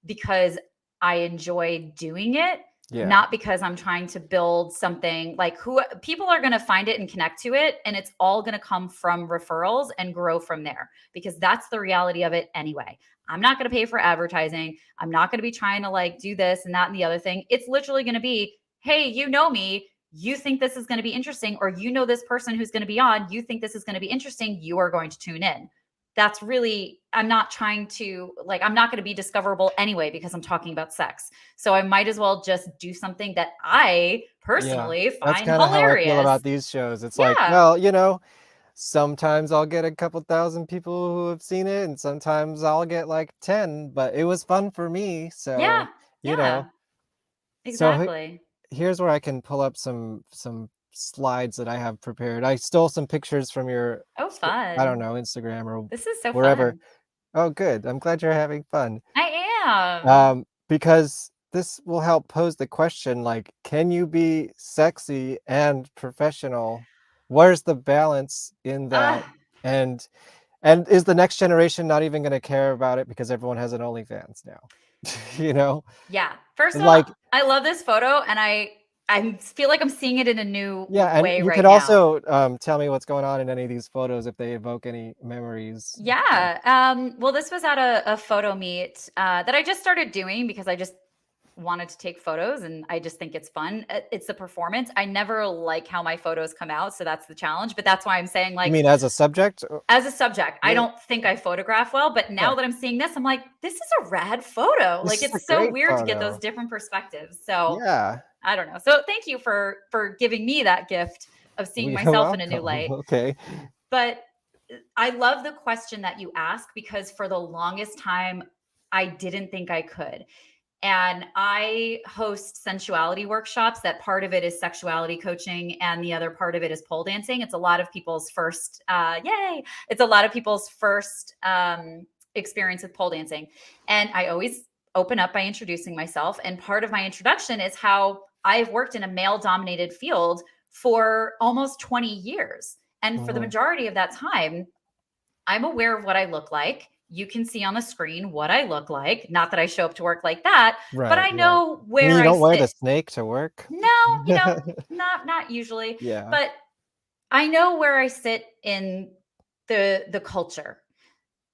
because I enjoy doing it, Yeah. not because I'm trying to build something like who people are going to find it and connect to it. And it's all going to come from referrals and grow from there because that's the reality of it anyway. I'm not going to pay for advertising. I'm not going to be trying to like do this and that and the other thing. It's literally going to be, hey, you know me. You think this is going to be interesting, or you know this person who's going to be on. You think this is going to be interesting. You are going to tune in. That's really, I'm not trying to, like, I'm not going to be discoverable anyway because I'm talking about sex. So I might as well just do something that I personally That's find kind of how I feel hilarious. about these shows. It's like, Yeah. well, sometimes I'll get a couple thousand people who have seen it, and sometimes I'll get like 10, but it was fun for me. So, Yeah. you Yeah. know, so Exactly. here's where I can pull up some slides that I have prepared. I stole some pictures from your, Oh, I don't fun. know, Instagram or This is so wherever. fun. Oh, good. I'm glad you're having fun. I am. Because this will help pose the question like, can you be sexy and professional? Where's the balance in that? Ah, And is the next generation not even going to care about it because everyone has an OnlyFans now? You know? yeah. First And of all, like, I love this photo and I feel like I'm seeing it in a new yeah, and way you right could now. also tell me what's going on in any of these photos if they evoke any memories. Yeah. Well, this was at a photo meet that I just started doing because I just wanted to take photos and I just think it's fun. It's a performance. I never like how my photos come out. So that's the challenge. But that's why I'm saying, You like, mean as a subject? as a subject, I Yeah. don't think I photograph well. But now Yeah. that I'm seeing this, I'm like, this is a rad photo. This Like, is a it's so great weird to get those photo. different perspectives. So Yeah. I don't know. So thank you for giving me that gift of seeing You're myself in a new welcome. light. Okay. But I love the question that you ask because for the longest time, I didn't think I could. And I host sensuality workshops that part of it is sexuality coaching and the other part of it is pole dancing. It's a lot of people's first, yay! It's a lot of people's first experience with pole dancing. And I always open up by introducing myself. And part of my introduction is how I've worked in a male dominated field for almost 20 years. And for the Mhm. majority of that time, I'm aware of what I look like. You can see on the screen what I look like. Not that I show up to work like that, but Right, I right. know You mean where you I don't wear the sit. snake to work? No, not usually, Yeah. but I know where I sit in the culture.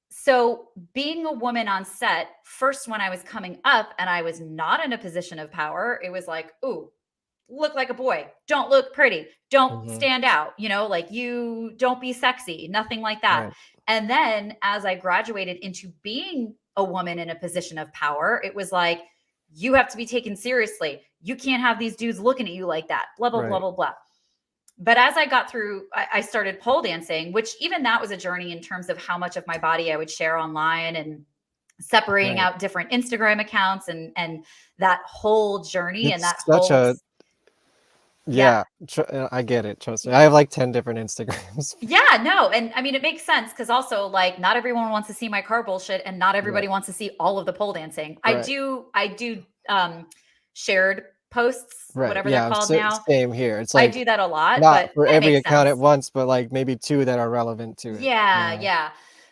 So being a woman on set, first when I was coming up and I was not in a position of power, it was like, ooh, look like a boy. Don't look pretty. Don't Mhm. stand out. Like you don't be sexy, nothing like that. Right. And then as I graduated into being a woman in a position of power, it was like, you have to be taken seriously. You can't have these dudes looking at you like that, blah, blah, blah, Right. blah, blah. But as I got through, I started pole dancing, which even that was a journey in terms of how much of my body I would share online and separating Right. out different Instagram accounts and that whole journey and that It's such whole a yeah. yeah, I get it, trust me. I have like 10 different Instagrams. Yeah, no. And I mean, it makes sense because also, like, not everyone wants to see my car bullshit and not everybody Right, wants to see all of the pole dancing. right, I do shared posts, right. whatever they're Yeah, called now. same here. It's I like do that a lot, not but for it every makes account at sense. once, but like maybe 2 that are relevant to it. Yeah, Yeah. yeah.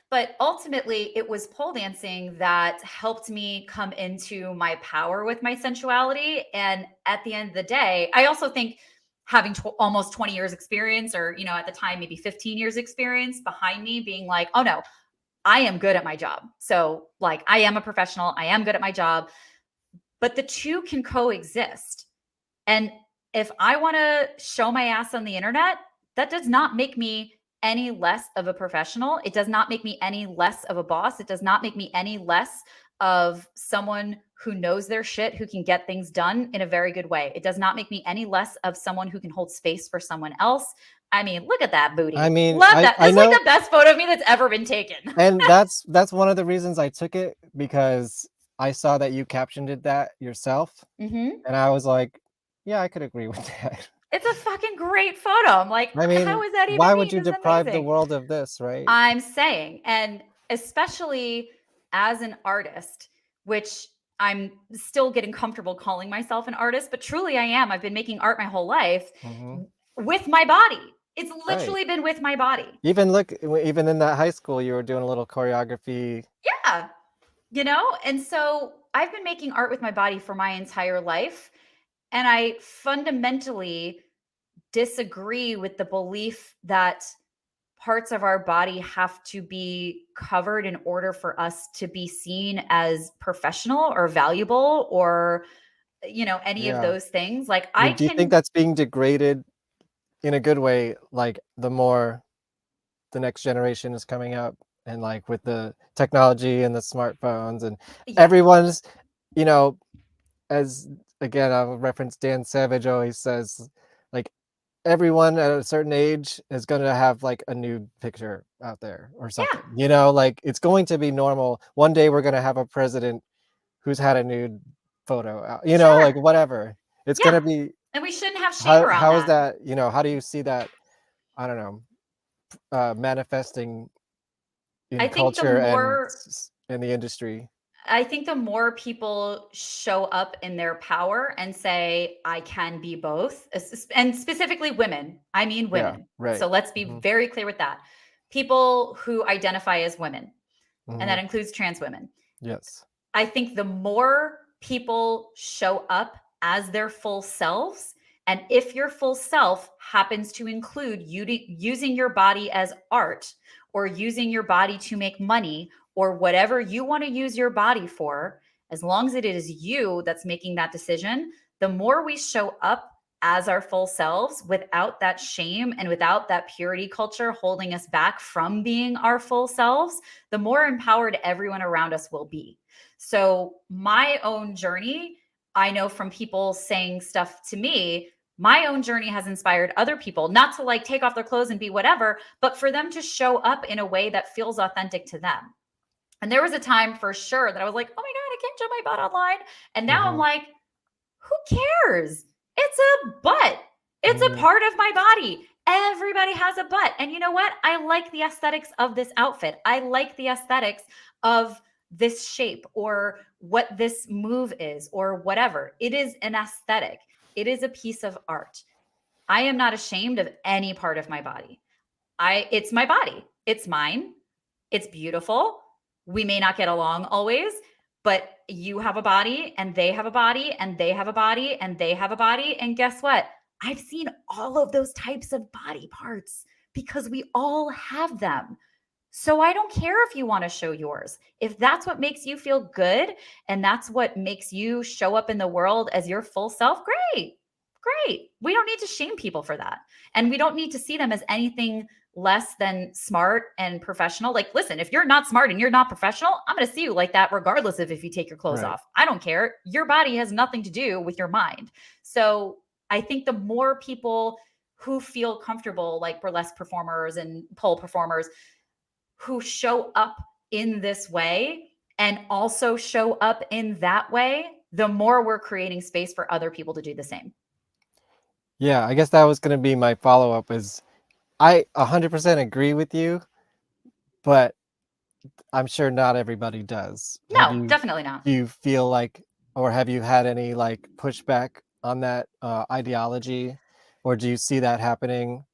But ultimately, it was pole dancing that helped me come into my power with my sensuality. And at the end of the day, I also think having almost 20 years experience, or, at the time, maybe 15 years experience behind me, being like, oh no, I am good at my job. So, like, I am a professional, I am good at my job, but the two can coexist. And if I want to show my ass on the internet, that does not make me any less of a professional. It does not make me any less of a boss. It does not make me any less of someone who knows their shit, who can get things done in a very good way. It does not make me any less of someone who can hold space for someone else. I mean, look at that booty. I mean, Love that. I This is like know, the best photo of me that's ever been taken. and that's one of the reasons I took it because I saw that you captioned it that yourself, hmm and I was like, yeah, I could agree with that. It's a fucking great photo. I'm like, I how mean, is that even why me? would you This is deprive the amazing. world of this, right? I'm saying, and especially as an artist, which I'm still getting comfortable calling myself an artist, but truly I am. I've been making art my whole life Mhm. with my body. It's Right. literally been with my body. Even in that high school, you were doing a little choreography. Yeah. And so I've been making art with my body for my entire life. And I fundamentally disagree with the belief that parts of our body have to be covered in order for us to be seen as professional or valuable or any of Yeah. those things. Like I Do you think can. that's being degraded in a good way, like, the more the next generation is coming up and, like, with the technology and the smartphones and Yes. everyone's, you know, as again, I'll reference Dan Savage always says, like, everyone at a certain age is gonna have, like, a nude picture out there or Yeah. something, like, it's going to be normal. One day we're gonna have a president who's had a nude photo out, like, Sure. whatever. It's Yeah. gonna be And we shouldn't have shame around how is that. that, how do you see that, I don't know, manifesting I in think the culture and more in the industry? I think the more people show up in their power and say, I can be both, and specifically women, I mean Yeah, women. right. So let's be Mhm, very clear with that. People who identify as women, and that mhm, includes trans women. yes. I think the more people show up as their full selves, and if your full self happens to include using your body as art or using your body to make money or whatever you want to use your body for, as long as it is you that's making that decision, the more we show up as our full selves without that shame and without that purity culture holding us back from being our full selves, the more empowered everyone around us will be. So, my own journey, I know from people saying stuff to me, my own journey has inspired other people not to like take off their clothes and be whatever, but for them to show up in a way that feels authentic to them. And there was a time for sure that I was like, oh my God, I can't show my butt online. And now I'm Mhm, like, who cares? It's a butt. It's a mhm, part of my body. Everybody has a butt. And you know what? I like the aesthetics of this outfit. I like the aesthetics of this shape or what this move is or whatever. It is an aesthetic, it is a piece of art. I am not ashamed of any part of my body. It's my body. It's mine. It's beautiful. We may not get along always, but you have a body and they have a body and they have a body and they have a body. And guess what? I've seen all of those types of body parts because we all have them. So I don't care if you want to show yours. If that's what makes you feel good and that's what makes you show up in the world as your full self, great. Great. We don't need to shame people for that. And we don't need to see them as anything less than smart and professional. Like, listen, if you're not smart and you're not professional, I'm going to see you like that, regardless of if you take your clothes right. off. I don't care. Your body has nothing to do with your mind. So I think the more people who feel comfortable, like burlesque performers and pole performers, who show up in this way and also show up in that way, the more we're creating space for other people to do the same. Yeah, I guess that was gonna be my follow-up is I 100% agree with you, but I'm sure not everybody does. No, definitely not. Do you feel like or have you had any, like, pushback on that, ideology, or do you see that happening?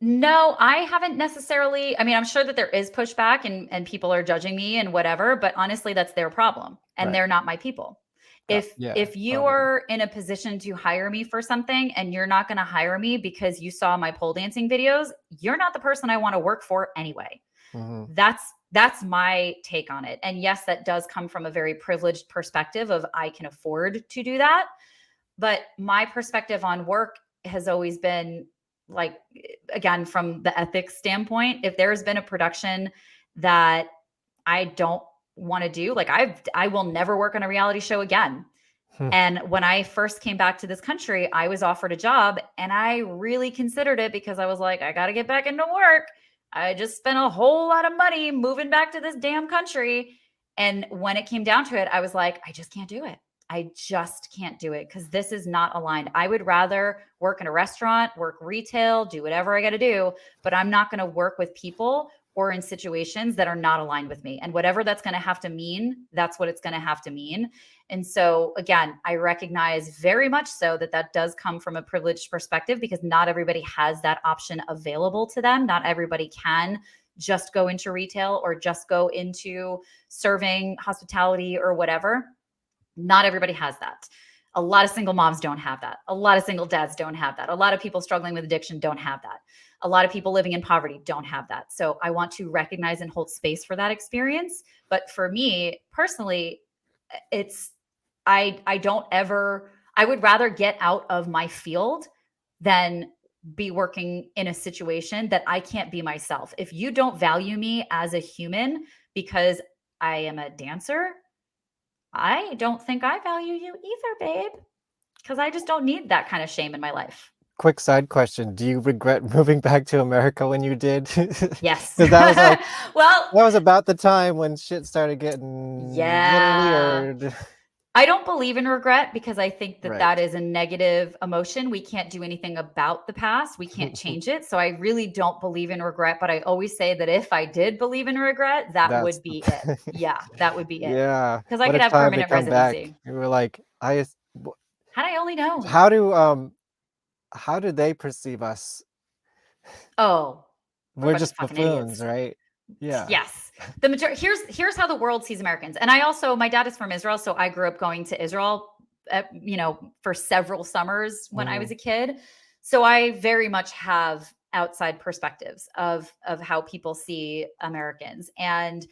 No, I haven't necessarily. I mean, I'm sure that there is pushback and people are judging me and whatever, but honestly, that's their problem and Right. they're not my people. Yeah, If you totally. are in a position to hire me for something and you're not going to hire me because you saw my pole dancing videos, you're not the person I want to work for anyway. Mhm. That's my take on it. And yes, that does come from a very privileged perspective of I can afford to do that. But my perspective on work has always been like, again, from the ethics standpoint, if there's been a production that I don't want to do, like I will never work on a reality show again. Hmm. And when I first came back to this country, I was offered a job and I really considered it because I was like, I got to get back into work. I just spent a whole lot of money moving back to this damn country. And when it came down to it, I was like, I just can't do it. I just can't do it because this is not aligned. I would rather work in a restaurant, work retail, do whatever I got to do, but I'm not going to work with people or in situations that are not aligned with me. And whatever that's going to have to mean, that's what it's going to have to mean. And so, again, I recognize very much so that that does come from a privileged perspective, because not everybody has that option available to them. Not everybody can just go into retail or just go into serving, hospitality, or whatever. Not everybody has that. A lot of single moms don't have that. A lot of single dads don't have that. A lot of people struggling with addiction don't have that. A lot of people living in poverty don't have that. So I want to recognize and hold space for that experience. But for me personally, it's, I don't ever, I would rather get out of my field than be working in a situation that I can't be myself. If you don't value me as a human because I am a dancer, I don't think I value you either, babe, because I just don't need that kind of shame in my life. Quick side question. Do you regret moving back to America when you did? Yes. 'Cause that was like, Well, that was about the time when shit started getting a little yeah. weird. I don't believe in regret, because I think that Right. that is a negative emotion. We can't do anything about the past. We can't change it. So I really don't believe in regret. But I always say that if I did believe in regret, that That's would the be it. Yeah, that would be it. Yeah. Because I What could if have time to permanent come back? residency. You were like, Had I only known. how do they perceive us? Oh, we're a We're bunch of just fucking buffoons, idiots. right? Yeah. Yes. The majority, here's how the world sees Americans. And I also, my dad is from Israel, so I grew up going to Israel, for several summers when I was a kid. So I very much have outside perspectives of how people see Americans. And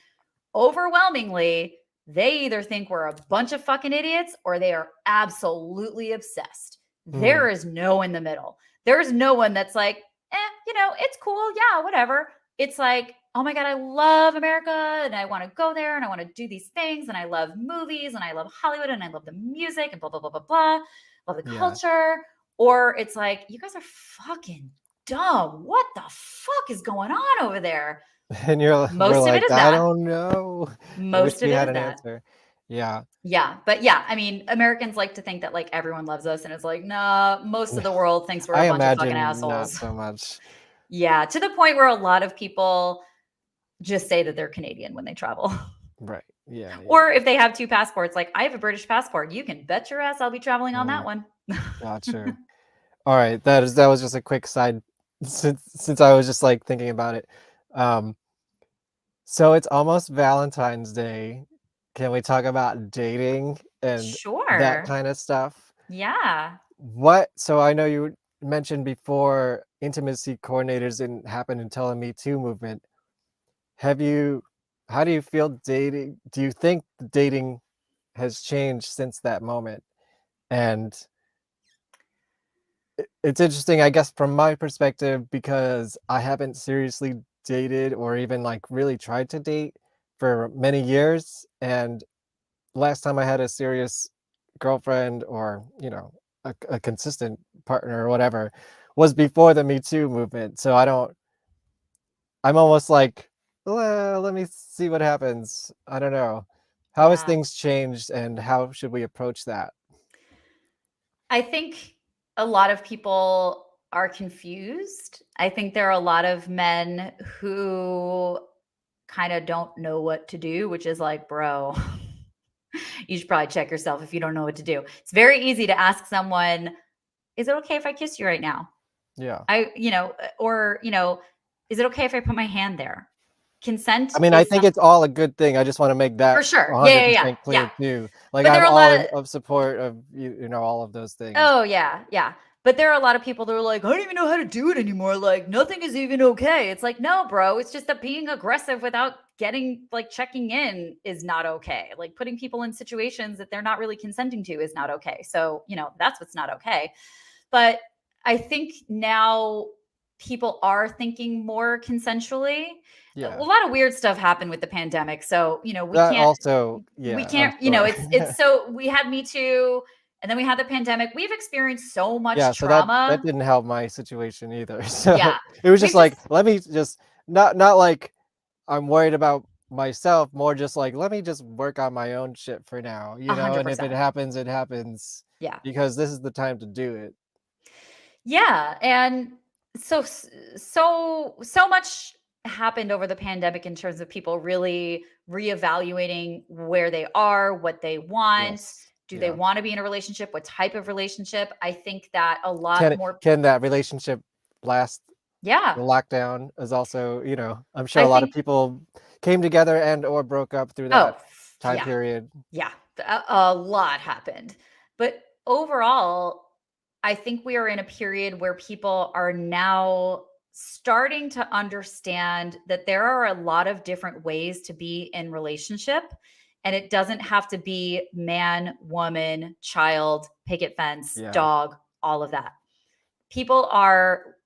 overwhelmingly, they either think we're a bunch of fucking idiots or they are absolutely obsessed. There is no in the middle. There's no one that's like, it's cool. Yeah, whatever. It's like, oh my God, I love America and I want to go there and I want to do these things and I love movies and I love Hollywood and I love the music and blah, blah, blah, blah, blah. Love the Yeah. culture. Or it's like, you guys are fucking dumb. What the fuck is going on over there? And we're Most of it like, is I that. don't know. I wish Most we of it had is an that. answer. Yeah. Yeah. But yeah, I mean, Americans like to think that like everyone loves us. And it's like, nah, most of the world thinks we're a I bunch of fucking imagine not assholes. so much. Yeah. To the point where a lot of people just say that they're Canadian when they travel. Right. Yeah. Or if they have two passports, like I have a British passport, you can bet your ass I'll be traveling on that one. Gotcha. All right. That was just a quick side since I was just like thinking about it. So it's almost Valentine's Day. Can we talk about dating and that Sure. kind of stuff? Yeah. So I know you mentioned before intimacy coordinators didn't happen until the Me Too movement. How do you feel dating? Do you think dating has changed since that moment? And it's interesting, I guess, from my perspective, because I haven't seriously dated or even like really tried to date for many years. And last time I had a serious girlfriend or, a consistent partner or whatever was before the Me Too movement. So I'm almost like, well, let me see what happens. I don't know. How has Yeah. things changed and how should we approach that? I think a lot of people are confused. I think there are a lot of men who kind of don't know what to do, which is like, bro, you should probably check yourself if you don't know what to do. It's very easy to ask someone, is it okay if I kiss you right now? Yeah. Is it okay if I put my hand there? Consent I mean, I is think it's all a good thing. I just want to make that for sure. 100% Yeah. clear too. Like But there I'm are a all lot of support of all of those things. Oh, yeah. But there are a lot of people that are like, I don't even know how to do it anymore. Like, nothing is even okay. It's like, no, bro. It's just that being aggressive without checking in is not okay. Like, putting people in situations that they're not really consenting to is not okay. So, that's what's not okay. But I think now people are thinking more consensually. Yeah. A lot of weird stuff happened with the pandemic. So, we That can't, also, we yeah, can't, I'm sure. it's so we had Me Too. And then we had the pandemic. We've experienced so much Yeah, so that trauma. didn't help my situation either. So Yeah. it was just We've like, just let me just not like I'm worried about myself, more just like let me just work on my own shit for now, and if it 100%. happens, it happens. Yeah. Because this is the time to do it. Yeah. And so much happened over the pandemic in terms of people really reevaluating where they are, what they want. Yes. Do they Yeah. want to be in a relationship? What type of relationship? I think that a lot Can more, can that relationship last yeah, the lockdown is also, I'm sure I a lot of think, people came together and or broke up through that oh, time yeah, period. yeah, a lot happened. But overall, I think we are in a period where people are now starting to understand that there are a lot of different ways to be in relationship. And it doesn't have to be man, woman, child, picket fence, Yeah. dog, all of that. People are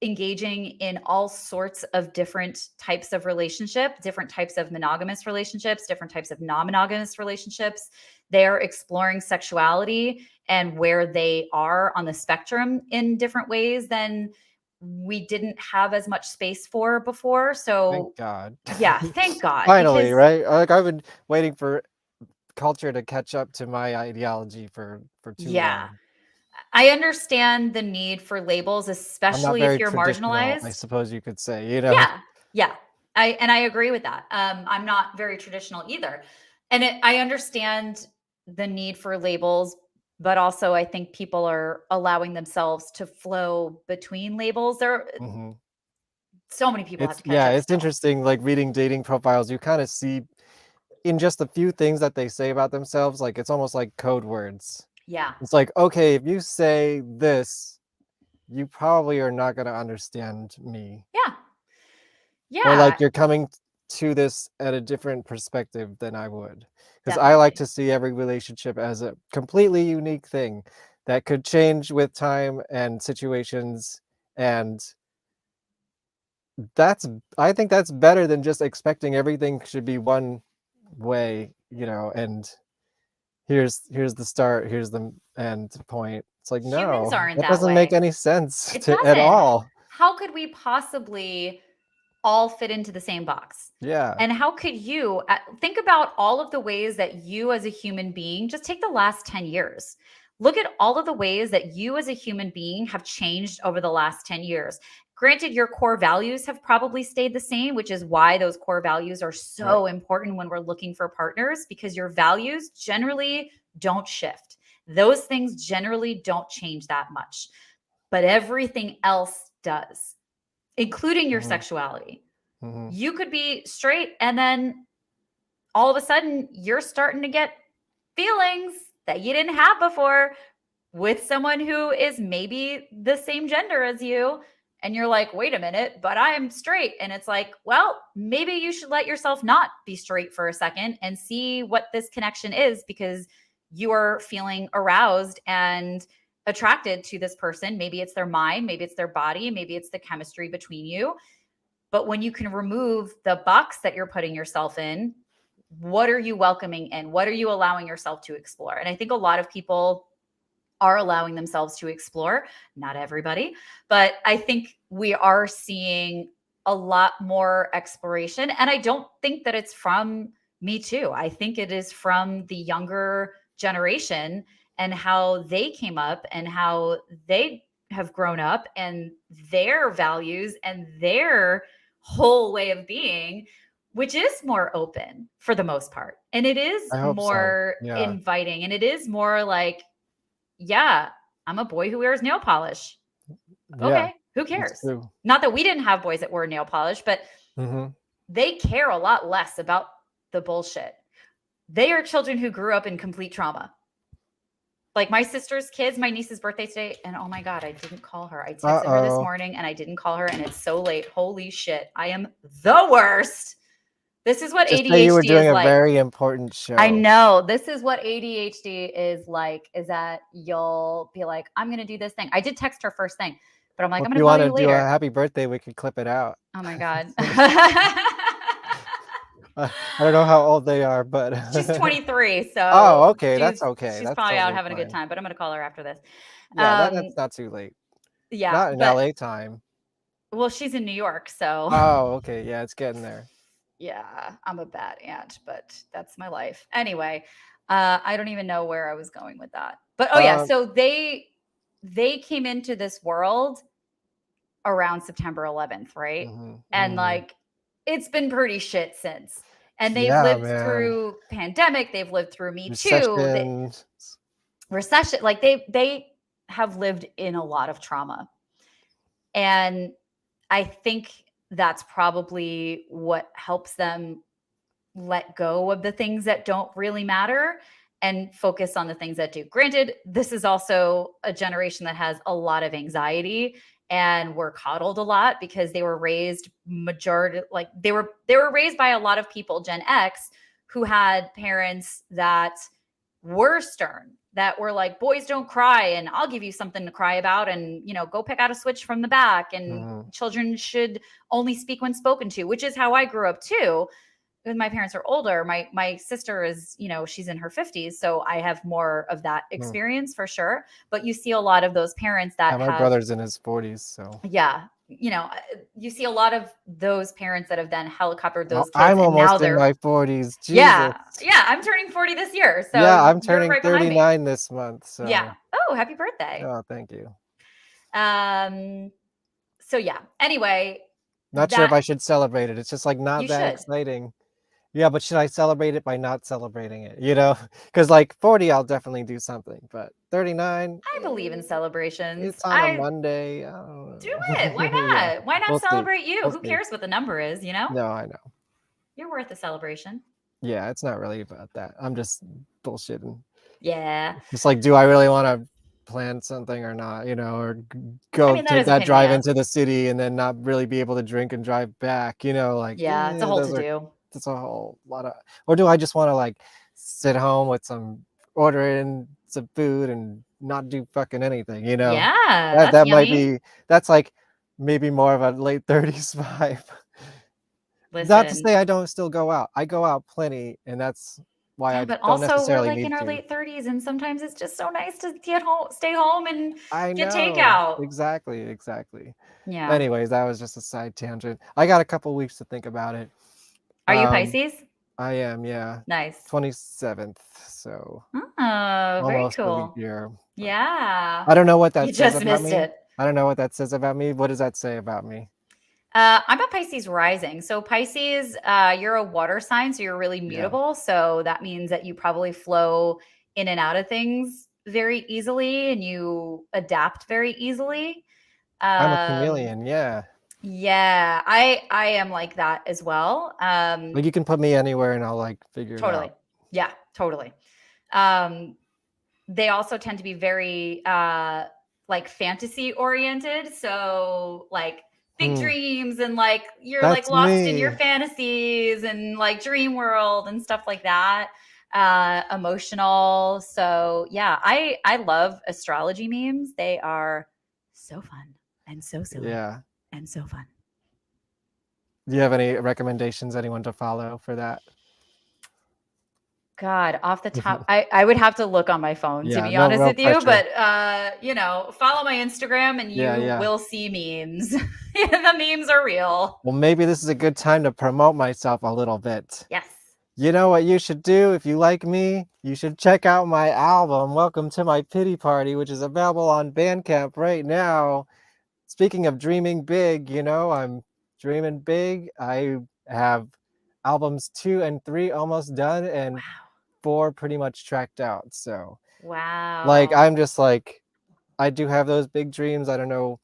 engaging in all sorts of different types of relationship, different types of monogamous relationships, different types of non-monogamous relationships. They're exploring sexuality and where they are on the spectrum in different ways than we didn't have as much space for before. Thank So, God. yeah, thank God, Finally, because right? Like, I've been waiting for culture to catch up to my ideology for too yeah, long. I understand the need for labels, I'm not especially if very you're traditional, I marginalized. suppose you could say, Yeah, yeah. I agree with that. I'm not very traditional either. And I understand the need for labels, but also I think people are allowing themselves to flow between labels. There Mhm. so many people have It's to catch yeah, up it's still. interesting, like, reading dating profiles, you kinda see in just a few things that they say about themselves, like, it's almost like code words. Yeah. It's like, "Okay, if you say this, you probably are not gonna understand me." Yeah. Or, like, Yeah, you're coming to this at a different perspective than I would, because I like definitely. to see every relationship as a completely unique thing that could change with time and situations, and that's I think that's better than just expecting everything should be one way, and here's the start, here's the end point. It's like, Humans no, aren't that that doesn't make way. any sense It to at doesn't. all. How could we possibly all fit into the same box? Yeah, And how could you think about all of the ways that you as a human being, just take the last 10 years. Look at all of the ways that you as a human being have changed over the last 10 years. Granted, your core values have probably stayed the same, which is why those core values are right. so important when we're looking for partners, because your values generally don't shift. Those things generally don't change that much, but everything else does, including your Mhm, sexuality. mhm. You could be straight and then all of a sudden you're starting to get feelings that you didn't have before with someone who is maybe the same gender as you. And you're like, wait a minute, but I'm straight. And it's like, well, maybe you should let yourself not be straight for a second and see what this connection is, because you are feeling aroused and attracted to this person. Maybe it's their mind, maybe it's their body, maybe it's the chemistry between you. But when you can remove the box that you're putting yourself in, what are you welcoming in? What are you allowing yourself to explore? And I think a lot of people are allowing themselves to explore. Not everybody, but I think we are seeing a lot more exploration. And I don't think that it's from Me Too. I think it is from the younger generation and how they came up and how they have grown up and their values and their whole way of being, which is more open for the most part. And it is I hope so. more Yeah, inviting and it is more like, yeah, I'm a boy who wears nail polish. yeah, Okay, who it's cares? true. Not that we didn't have boys that wore nail polish, but Mhm. they care a lot less about the bullshit. They are children who grew up in complete trauma. Like my sister's kids, my niece's birthday today, and oh my God, I didn't call her. I texted her this Uh-oh. morning and I didn't call her, and it's so late. Holy shit. I am the worst. This is what Just say you were ADHD is doing a like. very important I show. know. This is what ADHD is like, is that you'll be like, I'm going to do this thing. I did text her first thing, but I'm like, Well, I'm if going to you call wanna you do a later. happy birthday, we could clip it out. Oh my God. I don't know how old they are, but She's 23, Oh, so okay, that's okay, she's that's probably out totally having a good fine. time, but I'm going to call her after this. Yeah, that's Um, not too late. yeah, Not in but LA time. well, she's in New York, so Oh, okay, yeah, it's getting there. yeah, I'm a bad aunt, but that's my life. Anyway, I don't even know where I was going with that. But oh yeah, Um, so they came into this world around September 11th, right? Mhm, And mhm. like it's been pretty shit since. And they've Yeah, lived man. through pandemic, they've lived through Me Too, Recession. recession, like they have lived in a lot of trauma. And I think that's probably what helps them let go of the things that don't really matter and focus on the things that do. Granted, this is also a generation that has a lot of anxiety and were coddled a lot because they were raised majority like they were raised by a lot of people Gen X who had parents that were stern, that were like, boys don't cry and I'll give you something to cry about, and go pick out a switch from the back, and Mhm, children should only speak when spoken to, which is how I grew up too. When my parents are older, my sister is, she's in her 50s, so I have more of that mm. experience for sure. But you see a lot of those parents Yeah, that my have, brother's in his 40s, so yeah, you see a lot of those parents that have then helicoptered those kids, I'm and now almost in they're, my 40s. Jesus. yeah, I'm turning 40 this year, so Yeah, I'm you're turning right behind me. 39 this month, Yeah. so Oh, happy birthday. oh, thank you. Um. So yeah. Anyway, Not sure if that I should celebrate it. It's just like not you that should. exciting. Yeah, but should I celebrate it by not celebrating it? Because like 40, I'll definitely do something, but 39, I believe in celebrations. it's on a I Monday. I don't do it. Why know. Yeah, not? Why not we'll see. celebrate you? We'll Who see. cares what the number is? No, I know. You're worth a celebration. Yeah, it's not really about that. I'm just bullshitting. Yeah. It's like, do I really want to plan something or not? Or I go mean, that take is a that pain in the drive ass. into the city and then not really be able to drink and drive back. Like Yeah, it's a whole to do. that's a whole lot of. Or do I just want to like sit home with order in some food and not do fucking anything? Yeah, that's That might yummy. be that's like maybe more of a late 30s vibe. Not to Listen. say I don't still go out. I go out plenty, and that's why Yeah, I but don't also we're necessarily like need in our to. late 30s, and sometimes it's just so nice to get home, stay home and I get know. takeout. Exactly. Yeah. Anyways, that was just a side tangent. I got a couple weeks to think about it. Are you Um, Pisces? I am, yeah. Nice. 27th, so Oh, very almost a leap cool. year. But Yeah. I don't know what You that says just about missed me. it. I don't know what that says about me. What does that say about me? I'm a Pisces rising. So Pisces, you're a water sign, so you're really Yeah. mutable. So that means that you probably flow in and out of things very easily, and you adapt very easily. I'm a Um, chameleon, yeah. yeah, I am like that as well. Like you can put me anywhere and I'll like figure it Totally. out. Yeah, totally. Um, they also tend to be very like fantasy oriented. So like big Hmm. dreams, and like you're like That's lost in your me. fantasies and like dream world and stuff like that. Emotional. So yeah, I love astrology memes. They are so fun and so silly Yeah. and so fun. Do you have any recommendations, anyone to follow for that? God, off the top, I would have to look on my phone to Yeah, be no honest real with you, pressure. but follow my Instagram and Yeah, you yeah. will see memes. The memes are real. Well, maybe this is a good time to promote myself a little bit. Yes. You know what you should do if you like me? You should check out my album, Welcome to My Pity Party, which is available on Bandcamp right now. Speaking of dreaming big, I'm dreaming big. I have albums 2 and 3 almost done and Wow. 4 pretty much tracked out. So, like, Wow. I'm just like, I do have those big dreams. I don't know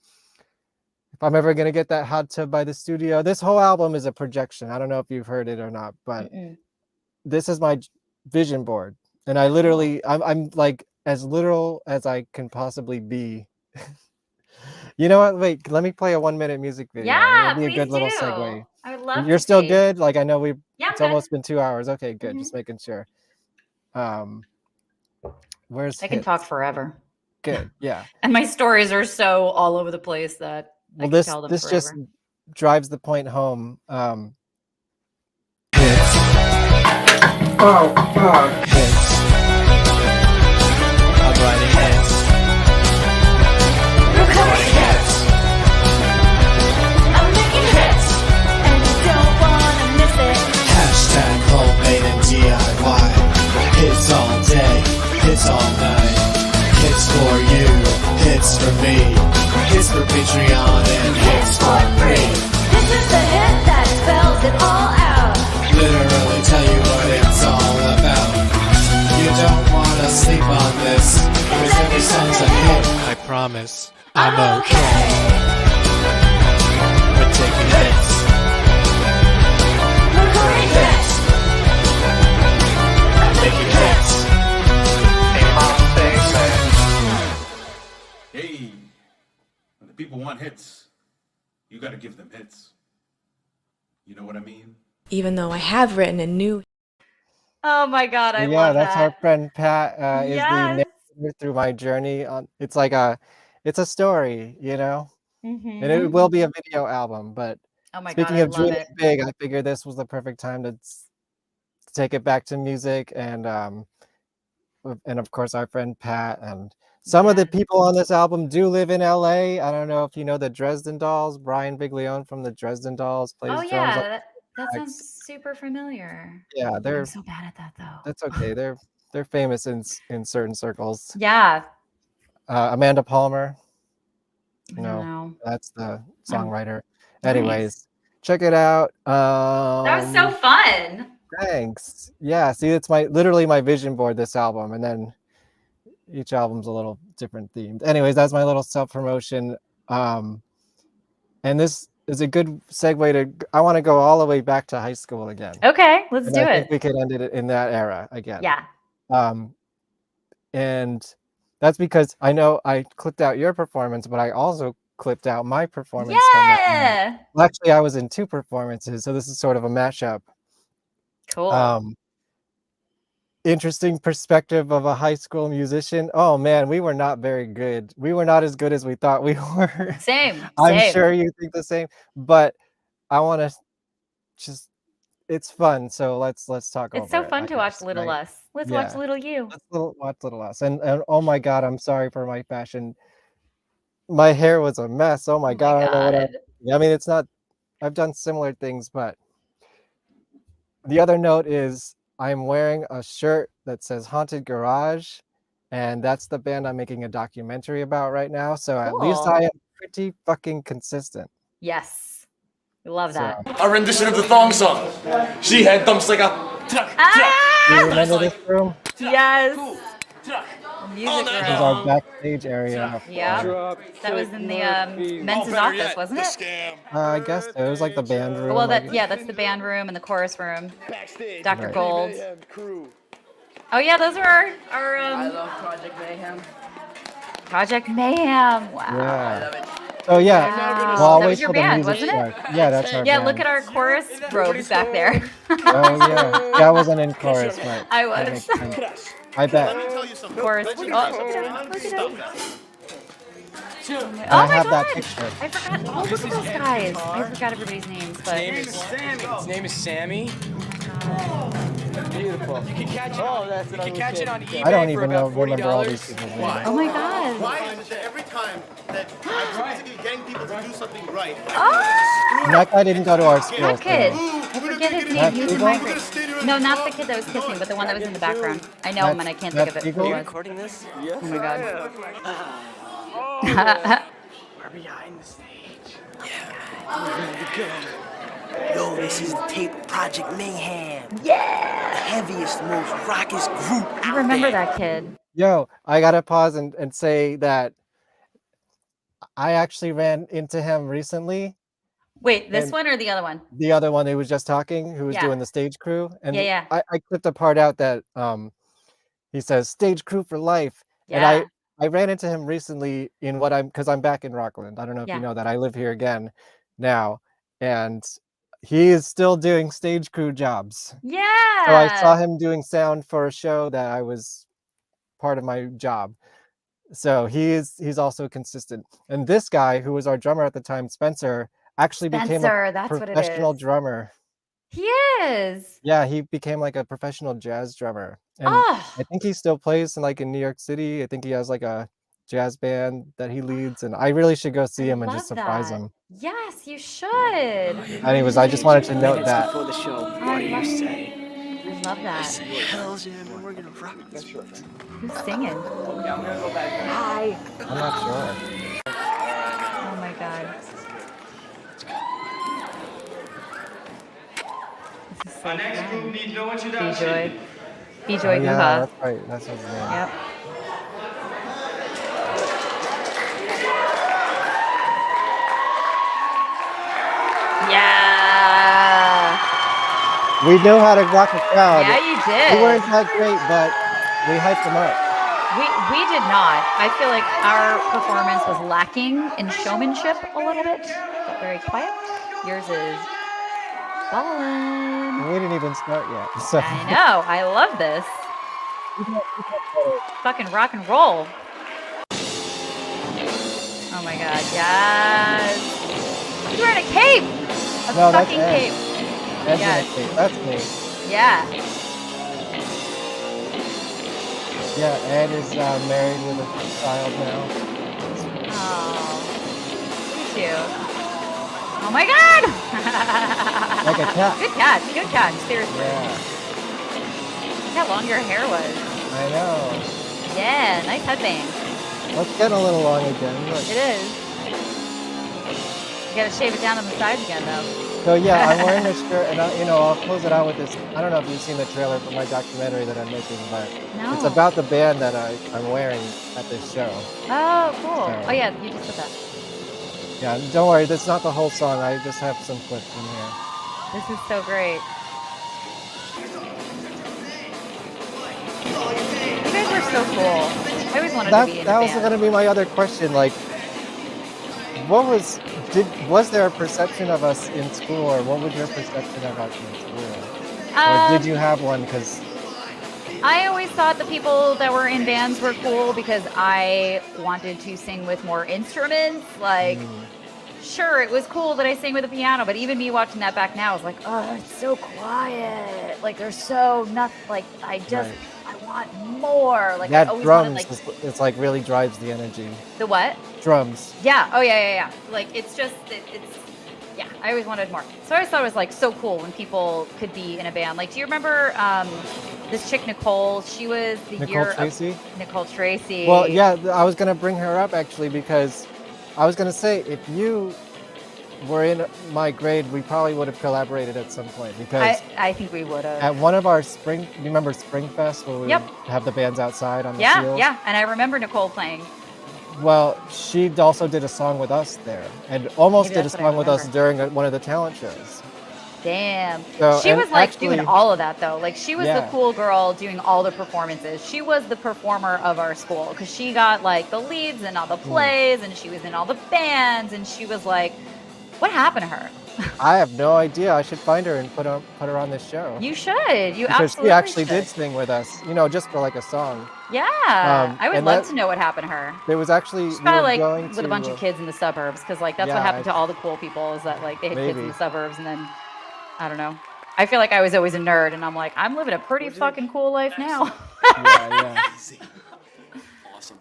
if I'm ever gonna get that hot tub by the studio. This whole album is a projection. I don't know if you've heard it or not, but Mm-mm. this is my vision board, and I Wow. literally, I'm like as literal as I can possibly be. You know what? Wait, let me play a 1-minute music video. It'll Yeah, be a please good do. little segue. I would love You're to still see. good? Like I know Yeah, it's I'm good. almost been 2 hours. Okay, good. Mhm. Just making sure. Um, where's I can talk hits? forever. Good. Yeah. And my stories are so all over the place that I Well, can tell them this just forever. drives the point home. Hits. Oh, fuck. Hits. I'm writing hits. Writing hits. I'm making hits, and you don't wanna miss it. Hashtag homemade and DIY. Hits all day, hits all night. Hits for you, hits for me. Hits for Patreon and hits This song's a hit. I promise I'm okay. We're taking hits. Recording hits. Making hits. Hey, when the people want hits, you gotta give them hits. You know what I mean? Even though I have written a new Oh my God, I Yeah, love that's our that. friend Pat, is the Yes. narrator through my journey on it's like it's a story, you know? And it Mm-hmm. will be a video album, but Oh my God, speaking I of love dreaming it. big, I figured this was the perfect time to take it back to music and of course our friend Pat and some of the Yeah. people on this album do live in LA. I don't know if you know the Dresden Dolls. Brian Biglione from the Dresden Dolls Oh plays drums on yeah, that sounds tracks. super familiar. Yeah, I'm so bad at that though. that's okay. They're famous in certain circles. Yeah. Amanda Palmer, I don't know. that's the I'm songwriter. nice. Anyways, check it out. That was so fun. Thanks. Yeah, see, it's literally my vision board, this album, and then each album's a little different themed. Anyways, that's my little self-promotion. And this is a good segue I want to go all the way back to high school again. Okay, let's And do I think it. we could end it in that era again. Yeah. Um, and that's because I know I clipped out your performance, but I also clipped out my performance from that night. Yeah. Well, actually, I was in 2 performances, so this is sort of a mashup. Cool. Interesting perspective of a high school musician. Oh man, we were not very good. We were not as good as we thought we were. Same. I'm Same. sure you think the same, but I want to just it's fun, so let's talk It's over so it, fun I to watch guess, Little right? Us. Let's watch Yeah. Little You. Watch Little Us. And oh my God, I'm sorry for my fashion. My hair was a mess. Oh my Oh my God, I don't know what God. I mean, it's not I've done similar things, but the other note is I'm wearing a shirt that says Haunted Garage, and that's the band I'm making a documentary about right now, so at least Cool. I am pretty fucking consistent. Yes. We love So, that. A rendition of the thong song. She had dumps like a truck, do you Ah! remember this room? Yes. truck. Music This is our room. backstage area. Yeah. That was in the men's office, wasn't it? I guess so. It was like the band room. Well, I guess. that's the band room and the chorus room. Backstage. Dr. Right. Gold. Oh yeah, those are our I love Project Mayhem. Project Mayhem. Wow. Yeah. So yeah, Wow. well, I'll That wait was your till the band, music wasn't it? starts. Yeah, that's our Yeah, band. look at our chorus robes back there. Oh yeah, that wasn't in chorus, but I that was. makes sense. I bet. Chorus. Oh, look at it. And Oh I my have God. that picture. I forgot. Oh, look at those guys. I forgot everybody's names, but His name is Sammy. Beautiful. You can catch it. You can catch it on eBay I don't for even about remember all these $40. people's names. oh my God. Why is it that every time that I'm basically getting people to do something right, Oh, And that guy didn't go to our school. that kid. So. I forget his Matt name. He was in Siegel? my grade. No, not the kid that was kissing, but the one that was in the background. I know him and I can't think of it. Who it was. Recording this? Oh my God. We're behind the stage. Yo, this is the tape of Project Mayhem. Yeah. The heaviest, most rockiest group I out remember there. that kid. Yo, I gotta pause and say that I actually ran into him recently. Wait, this And- one or the other one? The other one who was just talking, who was Yeah. doing the stage crew, and Yeah. I clipped a part out that he says stage crew for life, and Yeah. I ran into him recently in because I'm back in Rockland. I don't know if Yeah. you know that I live here again now, and he is still doing stage crew jobs. Yeah. So I saw him doing sound for a show that I was part of my job. So he's also consistent. And this guy who was our drummer at the time, Spencer, actually became Spencer, a that's what it professional is. drummer. He is. Yeah, he became like a professional jazz drummer. And Oh, I think he still plays in New York City. I think he has like a jazz band that he leads, and I really should go see I him and just love surprise that. him. Yes, you should. Anyways, I just wanted to note Minutes that. before the show, I what do you love say? I love that. Hells yeah, man, we're gonna rock this. Who's singing? Hi. I'm not sure. Oh my God. This is so Our next fun. group needs no B-Joy. introduction. B-Joy Oh, yeah, Guha. that's right. That's his name. Yep. We knew how to rock a crowd. Yeah, you We did. weren't that great, but we hyped them up. We did not. I feel like our performance was lacking in showmanship a little bit. Felt very quiet. Yours is ballin'. We didn't even start yet. So. I know. I love this. Fucking rock and roll. Oh my god, yes. You're wearing a cape. A No, that's fucking Ed. cape. Ed's Yeah. in a cape. That's me. Yeah. Yeah, Ed is married with a child now. Oh. Cute. Oh my god! Like a cat. Good catch. Good catch. Seriously. Yeah, Look how long your hair was. I know. Yeah, nice headband. Well, it's getting a little long again. Look. It is. You gotta shave it down on the sides again, though. So yeah, I'm wearing this shirt, and I'll close it out with this. I don't know if you've seen the trailer for my documentary that I'm making, but No. it's about the band that I'm wearing at this show. Oh, cool. So- Oh yeah, you just put that. Yeah, don't worry, that's not the whole song. I just have some clips in here. This is so great. You guys are so cool. I always wanted to be in That a was band. going to be my other question. Like, was there a perception of us in school, or what was your perception of us in school? Or did you have one? Because I always thought the people that were in bands were cool because I wanted to sing with more instruments. Like, sure, it was cool that I sang with a piano, but even me watching that back now is like, oh, it's so quiet. Like, there's so nothing. Like, I want more. Like, I that always drums, wanted, it's like really drives the energy. the what? Drums. Yeah. Oh, yeah. Like, it's just, it's, yeah, I always wanted more. So I always thought it was, like, so cool when people could be in a band. Like, do you remember this chick, Nicole? She was the Nicole year Tracy? of Nicole Tracy. Well, yeah, I was going to bring her up actually because I was going to say if you were in my grade, we probably would have collaborated at some point because I think we would have. at one of our you remember Spring Fest where we Yep. would have the bands outside on the Yeah, field? yeah. And I remember Nicole playing. Well, she also did a song with us there and almost Maybe did a that's what I song with us remember. during one of the talent shows. Damn. So, She and was like actually- doing all of that though. Like she was the Yeah. cool girl doing all the performances. She was the performer of our school because she got like the leads and all the plays and she was in all the bands and she was like, what happened to her? I have no idea. I should find her and put her on this show. You should. You because absolutely she actually should. did sing with us, just for like a song. Yeah. I would and love that- to know what happened to her. There was actually She's we probably were like going with a to, bunch of kids in the suburbs because like that's yeah, what happened to all the cool people is that like they had kids in Maybe. the suburbs and then I don't know. I feel like I was always a nerd and I'm like I'm living a pretty fucking cool life now. yeah. Awesome.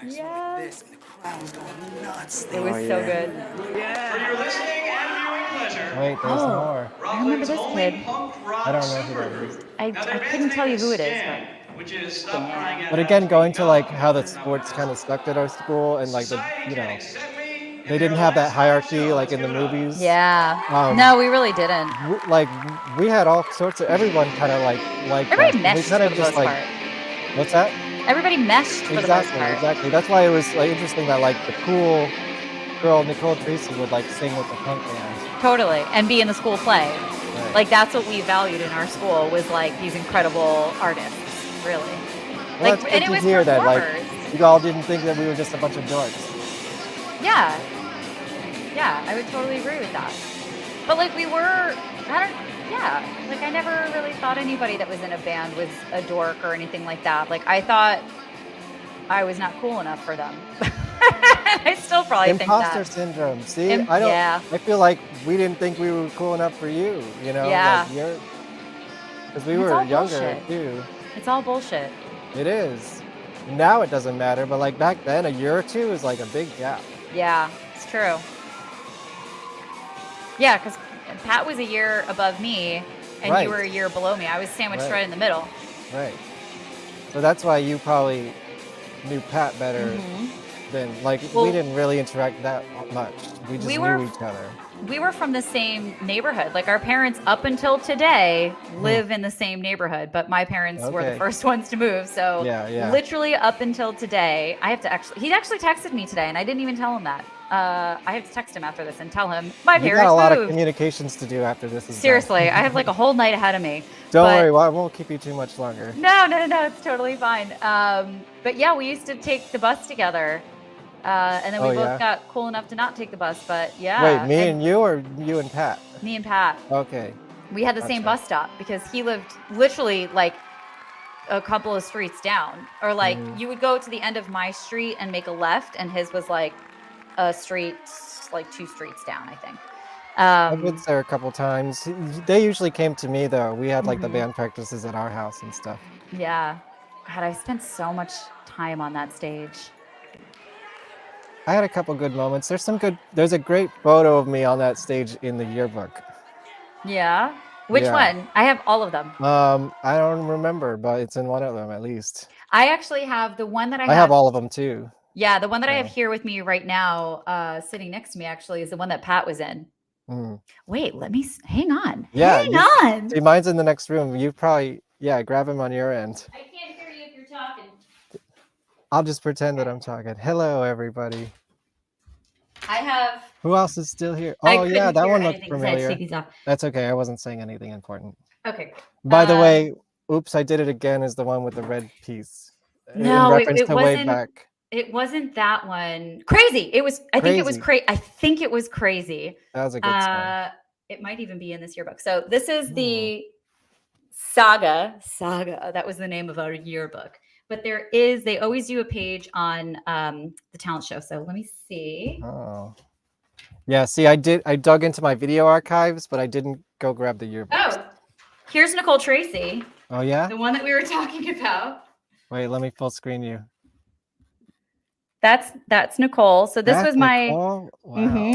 Yeah. This and the crowd was going nuts. It was so good. For your listening and viewing pleasure, Wait, there's Oh. more. I remember this kid. I don't know who that is. I Now, their couldn't band's tell you name who it is. Stan, which is Stop Crying Out But Loud again, to going Be to like God. how the sports kind of stuck at our school and like the Society can accept me they in didn't their have that last hierarchy show. like in Let's the give it up. movies. Yeah. No, we really didn't. We had all sorts of everyone kind of like Everybody we meshed kind for of the just most like part. what's that? Everybody meshed for the most Exactly, part. exactly. That's why it was like interesting that like the cool girl Nicole Tracy would like sing with the punk band. Totally. And be in the school play. Right. Like that's what we valued in our school was like these incredible artists, really. Well, Like it's and good it to was hear that like performers. you all didn't think that we were just a bunch of dorks. Yeah. Yeah, I would totally agree with that. But like we were like I never really thought anybody that was in a band was a dork or anything like that. Like I thought I was not cool enough for them. I still probably Imposter think that. syndrome. See, Yeah. I feel like we didn't think we were cool enough for you. Yeah. Because we It's were all younger bullshit. too. It's all bullshit. It is. Now it doesn't matter, but like back then, a year or two is like a big gap. Yeah, it's true. Yeah, because Pat was a year above me, and Right. you were a year below me. I was sandwiched Right. right in the middle. Right. So that's why you probably knew Pat better than like Well- we didn't really interact that much. We just We knew were- each other. we were from the same neighborhood. Like our parents up until today live in the same neighborhood, but my parents were the Okay. first ones to move. So Yeah. literally up until today, he actually texted me today and I didn't even tell him that. I have to text him after this and tell him my You got parents a lot of moved. communications to do after this is done. Seriously, I have like a whole night ahead of me. Don't But- worry, I won't keep you too much longer. No, it's totally fine. But yeah, we used to take the bus together. And then we both got cool enough to not take the bus, but yeah. Wait, me and you or you and Pat? Me and Pat. Okay. We had the same bus stop because he lived literally like a couple of streets down. Or like you would go to the end of my street and make a left, and his was like a street, like 2 streets down, I think. I've been there a couple times. They usually came to me though. We had like the band practices at our house and stuff. Yeah. God, I spent so much time on that stage. I had a couple good moments. There's a great photo of me on that stage in the yearbook. Yeah. Which one? I have all of them. I don't remember, but it's in one of them at least. I actually have the one that I have all of them too. Yeah, the one that I have here with me right now, sitting next to me actually, is the one that Pat was in. Wait, hang on. Yeah, hang on. See, mine's in the next room. You probably, grab him on your end. I can't hear you if you're talking. I'll just pretend that I'm talking. Hello, everybody. I have. Who else is still here? Oh, yeah, that one looked because I had to familiar. take these off. That's okay. I wasn't saying anything important. Okay. By the way, Oops, I Did It Again is the one with the red piece. No, in reference it to wasn't. Way Back. It wasn't that one. Crazy. It was. I think it was crazy. I think it was Crazy. That was a good song. It might even be in this yearbook. So this is the Saga. That was the name of our yearbook. But they always do a page on the talent show. So let me see. Oh. Yeah, see, I dug into my video archives, but I didn't go grab the yearbook. Oh, here's Nicole Tracy. Oh, yeah? The one that we were talking about. Wait, let me full screen you. That's Nicole. So this was my Wow.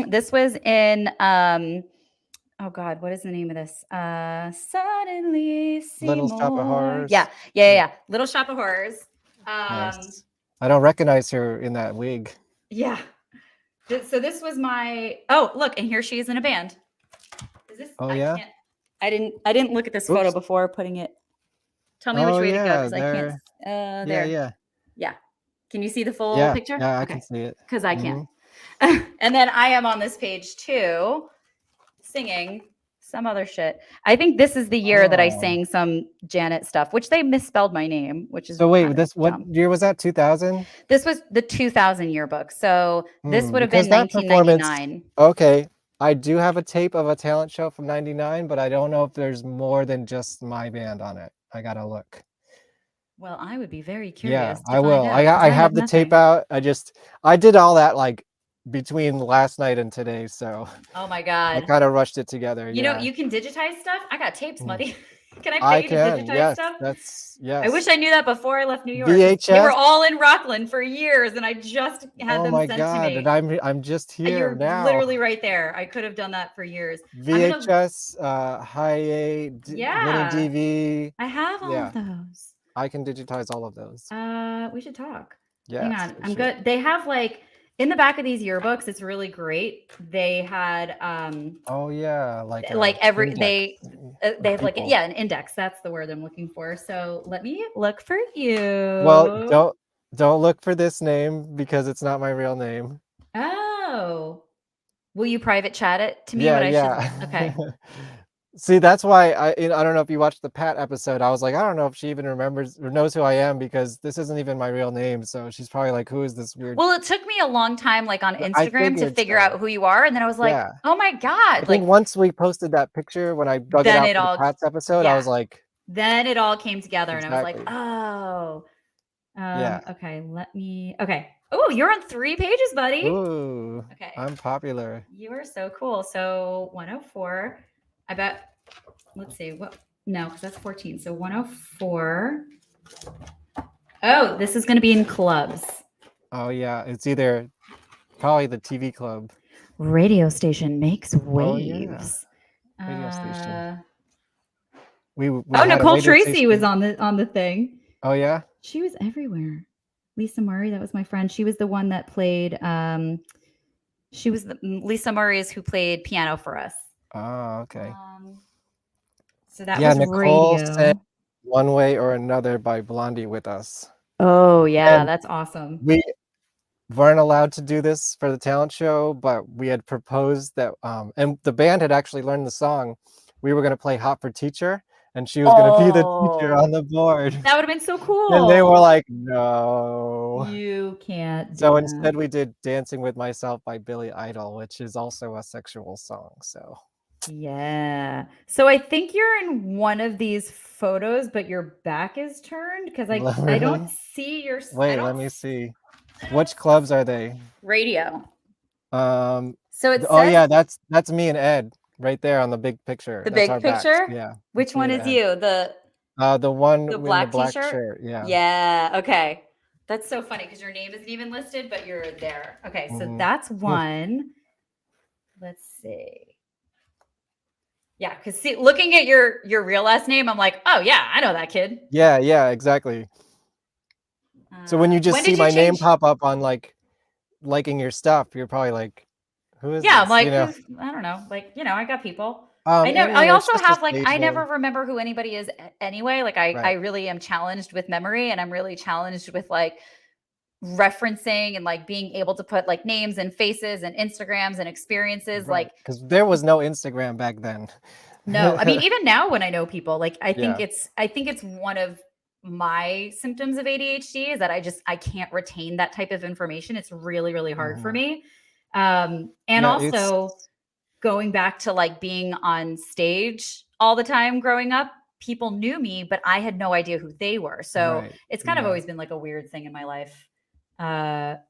This was in oh God, what is the name of this? Suddenly Little Shop of Horrors. Yeah. Little Shop of Horrors. Nice. I don't recognize her in that wig. Yeah. So this was my look, and here she is in a band. Is this I didn't look at this photo before putting it. Tell me which way to go because I can't there. Yeah. Can you see the full picture? Yeah, I can see it. Because I can't. And then I am on this page too, singing some other shit. I think this is the year that I sang some Janet stuff, which they misspelled my name, which is so wait, what year was that? 2000? This was the 2000 yearbook. So this would have been 1999. Okay. I do have a tape of a talent show from 99, but I don't know if there's more than just my band on it. I gotta look. Well, I would be very curious. Yeah, I will. I have the tape out. I did all that like between last night and today, so oh my God, I kind of rushed it together. You know, you can digitize stuff. I got tapes, buddy. Can I pay you to digitize stuff? Yes. I wish I knew that before I left New York. VHS? They were all in Rockland for years, and I just had them sent to me. And I'm just here You're now. Literally right there. I could have done that for years. VHS, high A, mini DV. I have all of those. I can digitize all of those. We should talk. Yeah. Hang on. I'm good. They have like in the back of these yearbooks, it's really great. They had oh yeah, like every index. they have like an index. That's the word I'm looking for. So let me look for you. Well, don't look for this name because it's not my real name. Oh. Will you private chat it to me? Yeah. Okay. See, that's why I don't know if you watched the Pat episode. I was like, I don't know if she even remembers or knows who I am because this isn't even my real name. So she's probably like, who is this weird? Well, it took me a long time, like on Instagram, to figure out who you are, and then I was like, oh my God! I think once we posted that picture when I dug it out for the Pat's episode, I was like, then it all came together, and I was like, oh, okay, okay. Oh, you're on 3 pages, buddy. Ooh, okay, I'm popular. You are so cool. So 104. I bet, let's see, no, because that's 14. So 104. Oh, this is going to be in clubs. Oh, yeah. It's either probably the TV club. Radio station makes waves. Oh, yeah. Radio station. Nicole Tracy was on the thing. Oh, yeah? She was everywhere. Lisa Murray, that was my friend. She was the one that played She was Lisa Murray's who played piano for us. Oh, okay. So that Yeah, was Nicole radio. sang One Way or Another by Blondie with us. Oh yeah, And that's awesome. we weren't allowed to do this for the talent show, but we had proposed that, and the band had actually learned the song. We were going to play Hot for Teacher, and she was going to be the teacher on the board. That would have been so cool. And they were like, no. You can't do So that. instead we did Dancing with Myself by Billy Idol, which is also a sexual song. So Yeah. So I think you're in one of these photos, but your back is turned because I Really? don't see your. Wait, let me see. Which clubs are they? Radio. So it oh says yeah, that's me and Ed right there on the big picture. the That's big our backs. picture. Yeah. Which that's me one and is Ed. you? The one The in black the black t-shirt? shirt. Yeah. Yeah. Okay. That's so funny because your name isn't even listed, but you're there. Okay, so Mhm. that's one. Let's see. Yeah, because see, looking at your real last name, I'm like, oh yeah, I know that kid. Yeah, yeah, exactly. So when you just when see did you my name change- pop up on like liking your stuff, you're probably like, who is Yeah, this? I'm like, You know? who's- I don't know. Like, I got people. I know. And, I it's also just a have like, stage I never name. remember who anybody is anyway. Like, I Right. really am challenged with memory, and I'm really challenged with like referencing and like being able to put like names and faces and Instagrams and experiences. Right. Like, Because there was no Instagram back then. no, I mean, even now when I know people, like, I think Yeah. it's one of my symptoms of ADHD is that I can't retain that type of information. It's really, really hard for me. And Yeah, also going back to like being on stage all the time growing up, people knew me, but I had no idea who they were. So Right. it's kind of Yeah. always been like a weird thing in my life that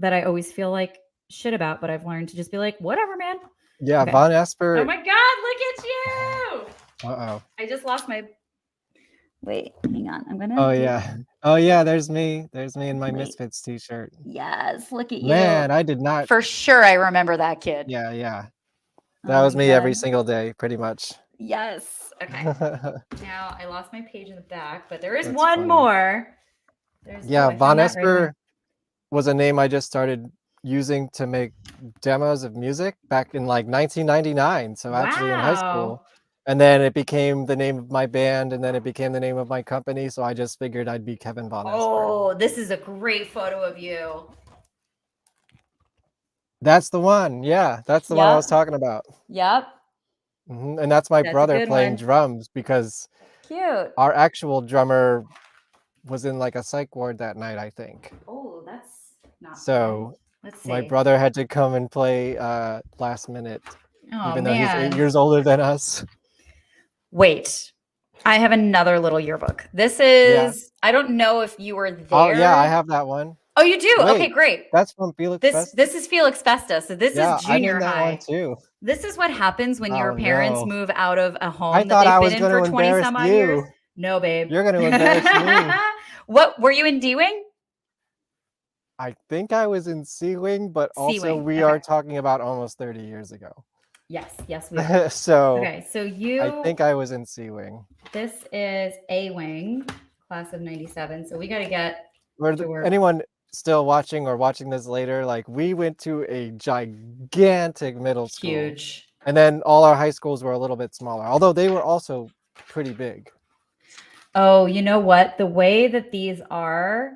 I always feel like shit about, but I've learned to just be like, whatever, man. Yeah, Okay. Vonesper. Oh my God, look at you. Uh-oh. I just lost my. Wait, hang on. I'm gonna. Oh yeah. Oh yeah, there's me. There's me in my Wait. Misfits t-shirt. Yes, look at you. Man, I did not. For sure, I remember that kid. Yeah, yeah. That Oh was my me every God. single day, pretty much. Yes. Okay. Now I lost my page in the back, but there is That's one funny. more. Yeah, I found that right Vonesper here. was a name I just started using to make demos of music back in like 1999. So actually in high school. Wow. And then it became the name of my band, and then it became the name of my company. So I just figured I'd be Kevin Vonesper. Oh, this is a great photo of you. That's the one. Yeah, that's the one I was Yep. talking about. Yep. And that's my That's a brother good playing one. drums because Cute. our actual drummer was in like a psych ward that night, I think. Oh, that's not. So Let's see. my brother had to come and play last minute, Oh, even though he's 8 man. years older than us. Wait, I have another little yearbook. This is. I don't know if you were there. Oh yeah, I have that one. Oh, you do? Wait, okay, great. That's from Felix Fest? This is Felix Festa. So this Yeah, is junior I'm in that high. one too. This is what happens when your Oh, parents no. move out of a home I that thought they've I been was in going for to 20 embarrass some odd years. you. No, babe. You're going to embarrass me. What were you in D-Wing? I think I was in C-Wing, but also C-Wing, we are talking about almost 30 years ago. Yes, we are. So Okay, so you. I think I was in C-Wing. This is A-Wing, class of 97. So we got to get. For anyone still watching or watching this later, like we went to a gigantic middle school. Huge. And then all our high schools were a little bit smaller, although they were also pretty big. Oh, you know what? The way that these are,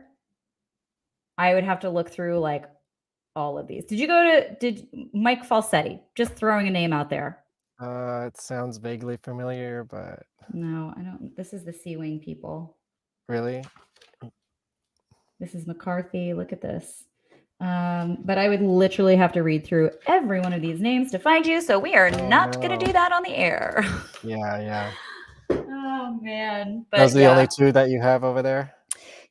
I would have to look through like all of these. Did Mike Falsetti, just throwing a name out there. It sounds vaguely familiar, but no, I don't. This is the C-Wing people. Really? This is McCarthy. Look at this. But I would literally have to read through every one of these names to find you. So we are not going to do that on the air. Yeah. Oh, man. But Those are the only two that you have over there?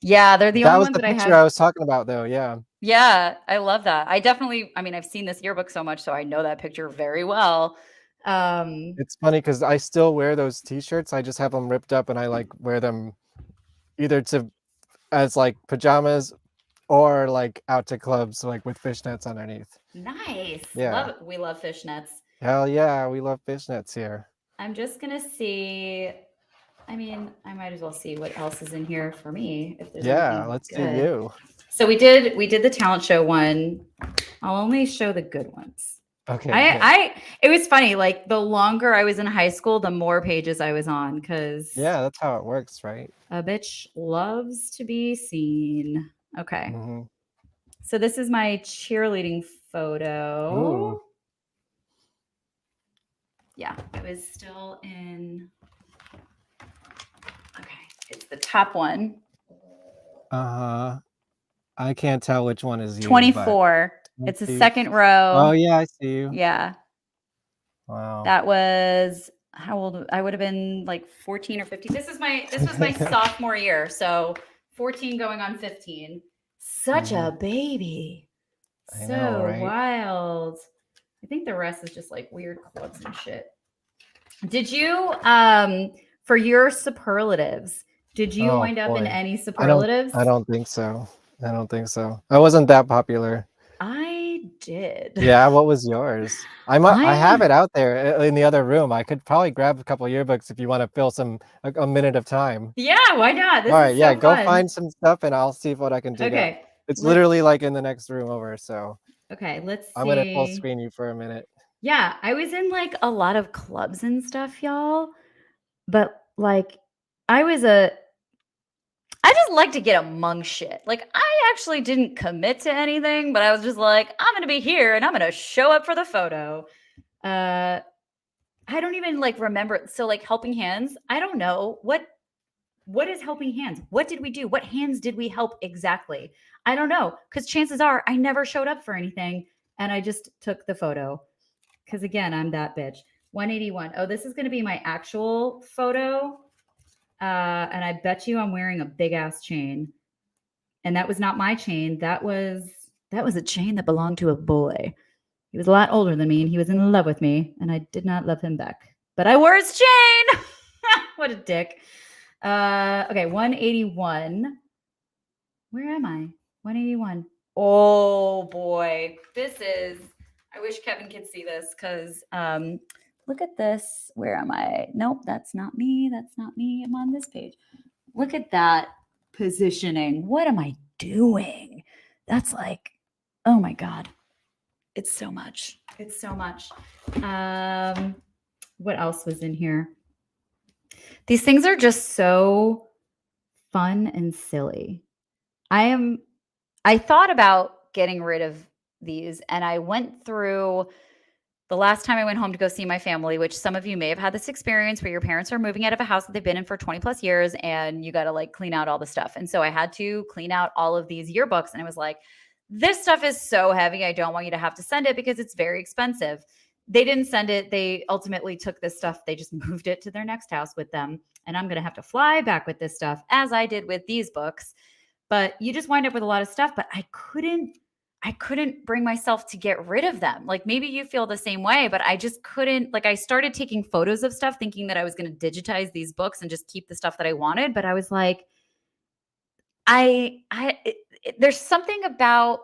Yeah, they're the only ones that I have. That was the picture I was talking about, though. Yeah. Yeah, I love that. I've seen this yearbook so much, so I know that picture very well. It's funny because I still wear those t-shirts. I just have them ripped up and I like wear them either as like pajamas or like out to clubs like with fishnets underneath. Nice. Yeah. We love fishnets. Hell yeah, we love fishnets here. I'm just gonna see. I might as well see what else is in here for me. If there's let's do you. So we did the talent show one. I'll only show the good ones. Okay. It was funny. Like the longer I was in high school, the more pages I was on because Yeah, that's how it works, right? a bitch loves to be seen. Okay. Mm-hmm. So this is my cheerleading photo. Ooh. Yeah, it was still in. Okay, it's the top one. I can't tell which one is you. 24. It's the second row. Oh yeah, I see you. Yeah. Wow. That was how old? I would have been like 14 or 15. This was my sophomore year, so 14 going on 15. Such a baby. I So know, right? wild. I think the rest is just like weird clubs and shit. Did you for your superlatives, did you wind up in any superlatives? I don't think so. I wasn't that popular. I did. Yeah, what was yours? I have it out there in the other room. I could probably grab a couple yearbooks if you want to fill a minute of time. Yeah, why not? This All right, is yeah, so go fun. find some stuff and I'll see what I can dig up. Okay. It's literally like in the next room over, so. Okay, let's see. I'm gonna full screen you for a minute. Yeah, I was in like a lot of clubs and stuff, y'all. But like I just like to get among shit. Like I actually didn't commit to anything, but I was just like, I'm gonna be here and I'm gonna show up for the photo. I don't even like remember. So like helping hands, I don't know what is helping hands? What did we do? What hands did we help exactly? I don't know. Because chances are I never showed up for anything and I just took the photo. Because again, I'm that bitch. 181. Oh, this is going to be my actual photo. And I bet you I'm wearing a big ass chain. And that was not my chain. That was a chain that belonged to a boy. He was a lot older than me and he was in love with me. And I did not love him back. But I wore his chain. What a dick. Okay, 181. Where am I? 181. Oh boy. I wish Kevin could see this because look at this. Where am I? Nope, that's not me. That's not me. I'm on this page. Look at that positioning. What am I doing? That's like, oh my God. It's so much. It's so much. What else was in here? These things are just so fun and silly. I thought about getting rid of these and I went through the last time I went home to go see my family, which some of you may have had this experience where your parents are moving out of a house that they've been in for 20 plus years and you got to like clean out all the stuff. And so I had to clean out all of these yearbooks and I was like, this stuff is so heavy. I don't want you to have to send it because it's very expensive. They didn't send it. They ultimately took this stuff. They just moved it to their next house with them. And I'm going to have to fly back with this stuff as I did with these books. But you just wind up with a lot of stuff, but I couldn't bring myself to get rid of them. Like maybe you feel the same way, but I just couldn't. Like I started taking photos of stuff thinking that I was going to digitize these books and just keep the stuff that I wanted. But I was like, there's something about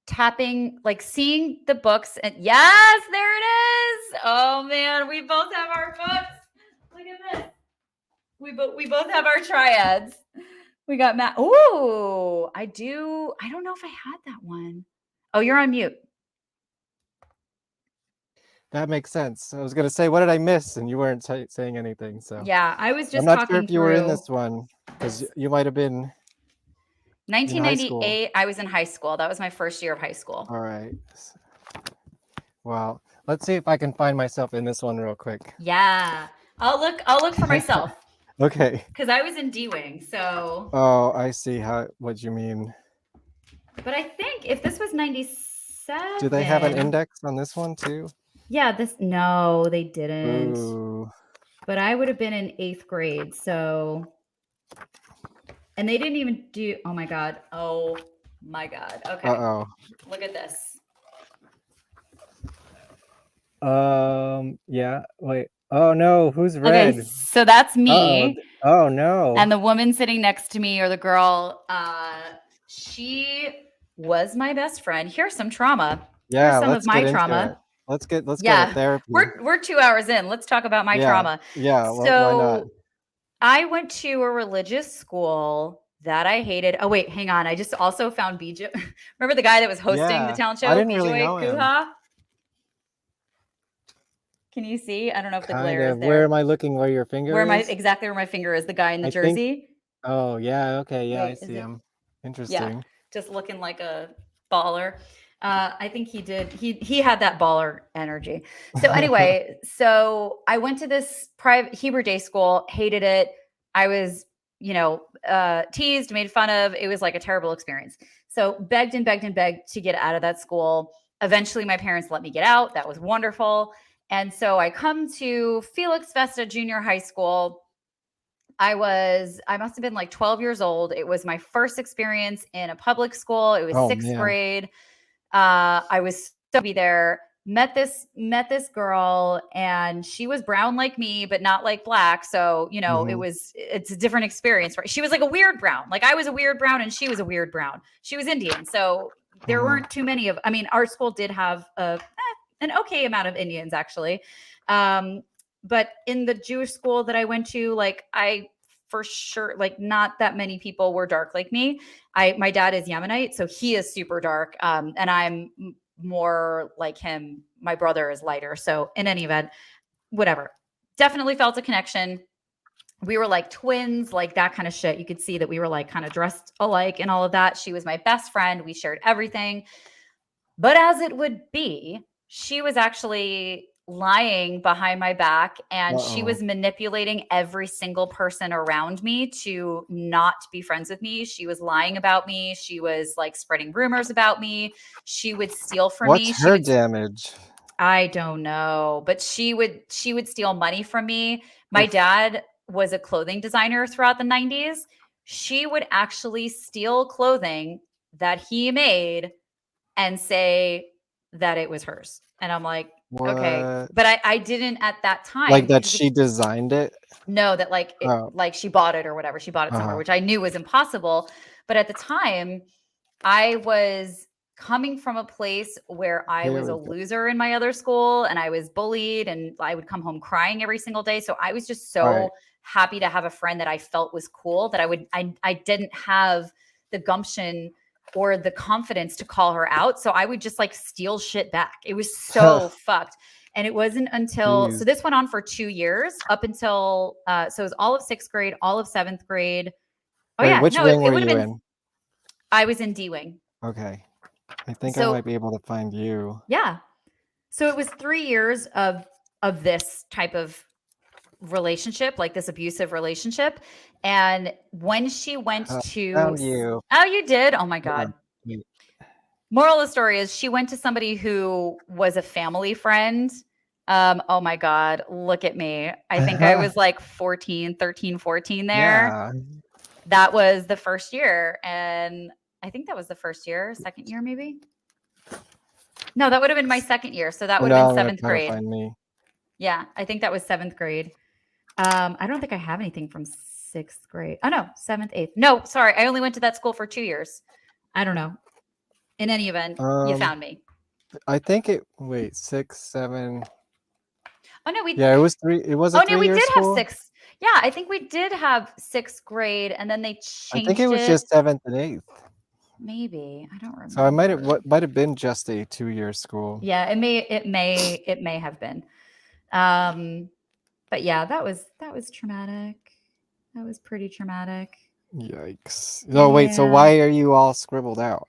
tapping, like seeing the books and yes, there it is. Oh man, we both have our books. Look at this. We both have our triads. We got Matt. Ooh, I don't know if I had that one. Oh, you're on mute. That makes sense. I was gonna say, what did I miss? And you weren't saying anything. So yeah, I was just. I'm not sure if you were in this one because you might have been. 1998. I was in high school. That was my first year of high school. All right. Well, let's see if I can find myself in this one real quick. Yeah, I'll look for myself. Okay. Because I was in D-Wing, so. Oh, I see what you mean. But I think if this was 97. Do they have an index on this one too? Yeah, no, they didn't. Ooh. But I would have been in 8th grade, so. And they didn't even do. Oh my God. Oh my God. Okay. Uh-oh. Look at this. Yeah. Wait. Oh no, who's red? Okay, so that's me. Oh no. And the woman sitting next to me, or the girl, she was my best friend. Here's some trauma. Yeah, here's some of my trauma. Let's go to therapy. We're 2 hours in. Let's talk about my trauma. Yeah. So why not? I went to a religious school that I hated. Oh wait, hang on. I just also found BJ. Remember the guy that was hosting the Yeah, talent I show, didn't really Bijoy know him. Kuha? Can you see? I don't know if the Kind glare is of. Where there. am I looking? Where your finger is? Exactly where my finger is, the guy in the I think. jersey. Oh yeah. Okay. Yeah, I Wait, is see it? him. Yeah, Interesting. just looking like a baller. I think he did. He had that baller energy. So anyway, so I went to this private Hebrew day school, hated it. I was, teased, made fun of. It was like a terrible experience. So begged and begged and begged to get out of that school. Eventually, my parents let me get out. That was wonderful. And so I come to Felix Vesta Junior High School. I must have been like 12 years old. It was my first experience in a public school. It was Oh sixth man. grade. I was so be there. Met this girl, and she was brown like me, but not like black. So Mhm. it's a different experience, right? She was like a weird brown. Like I was a weird brown, and she was a weird brown. She was Indian, so there Mhm. weren't too many of. I mean, our school did have an okay amount of Indians actually. But in the Jewish school that I went to, like I for sure, like not that many people were dark like me. My dad is Yemenite, so he is super dark, and I'm more like him. My brother is lighter. So in any event, whatever. Definitely felt a connection. We were like twins, like that kind of shit. You could see that we were like kind of dressed alike and all of that. She was my best friend. We shared everything. But as it would be, she was actually lying behind my back, and she Uh-oh. was manipulating every single person around me to not be friends with me. She was lying about me. She was like spreading rumors about me. She would steal from What's me. her damage? I don't know, but she would steal money from me. My Oof. dad was a clothing designer throughout the 90s. She would actually steal clothing that he made and say that it was hers. And I'm like, okay. What? But I didn't at that Like time that because she designed it? know that like it Oh. like she bought it or whatever. She bought it somewhere, Uh-huh. which I knew was impossible. But at the time, I was coming from a place where I Here was we a go. loser in my other school, and I was bullied, and I would come home crying every single day. So I was just Right. so happy to have a friend that I felt was cool, that I didn't have the gumption or the confidence to call her out. So I would just like steal shit back. It was so fucked. And it wasn't until, Jeez. so this went on for 2 years up until, so it was all of sixth grade, all of seventh grade. Oh Wait, yeah, which no, wing it were would have you been, in? I was in D wing. Okay. I think I So might be able to find you. yeah. So it was 3 years of this type of relationship, like this abusive relationship. And when she went to, Found you. oh, you did? Oh my Hold on. God. Wait. Moral of the story is she went to somebody who was a family friend. Oh my God, look at me. I think I was like 14 there. Yeah. That was the first year. And I think that was the first year, second year, maybe. No, that would have been my second year. So that Oh, would have now been I'm gonna seventh try to grade. find me. Yeah, I think that was seventh grade. I don't think I have anything from sixth grade. Oh no, seventh, eighth. No, sorry. I only went to that school for 2 years. I don't know. In any event, you found me. I think wait, 6, 7. Oh no, Yeah, it was 3. It was a oh no, we 3-year did have school? six. Yeah, I think we did have sixth grade, and then they I think it changed was it. just 7th and 8th. Maybe I don't remember. So I might have been just a 2-year school. Yeah, it may have been. But yeah, that was traumatic. That was pretty traumatic. Yikes. Oh, wait, so Yeah. why are you all scribbled out?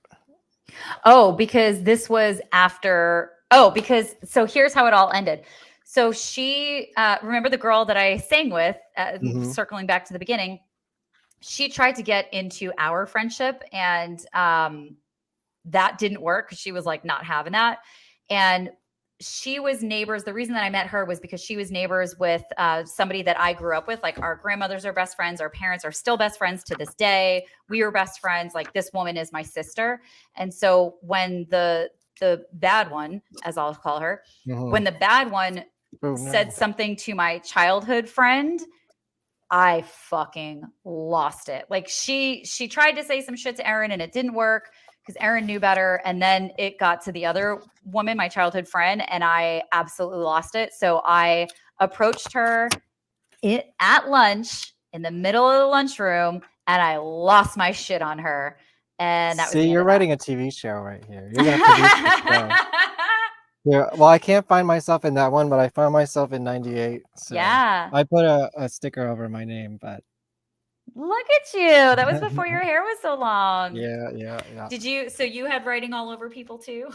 Oh, because this was after. So here's how it all ended. So she, remember the girl that I sang with, Mhm. circling back to the beginning, she tried to get into our friendship, and that didn't work because she was like not having that. And she was neighbors. The reason that I met her was because she was neighbors with somebody that I grew up with. Like our grandmothers are best friends. Our parents are still best friends to this day. We were best friends. Like this woman is my sister. And so when the bad one, as I'll call her, when the bad one said something to my childhood friend, I fucking lost it. Like she tried to say some shit to Erin and it didn't work because Erin knew better. And then it got to the other woman, my childhood friend, and I absolutely lost it. So I approached her at lunch in the middle of the lunchroom and I lost my shit on her. And that was See, the end you're of that. writing a TV show right here. You're gonna produce the show. Yeah, well, I can't find myself in that one, but I found myself in 98. So Yeah. I put a sticker over my name, but Look at you. That was before your hair was so long. yeah. Did you, so you had writing all over people too?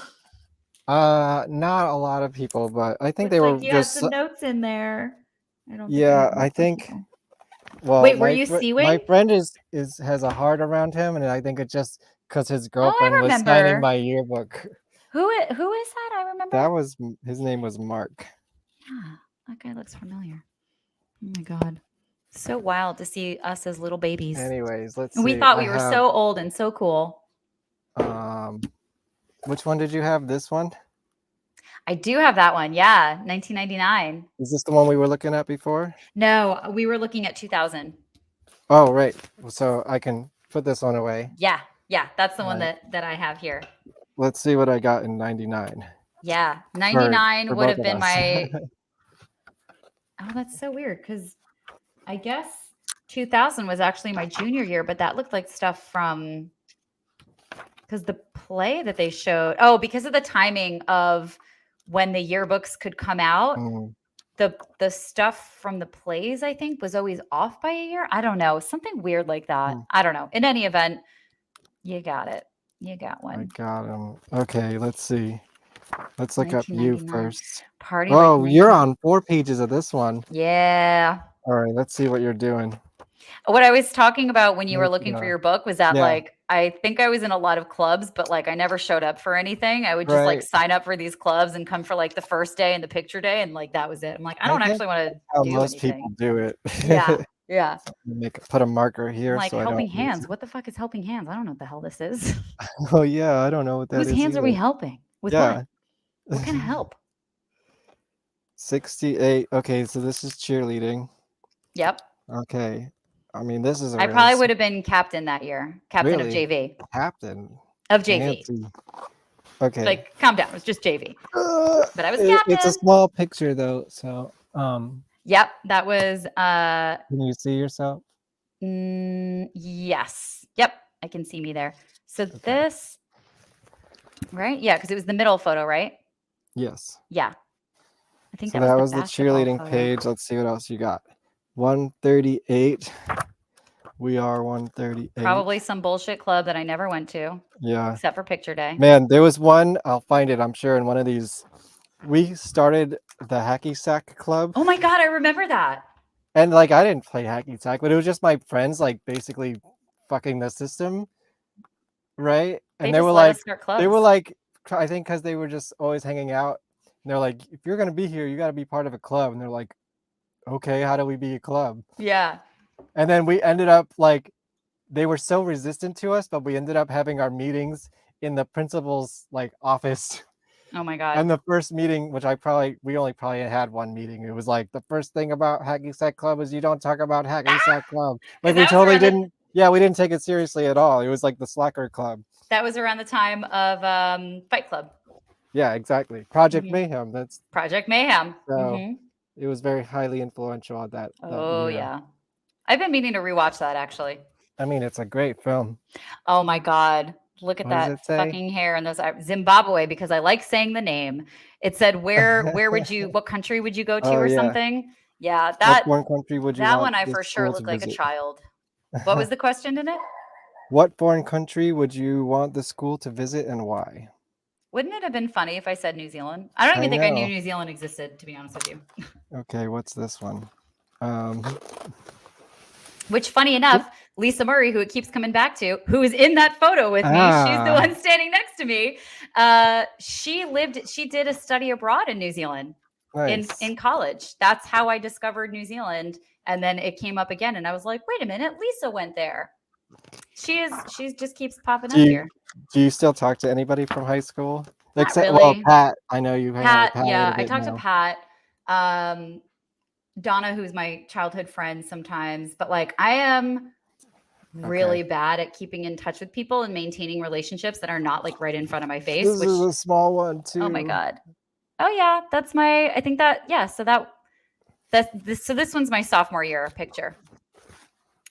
Not a lot of people, but I think Looks they were like you had just some notes in there. I don't think yeah, I I had some think people. well, Wait, were you my C-Wing? friend is has a heart around him, and I think it's just because his Oh, I girlfriend was signing remember. my yearbook. Who is that? I remember. That was his name was Mark. Yeah, that guy looks familiar. Oh my God. So wild to see us as little babies. Anyways, let's And we see. thought I we were have so old and so cool. which one did you have? This one? I do have that one. Yeah, 1999. Is this the one we were looking at before? No, we were looking at 2000. Oh, right. So I can put this one away. Yeah, that's the one Right. that I have here. Let's see what I got in 99. Yeah, 99 for would both have of been us. my. Oh, that's so weird because I guess 2000 was actually my junior year, but that looked like stuff from because the play that they showed. Oh, because of the timing of when the yearbooks could come out. Mm. The stuff from the plays, I think, was always off by a year. I don't know. Something weird like that. I don't know. In any event, you got it. You got I one. got him. Okay, let's see. Let's look up you 1999. first. Party Oh, like you're 19 on 4 pages of this one. Yeah. All right, let's see what you're doing. What I was talking about when you were Let's looking for go. your book was that Yeah. like I think I was in a lot of clubs, but like I never showed up for anything. I would just like Right. sign up for these clubs and come for like the first day and the picture day, and like that was it. I'm like, I don't think actually want to how do most anything. people do it. Yeah. Put a marker I'm here like so I helping don't lose hands. it. What the fuck is helping hands? I don't know what the hell this is. Oh yeah, I don't know what that is. Whose hands are we either. helping? With Yeah. what? What kind of help? 68. Okay, so this is cheerleading. Yep. Okay. I mean, this is a I really probably would have been captain that year. Captain of Really? JV. Captain. Of JV. Fancy. Okay. Like, calm down. It was just JV. But I was captain. It's a small picture though, so Yep. That was can you see yourself? yes. Yep. I can see me there. So this, right? Yeah, because it was the middle photo, right? Yes. Yeah. I think So that was the the basketball cheerleading photo. page. Let's see what else you got. 138. We are 138. Probably some bullshit club that I never went to. Yeah. Except for picture day. Man, there was one, I'll find it, I'm sure, in one of these. We started the Hacky Sack Club. Oh my God, I remember that. And like I didn't play hacky sack, but it was just my friends like basically fucking the system, right? And they just were let like, us start they were clubs. like, I think because they were just always hanging out. And they're like, if you're gonna be here, you got to be part of a club. And they're like, okay, how do we be a club? Yeah. And then we ended up like, they were so resistant to us, but we ended up having our meetings in the principal's like office. Oh my God. And the first meeting, which we only probably had one meeting. It was like the first thing about Hacky Sack Club is you don't talk about Hacky Sack Club. Like we totally didn't. Yeah, we didn't take it seriously at all. It was like the slacker club. That was around the time of Fight Club. Yeah, exactly. Project Mayhem. That's Project Mayhem. so. It was very highly influential at that. Oh year. yeah. I've been meaning to rewatch that actually. I mean, it's a great film. Oh my God. Look at What does that it say? fucking hair and those Zimbabwe, because I like saying the name. It said what country would you go to Oh, or yeah. something? Yeah, that What foreign country would you that want one I this for sure school look to like a visit? child. What was the question in it? What foreign country would you want the school to visit and why? Wouldn't it have been funny if I said New Zealand? I don't even think I knew New Zealand existed, to be honest with you. Okay, what's this one? Which, funny enough, Lisa Murray, who it keeps coming back to, who is in that photo with me, she's the one standing next to me. She did a study abroad in New Zealand. Nice. in college. That's how I discovered New Zealand. And then it came up again and I was like, wait a minute, Lisa went there. She just keeps popping up here. Do you still talk to anybody from high school? Not Except really. well, Pat. I know you hang out with Pat. Yeah, I talk to Pat. Donna, who's my childhood friend sometimes, but like I am really bad at keeping in touch with people and maintaining relationships that are not like right in front of my face. This is a small one too. Oh my God. Oh yeah, that's my. I think that yeah. So this one's my sophomore year picture.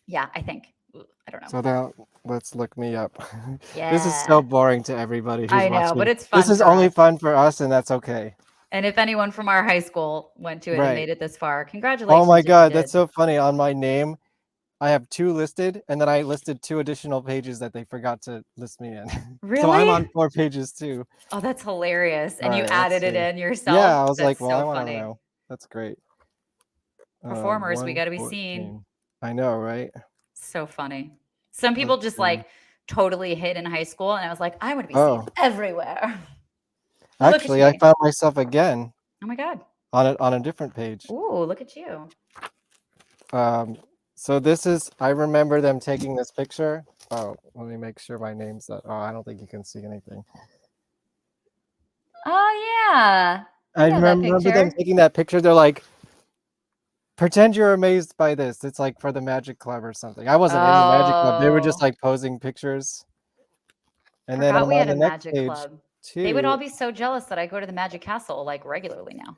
Yeah, I think I don't know. So now let's look me up. Yeah. This is so boring to everybody who's I know, watching. but it's This fun is for only us. fun for us, and that's okay. And if anyone from our high school went to it and Right. made it this far, Oh congratulations my if you God, that's did. so funny. On my name, I have 2 listed, and then I listed 2 additional pages that they forgot to list me in. So I'm Really? on 4 pages too. Oh, that's hilarious. And All you right, let's added it see. in yourself? Yeah, I was like, That's well, I so want to funny. know. That's great. Performers, we got to be seen. 114. I know, right? So funny. Some people Let's just see. like totally hit in high school, and I was like, I want to be seen Oh, everywhere. Look at actually, I me. found myself again Oh my God. on a different page. Ooh, look at you. So this is, I remember them taking this picture. Oh, let me make sure my name's not, oh, I don't think you can see anything. Oh yeah. I know that remember them picture. taking that picture. They're like, pretend you're amazed by this. It's like for the Magic Club or something. I wasn't in the Magic Club. They were just Oh, like posing pictures. And then forgot I'm we on had a the next magic page club. They would too. all be so jealous that I go to the Magic Castle like regularly now.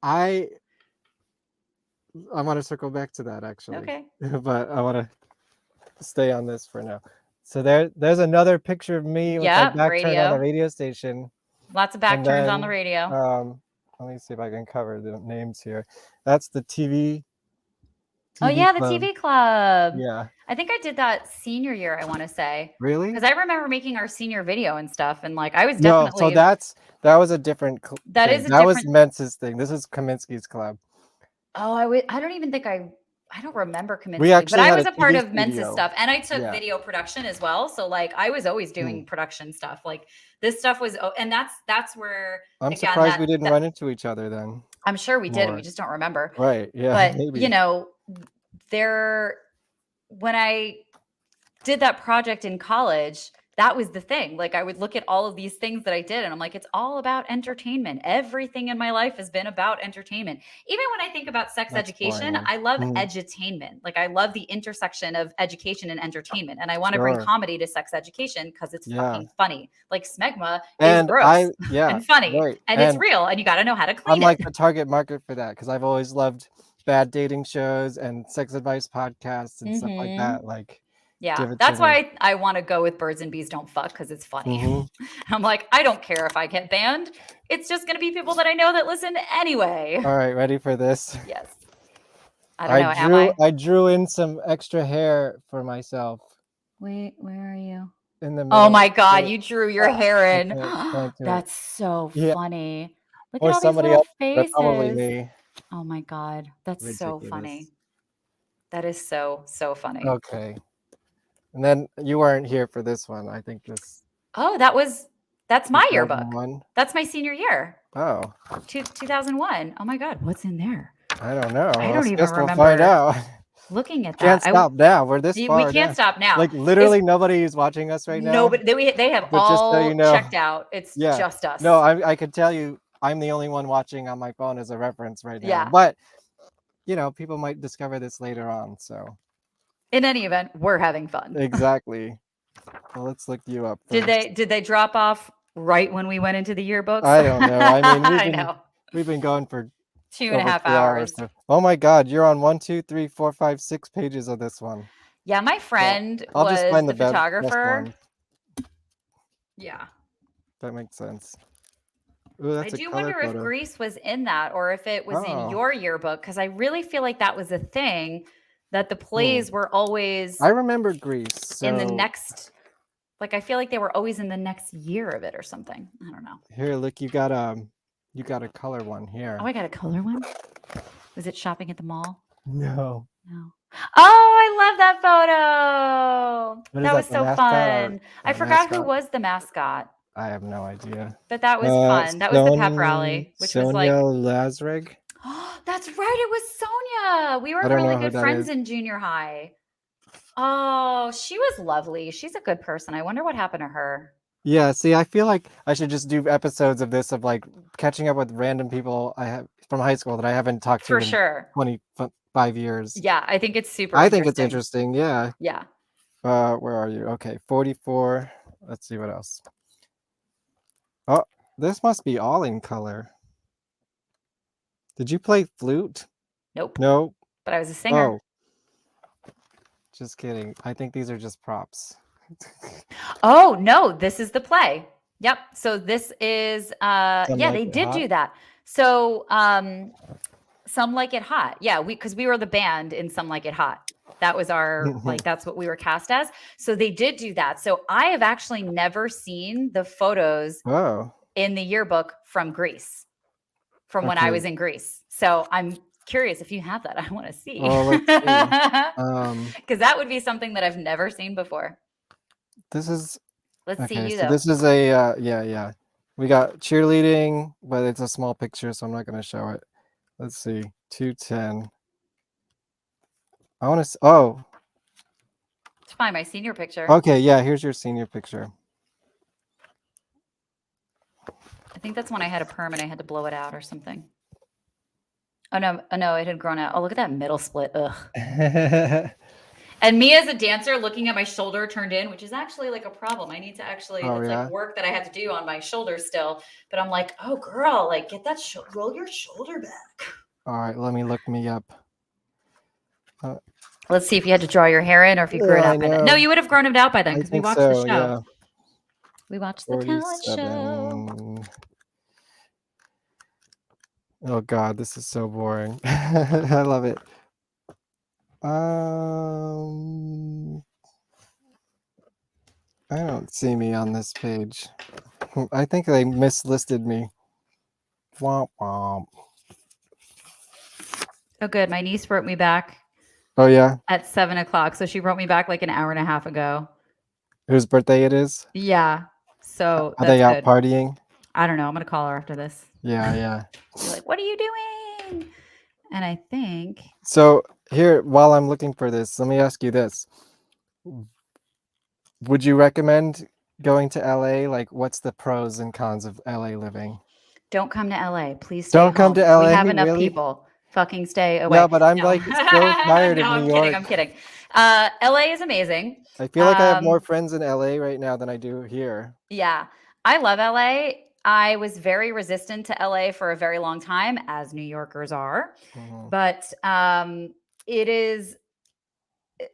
I want to circle back to that actually, Okay. but I want to stay on this for now. So there's another picture of me with my Yeah, back turned on a radio. radio station. Lots of back And turns on the then, radio. let me see if I can cover the names here. That's the TV Oh yeah, the club. TV club. Yeah. I think I did that senior year, I want to say. Really? Because I remember making our senior video and stuff, and like I was No, so definitely that was a different that thing. is a That was different. Mentz's thing. This is Kaminsky's club. Oh, I don't even think I don't remember We Kaminsky, but actually I had was a a part TV of Mensa's studio. stuff, and I took Yeah. video production as well. So like I was always doing production stuff. Like this stuff was, and that's where I'm again surprised we didn't that run into each other then. I'm sure we did, and we More. just don't remember. Right. Yeah. But Maybe. you know, when I did that project in college, that was the thing. Like I would look at all of these things that I did and I'm like, it's all about entertainment. Everything in my life has been about entertainment. Even when I think about sex That's education, boring. I love edutainment. Like I love the intersection of education and entertainment. And I want to bring Sure. comedy to sex education because it's Yeah. fucking funny. Like smegma is And gross yeah, and funny. right. And it's real and you got to know how to I'm clean like it. the target market for that because I've always loved bad dating shows and sex advice podcasts and stuff like that. Like, Yeah, give it that's to me. why I want to go with Birds and Bees Don't Fuck because it's funny. Mhm. I'm like, I don't care if I get banned. It's just going to be people that I know that listen anyway. All right, ready for this? Yes. I don't know. Am I? I drew in some extra hair for myself Wait, where are you? in the middle. Oh my God, you drew your hair in. Point to it. That's so Yeah. funny. Look Or at all these somebody little else, but probably faces. me. Oh my God, that's so Ridiculous. funny. That is so funny. Okay. And then you weren't here for this one. I think this. Oh, that's my yearbook. 2001. That's my senior year. Oh, 2001. Oh my God, what's in there? I don't know. I don't even Guess we'll remember find out. looking at that. Can't stop now. We're this far. We can't stop now. Like literally nobody is watching us right now. Nobody. They have But just so all you know, checked out. It's yeah. just us. No, I could tell you I'm the only one watching on my phone as a reference right now. Yeah. But you know, people might discover this later on. So in any event, we're having fun. exactly. Well, let's look you up. Did First. they drop off right when we went into the yearbooks? I don't know. I mean, know. We've been going for 2.5 hours. So. Oh my God, you're on 1, 2, 3, 4, 5, 6 pages of this one. Yeah, my friend I'll was just find the best photographer. one. Yeah. That makes sense. Ooh, I do wonder if Greece was in that or if it was in your yearbook because I really feel like that was a thing that the plays were always. I remember Greece in the next. Like I feel like they were always in the next year of it or something. I don't know. Here, look, you got a color one here. Oh, I got a color one. Was it shopping at the mall? No. No. Oh, I love that photo. That was so fun. I forgot who was the mascot. I have no idea. But that was fun. That was the pep rally, which was like Lazrig. Oh, that's right. It was Sonia. We were I don't really know who good that friends is. in junior high. Oh, she was lovely. She's a good person. I wonder what happened to her. Yeah, see, I feel like I should just do episodes of this of like catching up with random people I have from high school that I haven't talked to For in sure. 25 years. Yeah, I think it's super I think it's interesting. Yeah. Yeah. Where are you? Okay, 44. Let's see what else. Oh, this must be all in color. Did you play flute? Nope. No. But I was a singer. Oh. Just kidding. I think these are just props. Oh, no, this is the play. Yep. So this is Some yeah, Like they It did Hot? do that. So Some Like It Hot. Yeah, because we were the band in Some Like It Hot. That was our that's what we were cast as. So they did do that. So I have actually never seen the photos Oh, in the yearbook from Greece, from when I okay. was in Greece. So I'm curious if you have that. I want to see. Well, let's see. Because that would be something that I've never seen before. This is Let's see okay. you So though. this is a yeah. We got cheerleading, but it's a small picture, so I'm not going to show it. Let's see. 210. I want to. Oh, It's fine. My senior picture. okay. Yeah. Here's your senior picture. I think that's when I had a perm and I had to blow it out or something. Oh no, it had grown out. Oh, look at that middle split. Ugh. And me as a dancer looking at my shoulder turned in, which is actually like a problem. I need to actually, Oh, it's yeah? like work that I had to do on my shoulder still. But I'm like, oh girl, like get that, roll your shoulder back. All right. Let me look me up. Let's see if you had to draw your hair in or if you grew it Yeah, I out by then. know. No, you would have grown it out by then I because we think watched the so. show. Yeah. We watched the talent show. 47. Oh God, this is so boring. I love it. I don't see me on this page. I think they mislisted me. Womp womp. Oh, good. My niece wrote me back Oh yeah, at 7:00. So she wrote me back like an hour and a half ago. whose birthday it is? Yeah. So Are they that's out good. partying? I don't know. I'm going to call her after this. Yeah. Be like, what are you doing? And I think So here, while I'm looking for this, let me ask you this. Would you recommend going to LA? Like, what's the pros and cons of LA living? don't come to LA. Please stay Don't come home. to LA, We have enough really? people. Fucking stay away. Yeah, but I'm No. like so tired No, of I'm New kidding. York. I'm kidding. LA is amazing. I feel like I have more friends in LA right now than I do here. Yeah. I love LA. I was very resistant to LA for a very long time, as New Yorkers are. Mhm. But it is,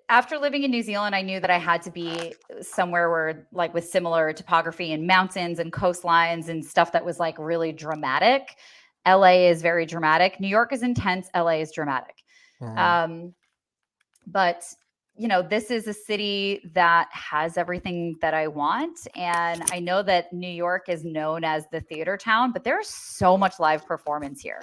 after living in New Zealand, I knew that I had to be somewhere where, like, with similar topography and mountains and coastlines and stuff that was like really dramatic. LA is very dramatic. New York is intense. LA is dramatic. Mhm. But you know, this is a city that has everything that I want. And I know that New York is known as the theater town, but there's so much live performance here.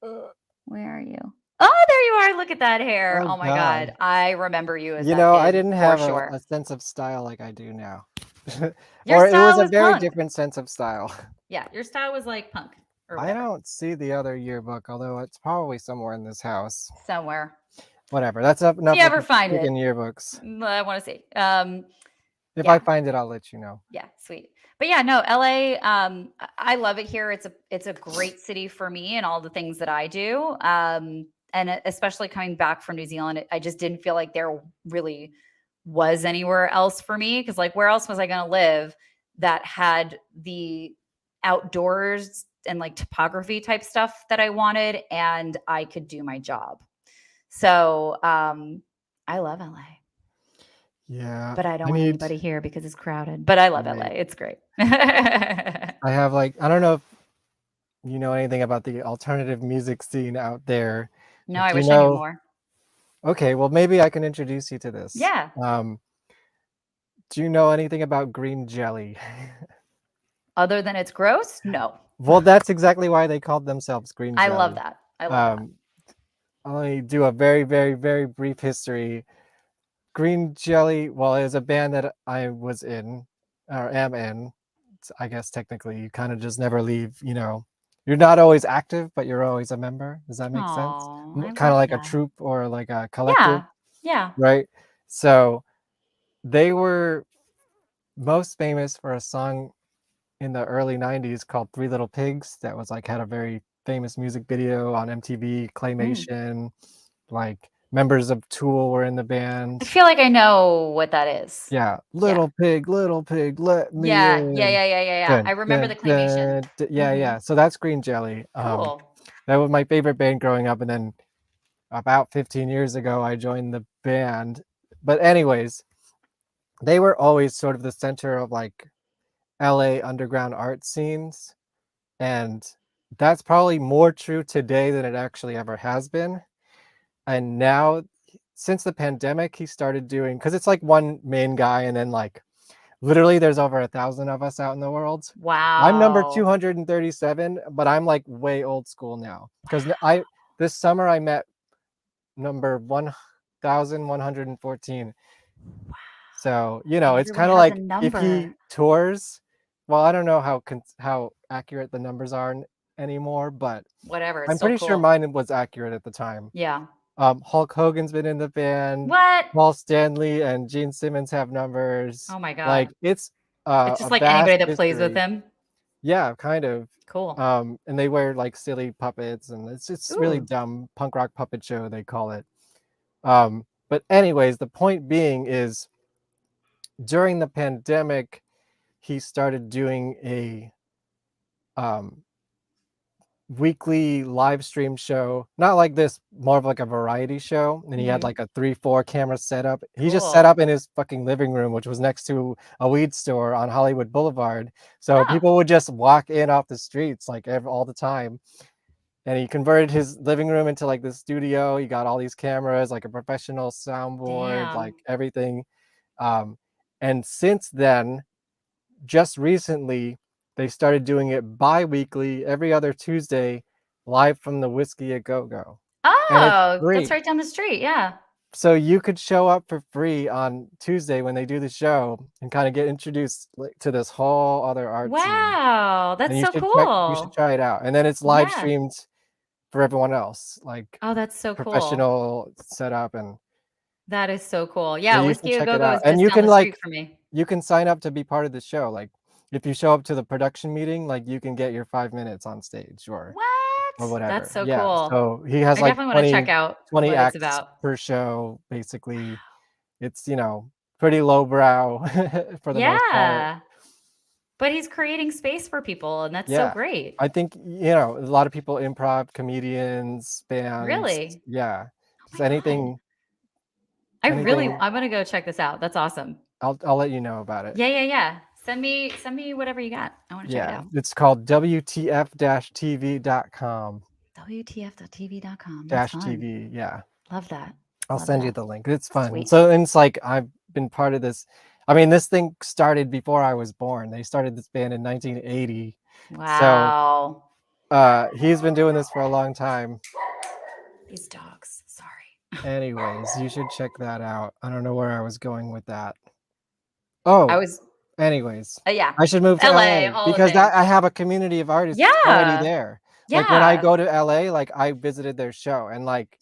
Where are you? Oh, there you are. Look at that hair. Oh, Oh my God. God. I remember you as You that know, I kid, didn't for have sure. a sense of style like I do now. Your Or it was style a was very punk. different sense of style. Yeah, your style was like punk or I whatever. don't see the other yearbook, although it's probably somewhere in this house. Somewhere. Whatever. That's enough If you of ever the find it, freaking yearbooks. I want to see. If Yeah. I find it, I'll let you know. Yeah, sweet. But yeah, no, LA, I love it here. It's a great city for me and all the things that I do. And especially coming back from New Zealand, I just didn't feel like there really was anywhere else for me, because like where else was I going to live that had the outdoors and like topography type stuff that I wanted, and I could do my job. So I love LA. Yeah. But I don't I want need anybody here because it's crowded. But I love LA. Right. It's great. I have like, I don't know if you know anything about the alternative music scene out there. No, but I do you wish I knew know- more. Okay, well maybe I can introduce you to this. Yeah. Do you know anything about green jelly? Other than it's gross? No. Well, that's exactly why they called themselves green I jelly. love that. I love that. I'll only do a very, very, very brief history. Green Jelly, well, it was a band that I was in, or am in. I guess technically you kind of just never leave, you know. You're not always active, but you're always a member. Does that make Aw, sense? I Kind love of like that. a troupe or like a collective, Yeah. Yeah. right? So they were most famous for a song in the early 90s called Three Little Pigs that was like had a very famous music video on MTV, claymation, like members of Tool were in the I band. feel like I know what that is. Yeah, little pig, let me Yeah. in. Yeah. I remember the claymation. Yeah. So that's Green Jelly. Cool. That was my favorite band growing up, and then about 15 years ago, I joined the band. But anyways, they were always sort of the center of like LA underground art scenes. And that's probably more true today than it actually ever has been. And now, since the pandemic, he started doing, because it's like one main guy, and then like literally there's over 1,000 of us out in the world. I'm number Wow. 237, but I'm like way old school now. Because this summer I met number 1,114. So, you know, it's Everyone kind of has a like if he number. tours, well, I don't know how accurate the numbers are anymore, but Whatever, it's I'm still pretty sure cool. mine was accurate at the time. Yeah. Hulk Hogan's been in the band. What? Paul Stanley and Gene Simmons have numbers. Oh my Like God. it's It's a just like vast anybody that plays with history. him. Yeah, kind of. Cool. And they wear like silly puppets, and it's really Ooh. dumb punk rock puppet show they call it. But anyways, the point being is during the pandemic, he started doing a weekly live stream show, not like this, more of like a variety show. And he had like a 3-4 camera setup. He just set Cool. up in his fucking living room, which was next to a weed store on Hollywood Boulevard. So Huh. people would just walk in off the streets like all the time. And he converted his living room into like this studio. He got all these cameras, like a professional soundboard, like Damn. everything. And since then, just recently, they started doing it bi-weekly, every other Tuesday, live from the Whiskey A Go Go. And it's Oh, that's free. right down the street. Yeah. So you could show up for free on Tuesday when they do the show and kind of get introduced to this whole other art scene. Wow. And That's so you should cool. try it out. And then it's live Yeah. streamed for everyone else, like Oh, that's so cool. professional setup, and That is so cool. yeah, Yeah, you should Whiskey A check Go it Go out. is And just you down can the street like for me. you can sign up to be part of the show. Like if you show up to the production meeting, like you can get your 5 minutes on stage or What? whatever. That's so Yeah. cool. So he has I like definitely want to check 20 out 20 what it's acts about. per show, basically. It's, pretty lowbrow for the most part. Yeah. But he's creating space for people, and that's so Yeah. great. I think, a lot of people improv, comedians, bands. Really? Yeah. Oh Just my God. anything. I'm Anything. gonna go check this out. That's awesome. I'll let you know about it. Yeah. Send me whatever you got. I want to check it Yeah. out. It's called WTF-TV.com. WTF.tv.com. That's Dash fun. TV. Yeah. Love that. I'll Love send you that. the link. It's fun. Sweet. So, and it's like I've been part of this. I mean, this thing started before I was born. They started this band in 1980. Wow. So, he's been doing this for a long time. These dogs. Sorry. Anyways, you should check that out. I don't know where I was going with that. Oh, anyways, Yeah. I should move to LA, LA because I have a community of artists already there. Like when I go to LA, like I visited their show, and like,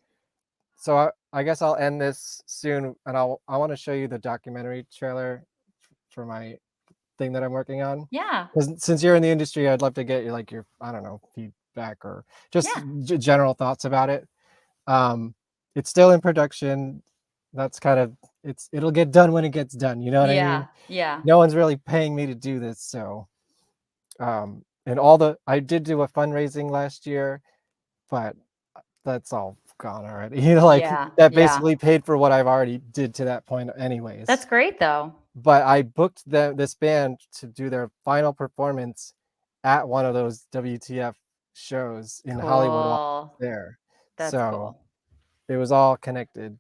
so I guess I'll end this soon, and I want to show you the documentary trailer for my thing that I'm working on. Yeah. Because since you're in the industry, I'd love to get your I don't know, feedback or just general thoughts about it. It's still in production. That's kind of it'll get done when it gets done. You know what I mean? Yeah. No one's really paying me to do this, so and I did do a fundraising last year, but that's all gone already. That basically paid for what I've already did to that point anyways. That's great though. But I booked this band to do their final performance at one of those WTF shows in Hollywood while I was there. That's so cool. It was all connected,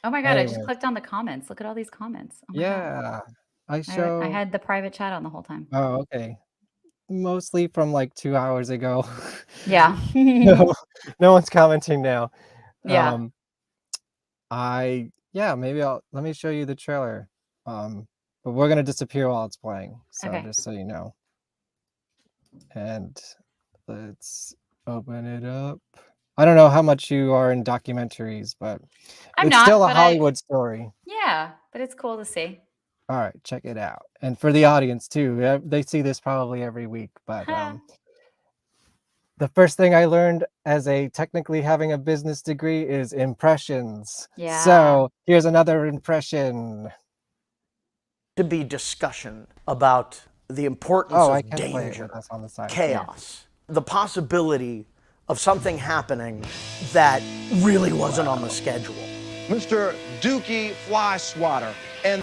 Oh my God, I just Anyway. clicked on the comments. Look at all these comments. Oh my God. Yeah. I had the private chat on the whole time. Oh, okay. Mostly from like 2 hours ago. Yeah. No one's commenting now. Yeah. Maybe let me show you the trailer. But we're gonna disappear while it's playing. So Okay. just so you know. And let's open it up. I don't know how much you are in documentaries, but it's still a Hollywood story. Yeah, but it's cool to see. All right, check it out. And for the audience too, they see this probably every week, but the first thing I learned as technically having a business degree is impressions. Yeah. So here's another impression. To be discussion about the importance I of can't play it danger, with us on the side. chaos, the possibility of something happening that really wasn't on the schedule. Mr. Dookie Fly Swatter and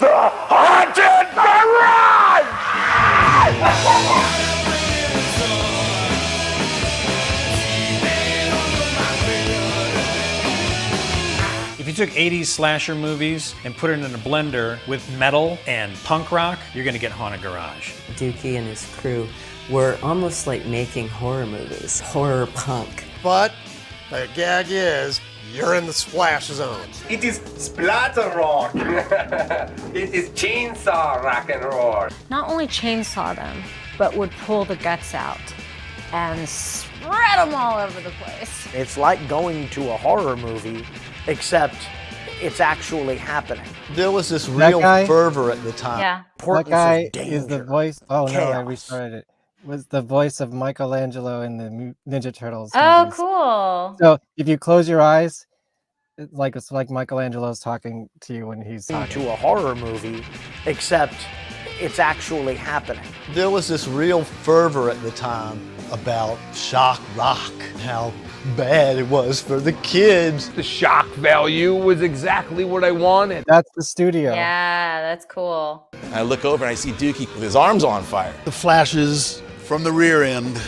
If you took 80s slasher movies and put it in a blender with metal and punk rock, you're gonna get Haunted Garage. Dookie and his crew were almost like making horror movies, horror punk. But the gag is, you're in the splash zone. It is splatter rock. It is chainsaw rock and roll. Not only chainsaw them, but would pull the guts out and spread them all over the place. It's like going to a horror movie, except it's actually happening. There was this real fervor at the time. Yeah. That guy is the voice. Oh no, I restarted it. Was the voice of Michelangelo in the Ninja Turtles. Oh, movies. cool. So if you close your eyes, it's like Michelangelo's talking to you when he's talking. To a horror movie, except it's actually happening. There was this real fervor at the time about shock rock, how bad it was for the kids. The shock value was exactly what I wanted. That's the studio. Yeah, that's cool. I look over and I see Dookie with his arms on fire. The flashes from the rear end.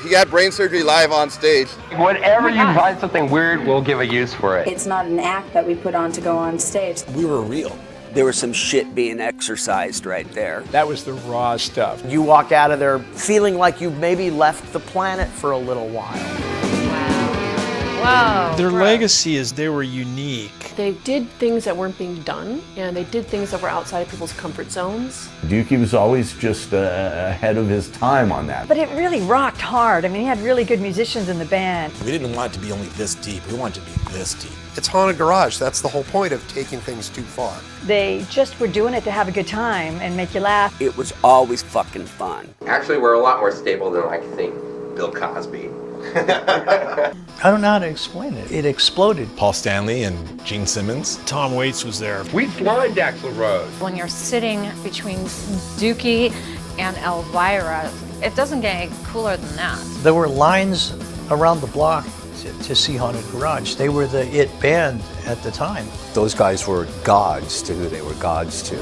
He got brain surgery live on stage. Whenever you find something weird, we'll give a use for it. It's not an act that we put on to go on stage. We were real. There was some shit being exercised right there. That was the raw stuff. You walk out of there feeling like you've maybe left the planet for a little while. Wow. Their legacy is they were unique. They did things that weren't being done, and they did things that were outside of people's comfort zones. Dookie was always just ahead of his time on that. But it really rocked hard. I mean, he had really good musicians in the band. We didn't want it to be only this deep. We wanted it to be this deep. It's Haunted Garage. That's the whole point of taking things too far. They just were doing it to have a good time and make you laugh. It was always fucking fun. Actually, we're a lot more stable than, like, think Bill Cosby. I don't know how to explain it. It exploded. Paul Stanley and Gene Simmons. Tom Waits was there. We flying Axl Rose. When you're sitting between Dookie and Elvira, it doesn't get any cooler than that. There were lines around the block to see Haunted Garage. They were the it band at the time. Those guys were gods to who they were gods to.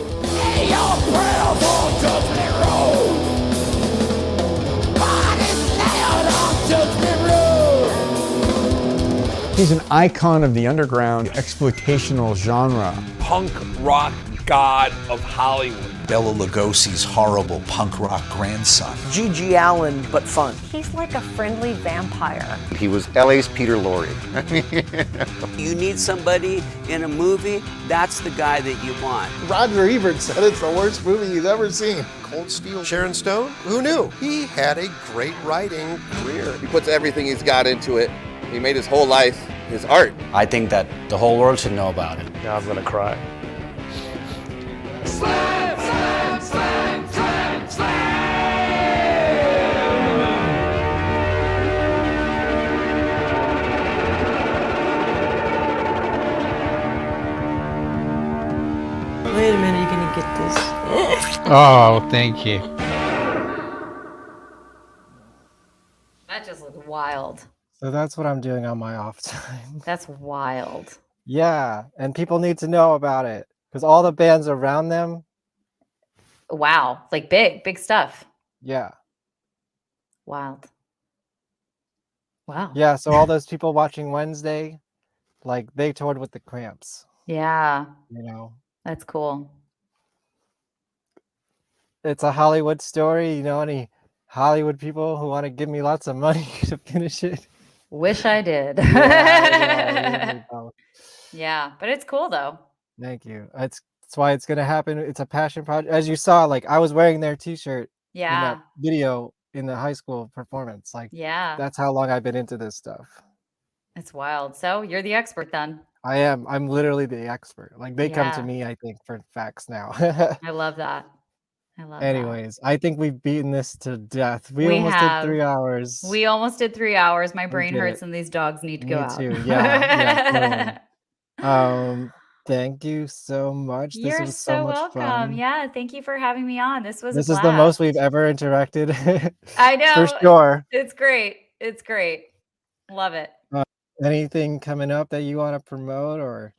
He's an icon of the underground exploitational genre. Punk rock god of Hollywood. Bela Lugosi's horrible punk rock grandson. G.G. Allen, but fun. He's like a friendly vampire. He was LA's Peter Lorre. You need somebody in a movie, that's the guy that you want. Roger Ebert said it's the worst movie he's ever seen. Cold Steel. Sharon Stone? Who knew? He had a great writing career. He puts everything he's got into it. He made his whole life his art. I think that the whole world should know about it. Now I'm gonna cry. Slam, slam, slam, slam, slam. Wait a minute, you're gonna get this. Oh, thank you. That just looked wild. So that's what I'm doing on my off time. That's wild. Yeah, and people need to know about it because all the bands around them. Wow. Like big stuff. Yeah. Wild. Wow. Yeah, so all those people watching Wednesday, like they toured with the Cramps. Yeah. You know. That's cool. It's a Hollywood story. You know, any Hollywood people who want to give me lots of money to finish it. Wish I did. Yeah, Yeah, but it's cool though. Thank you. That's why it's gonna happen. It's a passion project. As you saw, like I was wearing their T-shirt in Yeah. that video in the high school performance. Like, Yeah. that's how long I've been into this stuff. It's wild. So you're the expert then. I am. I'm literally the expert. Like they come to Yeah. me, I think, for facts now. I love that. I love that. Anyways, I think we've beaten this to death. We We almost have. did 3 hours. We almost did 3 hours. My We brain did hurts it. and these dogs need to Me go out. too. Yeah. Totally. Thank you so much. This You're was so much welcome. fun. Yeah, thank you for having me on. This was This a is the most blast. we've ever interacted. I know. For sure. It's great. It's great. Love it. Anything coming up that you want to promote, or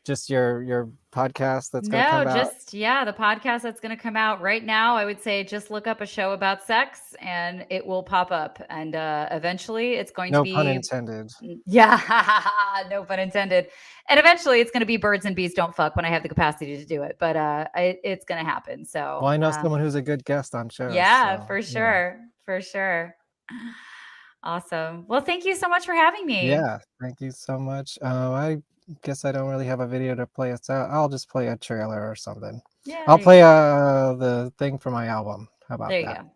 just your podcast that's going to come out? The podcast that's going to come out right now. I would say just look up a show about sex and it will pop up. And eventually it's going to be. No pun intended. Yeah, no pun intended. And eventually it's going to be Birds and Bees Don't Fuck when I have the capacity to do it. But it's going to happen. So. Well, I know someone who's a good guest on shows. Yeah, so, for sure. For sure. Awesome. Well, thank you so much for having me. Yeah, thank you so much. I guess I don't really have a video to play us out. I'll just play a trailer or something. Yeah. I'll play the thing for my album. How about There you that? go.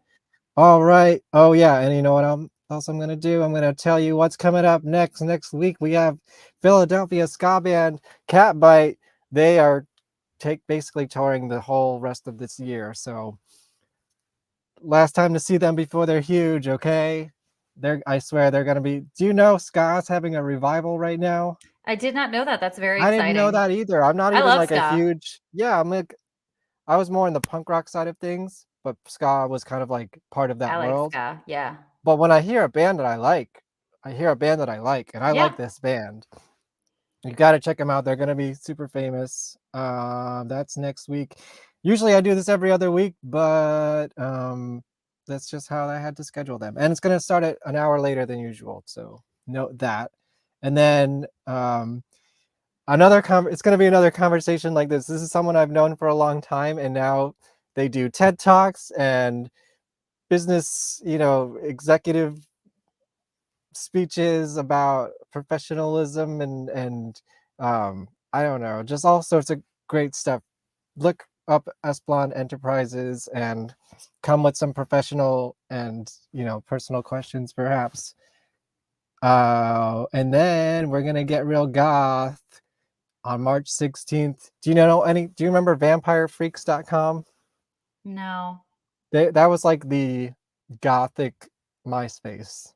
All right. Oh yeah, and you know what else I'm gonna do? I'm gonna tell you what's coming up next. Next week we have Philadelphia ska band Catbite. They are basically touring the whole rest of this year. So last time to see them before they're huge. Okay. I swear they're gonna be. Do you know ska's having a revival right now? I did not know that. That's very I exciting. didn't know that either. I'm not I even love like ska. a huge. Yeah, I'm like, I was more in the punk rock side of things, but ska was kind of like part of that I like world. ska. Yeah. But when I hear a band that I like, and I like this band. You got to check them out. They're gonna be super famous. That's next week. Usually I do this every other week, but that's just how I had to schedule them. And it's gonna start at an hour later than usual, so note that. And then it's gonna be another conversation like this. This is someone I've known for a long time, and now they do TED Talks and business, executive speeches about professionalism and I don't know, just all sorts of great stuff. Look up Esplon Enterprises and come with some professional and personal questions perhaps. And then we're gonna get real goth on March 16th. Do you remember vampirefreaks.com? No. That was like the gothic MySpace.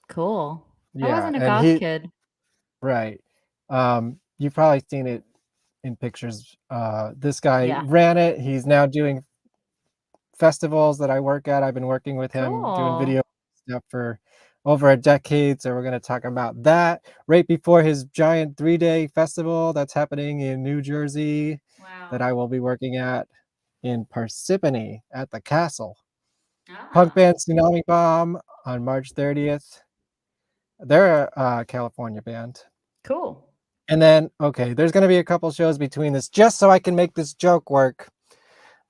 Cool. I Yeah, wasn't a and goth kid. Right. You've probably seen it in pictures. This guy Yeah. ran it. He's now doing festivals that I work at. I've been working with him doing Cool. video stuff for over a decade. So we're going to talk about that right before his giant 3-day festival that's happening in New Jersey that I will be working at in Parsippany at the Castle. Punk band Tsunami Bomb on March 30th. They're a California band. Cool. And then, okay, there's going to be a couple shows between this just so I can make this joke work.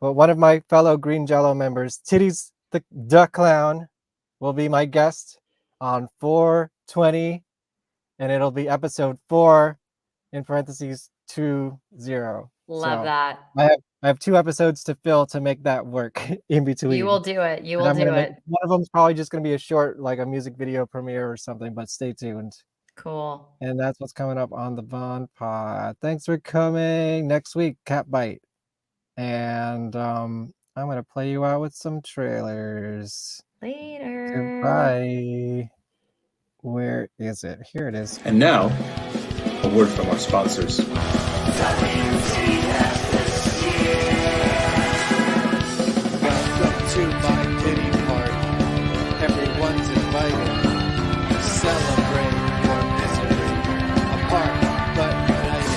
But one of my fellow Green Jello members, Titties the Clown, will be my guest on 4/20, and it'll be episode 4 in parentheses 20. Love that. I have 2 episodes to fill to make that work in between. You will do it. You And will I'm do gonna it. one of them's probably just going to be a short, like a music video premiere or something, but stay tuned. Cool. And that's what's coming up on the VonPod. Thanks for coming. Next week, Catbite. And I'm going to play you out with some trailers. Later. Goodbye. Where is it? Here it is. And now, a word from our sponsors. Welcome to my pity party. Everyone's invited. Celebrate your misery. Apart but united.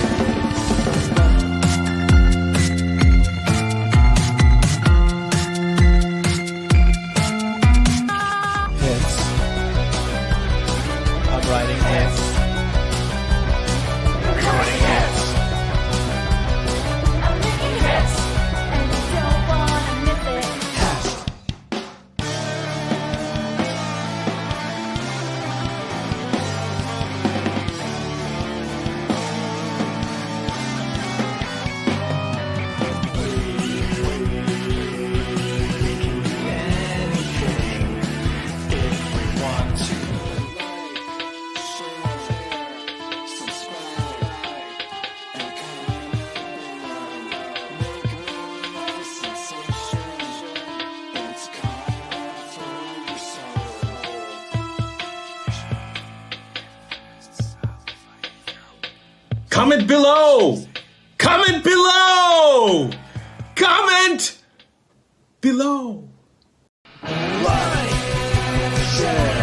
Hits. I'm writing hits. Recording hits. I'm making hits, and you don't wanna miss it. Comment below! Comment below! Comment below! Like, share,